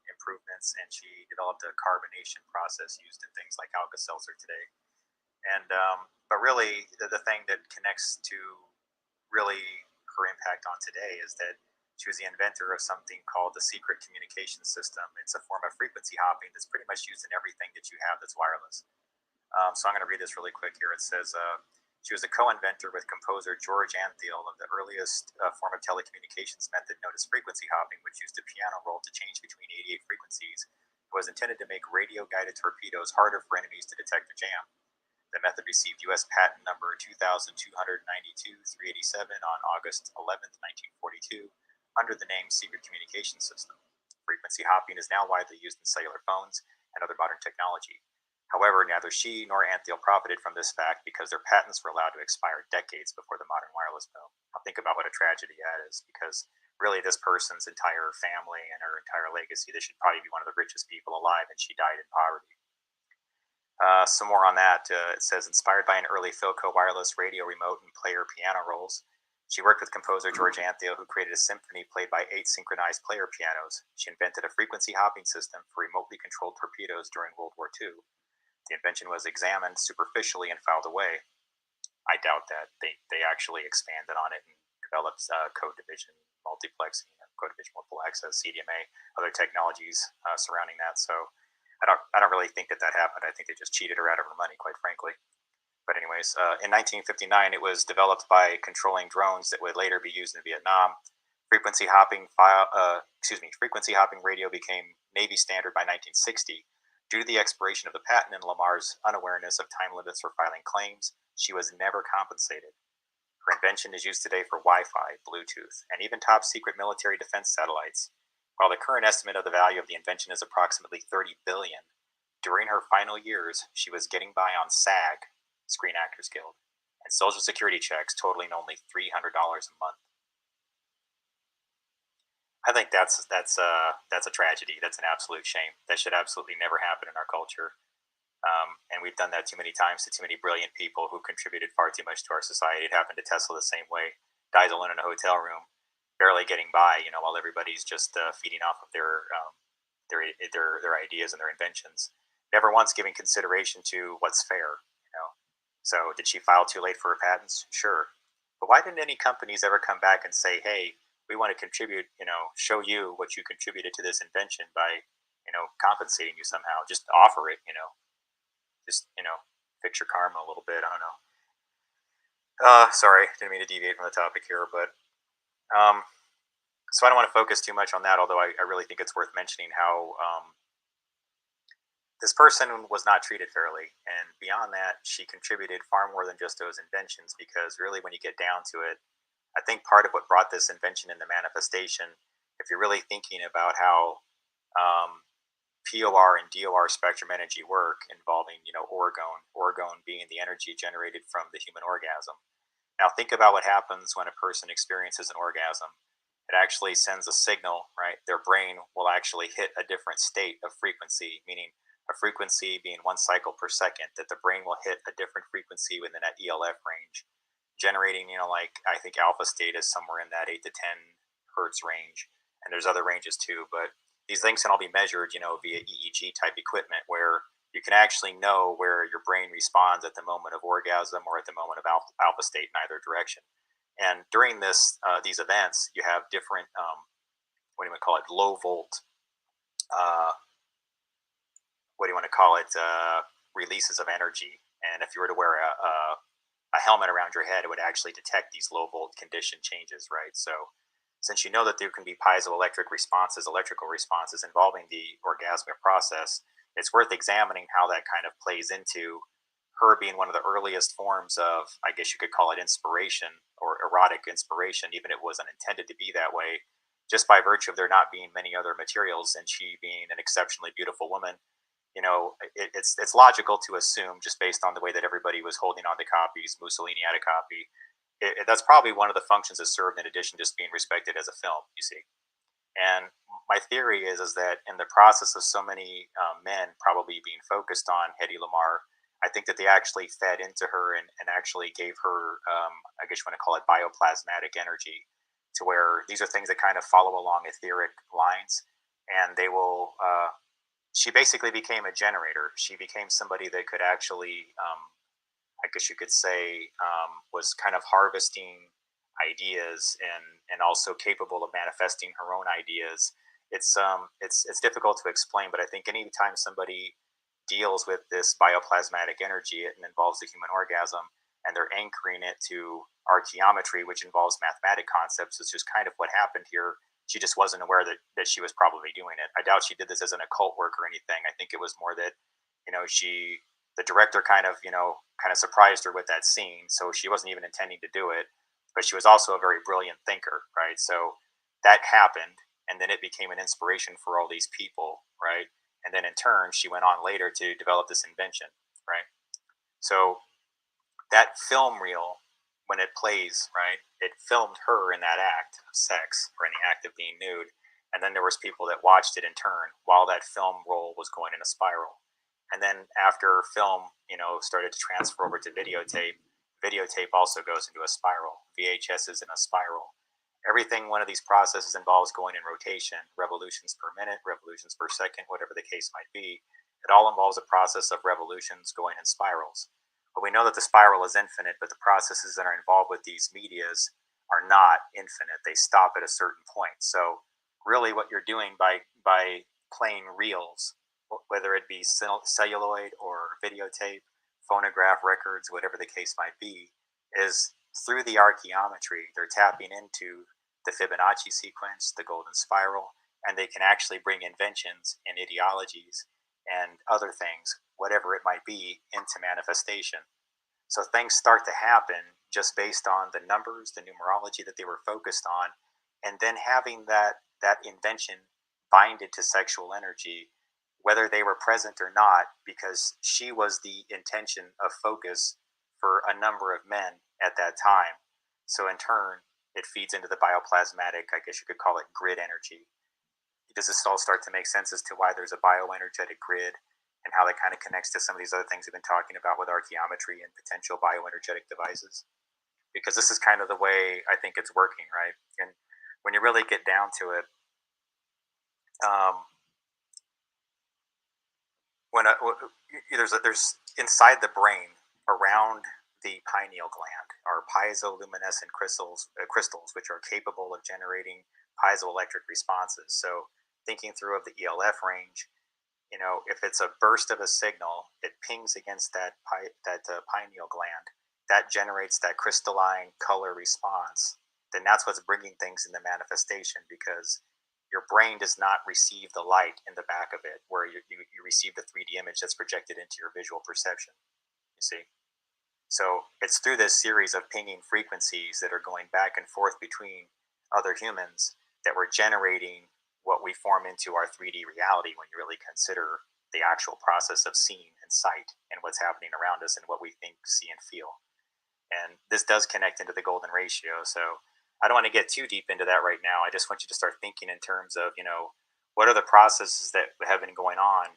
improvements, and she developed a carbonation process used in things like Alka-Seltzer today. And but really, the thing that connects to really her impact on today is that she was the inventor of something called the secret communication system. It's a form of frequency hopping that's pretty much used in everything that you have that's wireless. So I'm going to read this really quick here. It says, she was a co-inventor with composer George Antheil of the earliest form of telecommunications method known as frequency hopping, which used a piano roll to change between 88 frequencies It was intended to make radio-guided torpedoes harder for enemies to detect or jam. The method received U.S. patent number 2,292-387 on August 11, 1942, under the name Secret Communication System. Frequency hopping is now widely used in cellular phones and other modern technology. However, neither she nor Anthiel profited from this fact because their patents were allowed to expire decades before the modern wireless boom. Now think about what a tragedy that is, because really this person's entire family and her entire legacy, this should probably be one of the richest people alive, and she died in poverty. Some more on that. It says, inspired by an early Philco wireless radio remote and player piano rolls, she worked with composer George Anthiel, who created a symphony played by 8 synchronized player pianos. She invented a frequency hopping system for remotely controlled torpedoes during World War II. The invention was examined superficially and filed away. I doubt that. They actually expanded on it and developed code division multiplexing, code division multiple access, CDMA, other technologies surrounding that. So I don't really think that happened. I think they just cheated her out of her money, quite frankly. But anyways, in 1959, it was developed by controlling drones that would later be used in Vietnam. Frequency hopping radio became Navy standard by 1960. Due to the expiration of the patent and Lamarr's unawareness of time limits for filing claims, she was never compensated. Her invention is used today for Wi-Fi, Bluetooth, and even top-secret military defense satellites. While the current estimate of the value of the invention is approximately $30 billion, during her final years, she was getting by on SAG, Screen Actors Guild, and Social Security checks totaling only $300 a month. I think that's a tragedy. That's an absolute shame. That should absolutely never happen in our culture. And we've done that too many times to too many brilliant people who contributed far too much to our society. It happened to Tesla the same way. Guys alone in a hotel room, barely getting by, while everybody's just feeding off of their ideas and their inventions. Never once giving consideration to what's fair. So did she file too late for her patents? Sure. But why didn't any companies ever come back and say, hey, we want to contribute, show you what you contributed to this invention by, compensating you somehow. Just offer it, just, fix your karma a little bit. I don't know. Sorry, didn't mean to deviate from the topic here, but so I don't want to focus too much on that, although I really think it's worth mentioning how this person was not treated fairly. And beyond that, she contributed far more than just those inventions, because really when you get down to it, I think part of what brought this invention into manifestation, if you're really thinking about how POR and DOR spectrum energy work involving, orgone being the energy generated from the human orgasm. Now think about what happens when a person experiences an orgasm. It actually sends a signal, right? Their brain will actually hit a different state of frequency, meaning a frequency being 1 cycle per second, that the brain will hit a different frequency within that ELF range, generating, I think alpha state is somewhere in that 8 to 10 hertz range. And there's other ranges too, but these things can all be measured, via EEG type equipment, where you can actually know where your brain responds at the moment of orgasm or at the moment of alpha state in either direction. And during these events, you have different, low volt, releases of energy. And if you were to wear a helmet around your head, it would actually detect these low volt condition changes, right? So since you know that there can be piezoelectric responses, electrical responses involving the orgasmic process, it's worth examining how that kind of plays into her being one of the earliest forms of, I guess you could call it inspiration or erotic inspiration, even if it wasn't intended to be that way, just by virtue of there not being many other materials and she being an exceptionally beautiful woman. It's logical to assume, just based on the way that everybody was holding on to copies, Mussolini had a copy, that's probably one of the functions it served, in addition to just being respected as a film, you see. And my theory is that in the process of so many men probably being focused on Hedy Lamarr, I think that they actually fed into her and actually gave her, I guess you want to call it bioplasmatic energy, to where these are things that kind of follow along etheric lines, and they will, she basically became a generator. She became somebody that could actually, I guess you could say, was kind of harvesting ideas and also capable of manifesting her own ideas. It's difficult to explain, but I think anytime somebody deals with this bioplasmatic energy, it involves the human orgasm, and they're anchoring it to archaeometry, which involves mathematic concepts, which is kind of what happened here she just wasn't aware that she was probably doing it. I doubt she did this as an occult work or anything. I think it was more that, the director kind of surprised her with that scene. So she wasn't even intending to do it, but she was also a very brilliant thinker, right? So that happened, and then it became an inspiration for all these people, right? And then in turn, she went on later to develop this invention, right? So that film reel, when it plays, right, it filmed her in that act of sex or in the act of being nude. And then there was people that watched it in turn while that film roll was going in a spiral. And then after film, started to transfer over to videotape also goes into a spiral. VHS is in a spiral. Everything one of these processes involves going in rotation, revolutions per minute, revolutions per second, whatever the case might be. It all involves a process of revolutions going in spirals. But we know that the spiral is infinite, but the processes that are involved with these medias are not infinite. They stop at a certain point. So really what you're doing by playing reels, whether it be celluloid or videotape, phonograph records, whatever the case might be, is through the archaeometry, they're tapping into the Fibonacci sequence, the golden spiral, and they can actually bring inventions and ideologies and other things, whatever it might be, into manifestation. So things start to happen just based on the numbers, the numerology that they were focused on, and then having that invention binded to sexual energy, whether they were present or not, because she was the intention of focus for a number of men at that time. So in turn, it feeds into the bioplasmatic, I guess you could call it, grid energy. Does this all start to make sense as to why there's a bioenergetic grid and how that kind of connects to some of these other things we've been talking about with archaeometry and potential bioenergetic devices? Because this is kind of the way I think it's working, right? And when you really get down to it, there's inside the brain, around the pineal gland, are piezoluminescent crystals, which are capable of generating piezoelectric responses. So thinking through of the ELF range, if it's a burst of a signal, it pings against that pineal gland, that generates that crystalline color response. Then that's what's bringing things into manifestation, because your brain does not receive the light in the back of it, where you receive the 3D image that's projected into your visual perception. You see? So it's through this series of pinging frequencies that are going back and forth between other humans that we're generating what we form into our 3D reality, when you really consider the actual process of seeing and sight and what's happening around us and what we think, see, and feel. And this does connect into the golden ratio. So I don't want to get too deep into that right now. I just want you to start thinking in terms of, what are the processes that have been going on,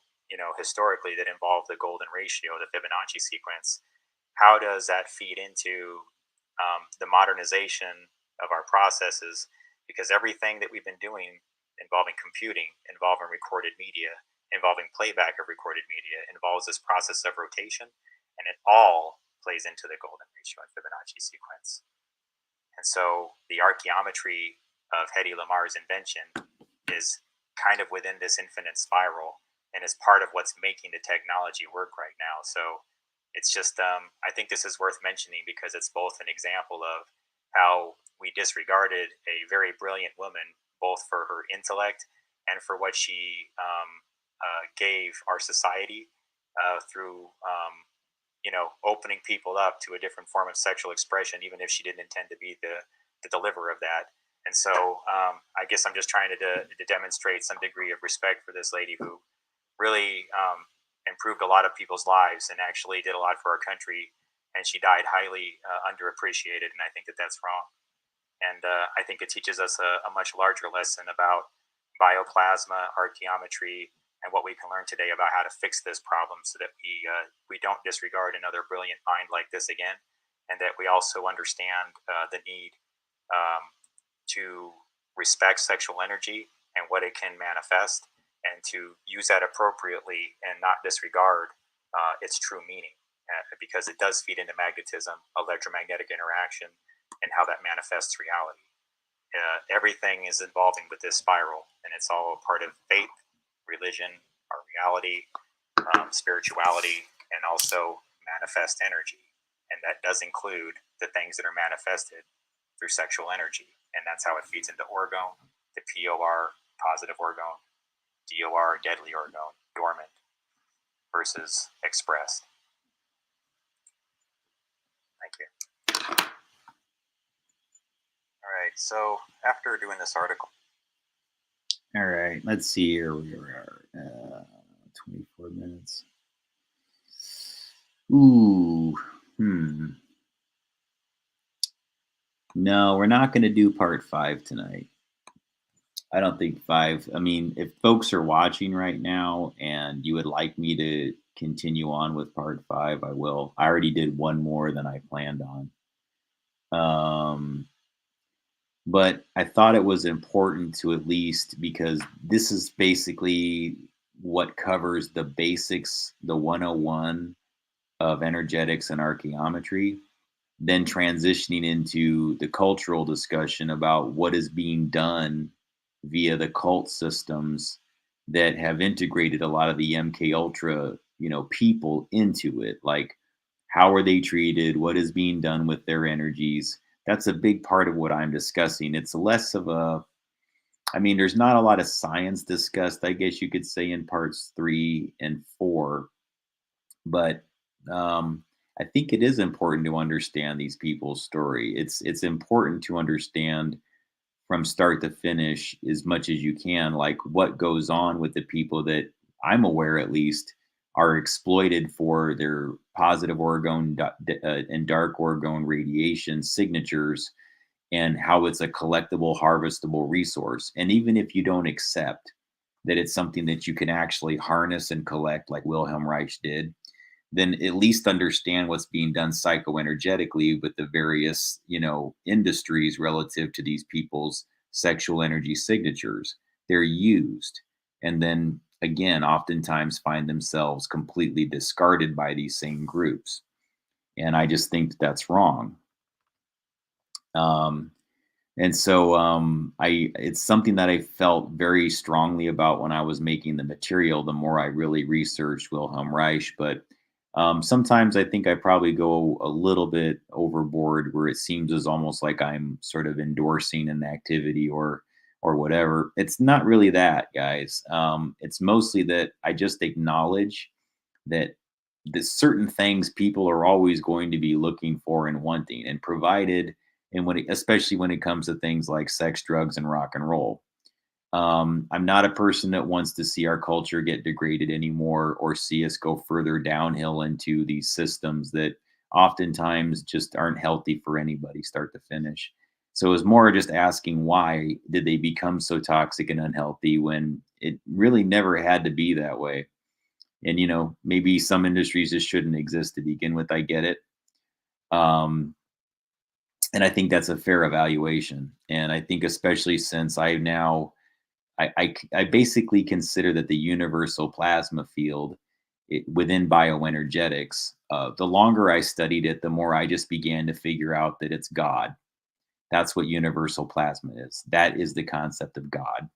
historically, that involve the golden ratio, the Fibonacci sequence. How does that feed into the modernization of our processes? Because everything that we've been doing involving computing, involving recorded media, involving playback of recorded media, involves this process of rotation, and it all plays into the golden ratio and Fibonacci sequence. And so the archaeometry of Hedy Lamarr's invention is kind of within this infinite spiral, and is part of what's making the technology work right now. So it's just, I think this is worth mentioning, because it's both an example of how we disregarded a very brilliant woman, both for her intellect and for what she gave our society through opening people up to a different form of sexual expression, even if she didn't intend to be the deliverer of that. And so I guess I'm just trying to demonstrate some degree of respect for this lady who really improved a lot of people's lives and actually did a lot for our country. And she died highly underappreciated, and I think that that's wrong. And I think it teaches us a much larger lesson about bioplasma, archaeometry, and what we can learn today about how to fix this problem, so that we don't disregard another brilliant mind like this again, and that we also understand the need to respect sexual energy and what it can manifest, and to use that appropriately and not disregard its true meaning, because it does feed into magnetism, electromagnetic interaction, and how that manifests reality. Everything is involving with this spiral, and it's all part of faith, religion, our reality, spirituality, and also manifest energy. And that does include the things that are manifested through sexual energy. And that's how it feeds into orgone, the POR, positive orgone, DOR, deadly orgone, dormant versus expressed. Thank you. All right, so after doing this article. All right, let's see here. We are 24 minutes. Ooh, No, we're not going to do part 5 tonight. I don't think 5. I mean, if folks are watching right now and you would like me to continue on with part 5, I will. I already did one more than I planned on. But I thought it was important to at least, because this is basically what covers the basics, the 101 of energetics and archaeometry, then transitioning into the cultural discussion about what is being done via the cult systems that have integrated a lot of the MK Ultra, people into it. Like, how are they treated? What is being done with their energies? That's a big part of what I'm discussing. It's less of there's not a lot of science discussed, I guess you could say, in parts 3 and 4, but I think it is important to understand these people's story. It's important to understand from start to finish as much as you can, like what goes on with the people that I'm aware, at least, are exploited for their positive orgone and dark orgone radiation signatures, and how it's a collectible, harvestable resource. And even if you don't accept that it's something that you can actually harness and collect, like Wilhelm Reich did, then at least understand what's being done psychoenergetically with the various, industries relative to these people's sexual energy signatures. They're used, and then again, oftentimes find themselves completely discarded by these same groups. And I just think that's wrong. And so it's something that I felt very strongly about when I was making the material, the more I really researched Wilhelm Reich. But sometimes I think I probably go a little bit overboard, where it seems as almost like I'm sort of endorsing an activity or whatever. It's not really that, guys. It's mostly that I just acknowledge that there's certain things people are always going to be looking for and wanting, and provided, and especially when it comes to things like sex, drugs, and rock and roll. I'm not a person that wants to see our culture get degraded anymore, or see us go further downhill into these systems that oftentimes just aren't healthy for anybody, start to finish. So it's more just asking, why did they become so toxic and unhealthy when it really never had to be that way? And, maybe some industries just shouldn't exist to begin with. I get it. And I think that's a fair evaluation. And I think, especially since I basically consider that the universal plasma field within bioenergetics, the longer I studied it, the more I just began to figure out that it's God. That's what universal plasma is. That is the concept of God.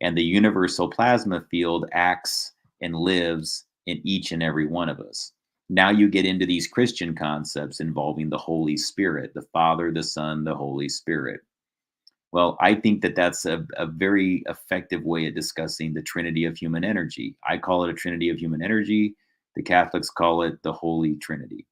And the universal plasma field acts and lives in each and every one of us. Now you get into these Christian concepts involving the Holy Spirit, the Father, the Son, the Holy Spirit. Well, I think that that's a very effective way of discussing the Trinity of human energy. I call it a Trinity of human energy. The Catholics call it the Holy Trinity.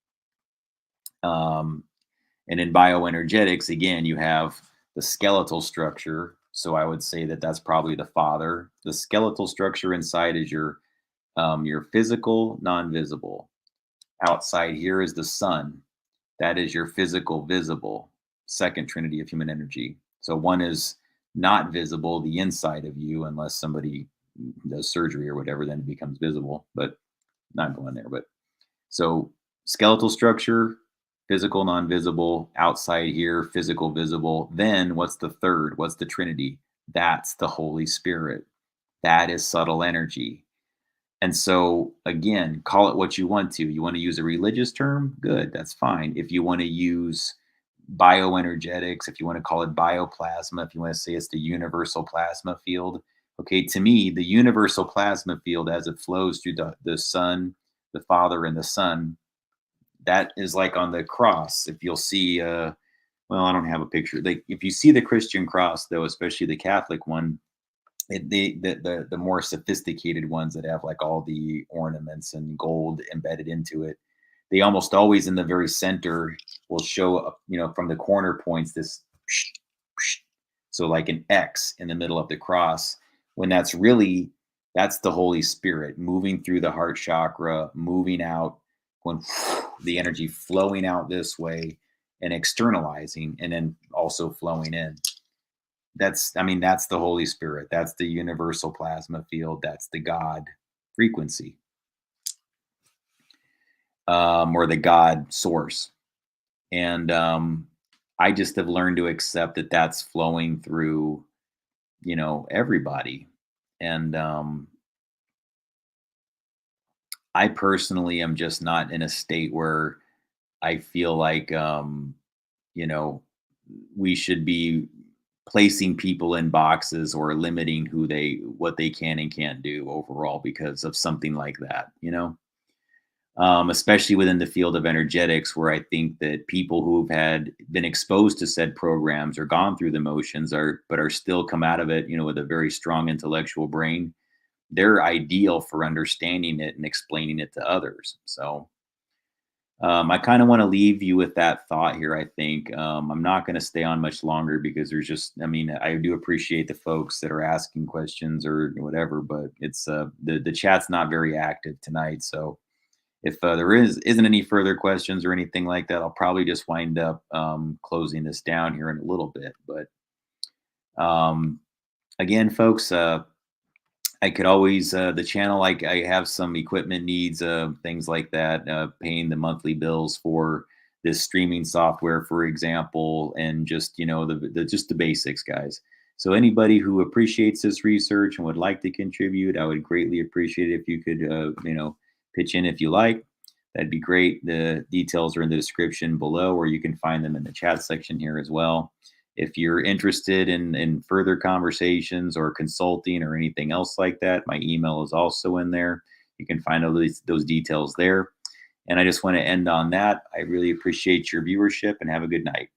And in bioenergetics, again, you have the skeletal structure. So I would say that that's probably the Father. The skeletal structure inside is your physical, non-visible. Outside here is the Son. That is your physical, visible. Second Trinity of human energy. So one is not visible, the inside of you, unless somebody does surgery or whatever, then it becomes visible, but not going there. But so skeletal structure, physical, non-visible. Outside here, physical, visible. Then what's the third? What's the Trinity? That's the Holy Spirit. That is subtle energy. And so, again, call it what you want to. You want to use a religious term? Good, that's fine. If you want to use bioenergetics, if you want to call it bioplasma, if you want to say it's the universal plasma field, okay, to me, the universal plasma field, as it flows through the Son, the Father, and the Son, that is like on the cross. If you'll see, well, I don't have a picture. Like if you see the Christian cross, though, especially the Catholic one, the more sophisticated ones that have like all the ornaments and gold embedded into it, they almost always in the very center will show up, from the corner points this, so like an X in the middle of the cross, when that's the Holy Spirit moving through the heart chakra, moving out, when the energy flowing out this way and externalizing, and then also flowing in. That's the Holy Spirit. That's the universal plasma field. That's the God frequency, or the God source. And I just have learned to accept that that's flowing through, everybody. And I personally am just not in a state where I feel like, we should be placing people in boxes or limiting what they can and can't do overall because of something like that, especially within the field of energetics, where I think that people who've been exposed to said programs or gone through the motions but are still come out of it, with a very strong intellectual brain, they're ideal for understanding it and explaining it to others. So I kind of want to leave you with that thought here. I think I'm not going to stay on much longer because there's just, I do appreciate the folks that are asking questions or whatever, but it's the chat's not very active tonight. So if there isn't any further questions or anything like that, I'll probably just wind up closing this down here in a little bit. But again, folks, I could always, the channel, like I have some equipment needs, things like that, paying the monthly bills for this streaming software, for example, and just, just the basics, guys. So anybody who appreciates this research and would like to contribute, I would greatly appreciate it if you could, pitch in if you like. That'd be great. The details are in the description below, or you can find them in the chat section here as well. If you're interested in further conversations or consulting or anything else like that, my email is also in there. You can find all those details there. And I just want to end on that. I really appreciate your viewership and have a good night.